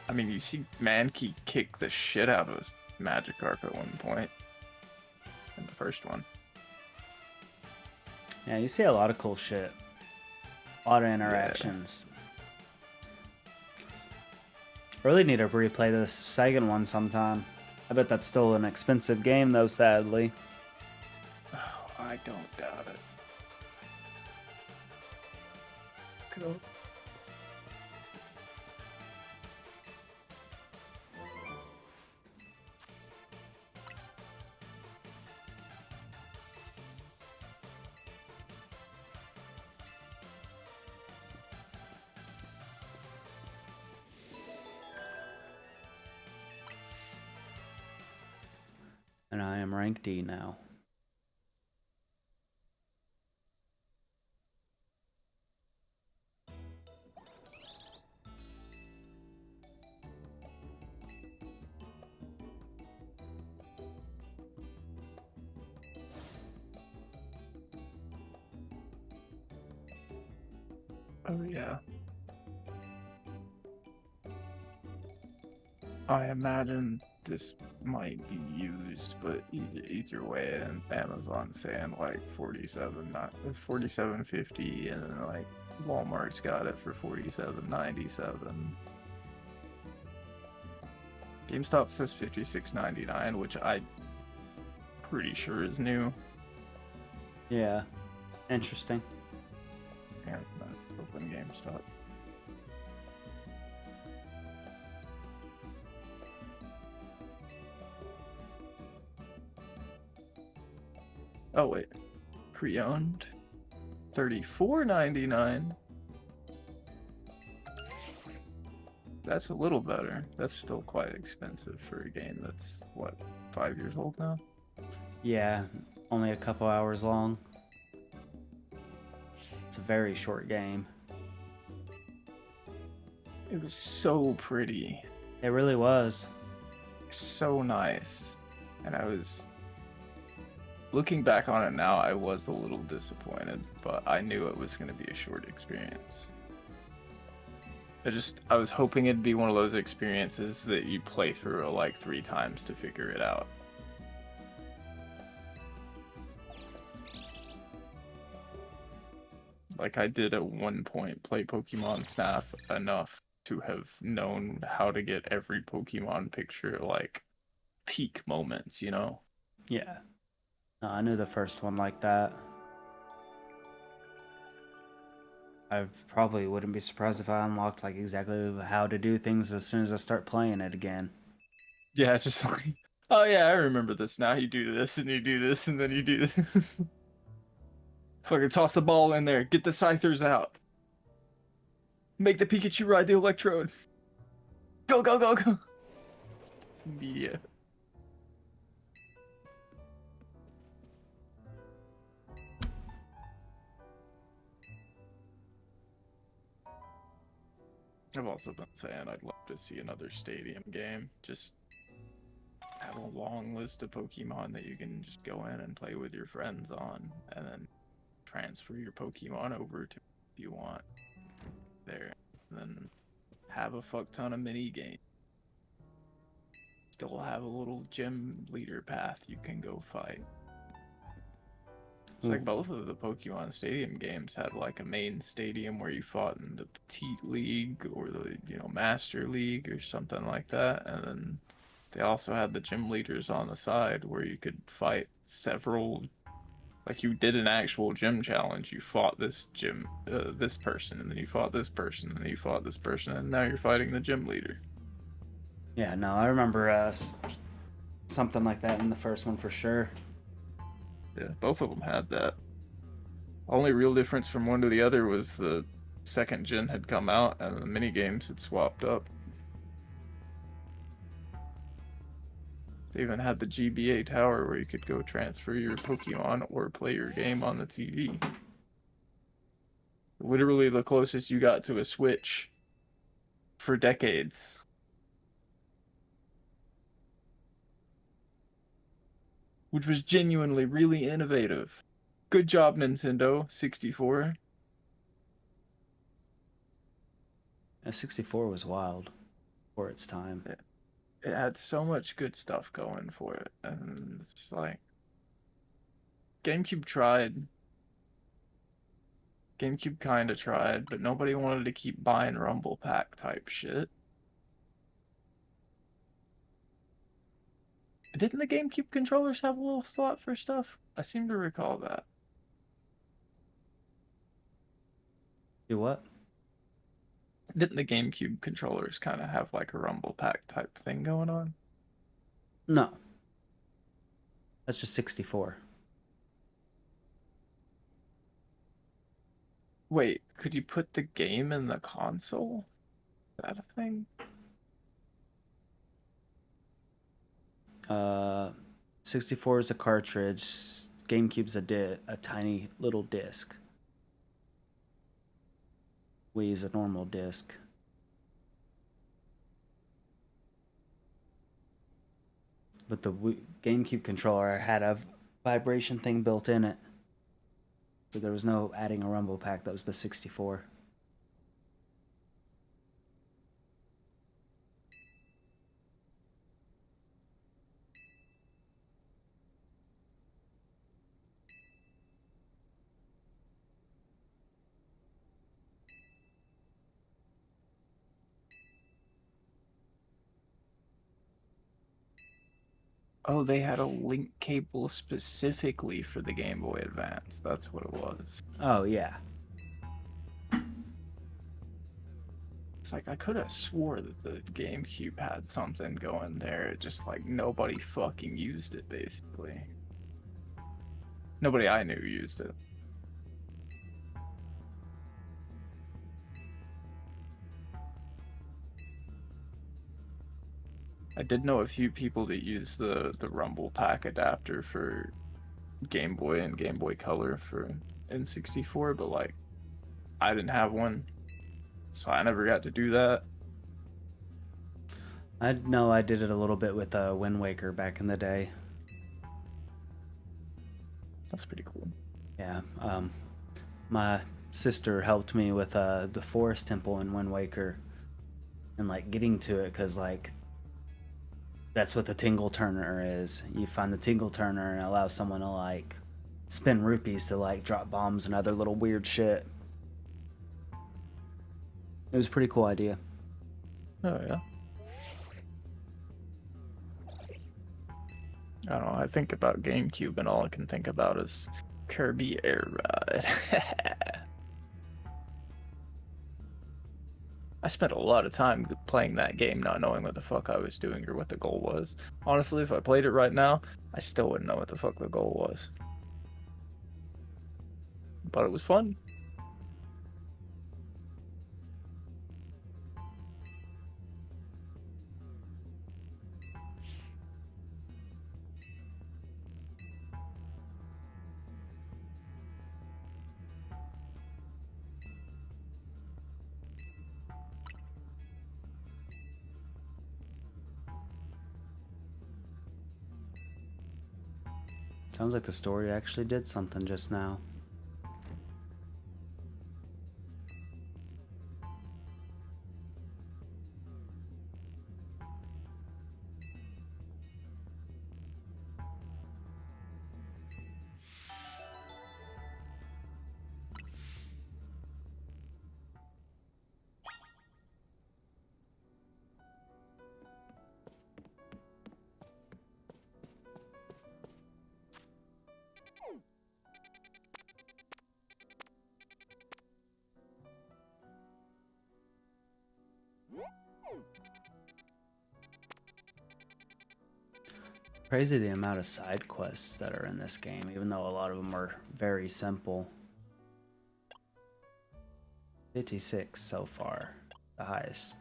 I mean, you see Mankey kick the shit out of a Magikarp at one point in the first one. Yeah, you see a lot of cool shit. A lot of interactions. Really need to replay this second one sometime. I bet that's still an expensive game though, sadly. Oh, I don't doubt it. Go. And I am rank D now. Oh yeah. I imagine this might be used, but either way, and Amazon saying like 47.50, and then like Walmart's got it for 47.97. GameStop says 56.99, which I'm pretty sure is new. Yeah, interesting. Yeah, open GameStop. Oh wait, pre-owned, $34.99. That's a little better. That's still quite expensive for a game that's what, 5 years old now? Yeah, only a couple hours long. It's a very short game. It was so pretty. It really was. So nice. And I was looking back on it now, I was a little disappointed, but I knew it was going to be a short experience. I was hoping it'd be one of those experiences that you play through like 3 times to figure it out. Like I did at one point play Pokemon Snap enough to have known how to get every Pokemon picture like peak moments, you know? Yeah. No, I knew the first one like that. I probably wouldn't be surprised if I unlocked like exactly how to do things as soon as I start playing it again. Yeah, it's just like, oh yeah, I remember this now. You do this, and you do this, and then you do this. Fucking toss the ball in there. Get the Scythers out. Make the Pikachu ride the Electrode. Go, go, go, go. Media. I've also been saying I'd love to see another stadium game. Just have a long list of Pokemon that you can just go in and play with your friends on, and then transfer your Pokemon over to if you want there. And then have a fuck ton of mini games. Still have a little gym leader path you can go fight. It's like both of the Pokemon Stadium games had like a main stadium where you fought in the Petite League or the, Master League or something like that. And then they also had the gym leaders on the side where you could fight several, like you did an actual gym challenge. You fought this person, and then you fought this person, and then you fought this person, and now you're fighting the gym leader. Yeah, no, I remember something like that in the first one for sure. Yeah, both of them had that. Only real difference from one to the other was the second gen had come out and the mini games had swapped up. They even had the GBA tower where you could go transfer your Pokemon or play your game on the TV. Literally the closest you got to a Switch for decades. Which was genuinely really innovative. Good job, Nintendo 64. F64 was wild for its time. It had so much good stuff going for it. And it's like GameCube tried. GameCube kind of tried, but nobody wanted to keep buying Rumble Pack type shit. Didn't the GameCube controllers have a little slot for stuff? I seem to recall that. Do what? Didn't the GameCube controllers kind of have like a Rumble Pack type thing going on? No. That's just 64. Wait, could you put the game in the console? Is that a thing? 64 is a cartridge. GameCube's a tiny little disc. Wii is a normal disc. But the GameCube controller had a vibration thing built in it. So there was no adding a rumble pack. That was the 64. Oh, they had a link cable specifically for the Game Boy Advance. That's what it was. Oh, yeah. It's like I could have swore that the GameCube had something going there. Just like nobody fucking used it, basically. Nobody I knew used it. I did know a few people that used the Rumble Pack adapter for Game Boy and Game Boy Color for N64, but like I didn't have one, so I never got to do that. I know I did it a little bit with Wind Waker back in the day. That's pretty cool. Yeah. My sister helped me with the Forest Temple in Wind Waker, and like getting to it because like that's what the Tingle Turner is. You find the Tingle Turner and allow someone to like spin rupees to like drop bombs and other little weird shit. It was a pretty cool idea. Oh yeah. I don't know. I think about GameCube and all I can think about is Kirby Air Ride. I spent a lot of time playing that game not knowing what the fuck I was doing or what the goal was. Honestly, if I played it right now, I still wouldn't know what the fuck the goal was. But it was fun. Sounds like the story actually did something just now. Crazy the amount of side quests that are in this game, even though a lot of them are very simple. 56 so far, the highest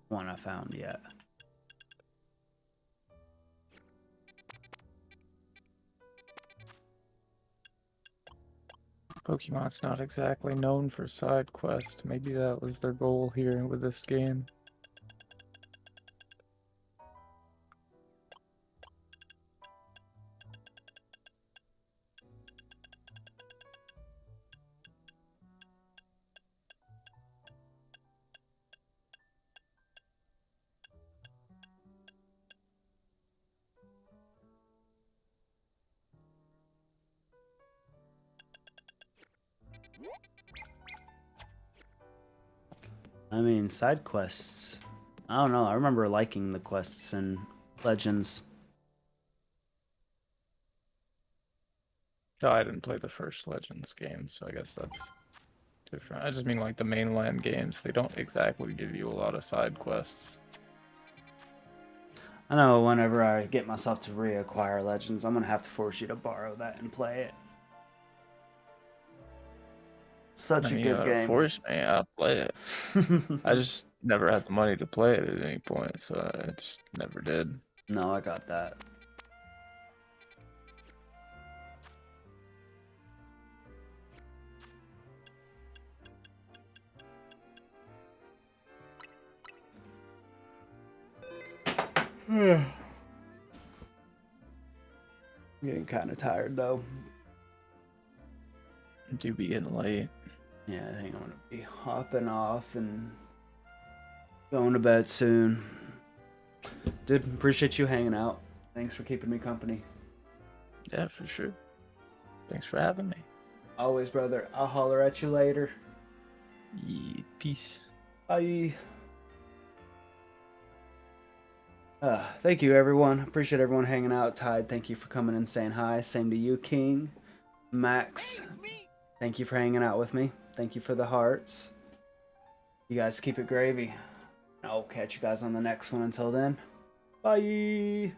one I found yet. Pokemon's not exactly known for side quests. Maybe that was their goal here with this game. I mean, side quests. I don't know. I remember liking the quests in Legends. Oh, I didn't play the first Legends game, so I guess that's different. I just mean like the mainland games, they don't exactly give you a lot of side quests. I know whenever I get myself to reacquire Legends, I'm gonna have to force you to borrow that and play it. Such a You good gotta game. force me, I'll play it. I just never had the money to play it at any point, so I just never did. No, I got that. I'm getting kind of tired though. I do be getting late. Yeah, I think I'm gonna be hopping off and going to bed soon. Dude, appreciate you hanging out. Thanks for keeping me company. Yeah, for sure. Thanks for having me. Always, brother. I'll holler at you later. Yeah, peace. Bye. Thank you, everyone. Appreciate everyone hanging out. Tide, thank you for coming and saying hi. Same to you, King. Max, thank you for hanging out with me. Thank you for the hearts. You guys keep it gravy. I'll catch you guys on the next one. Until then, bye.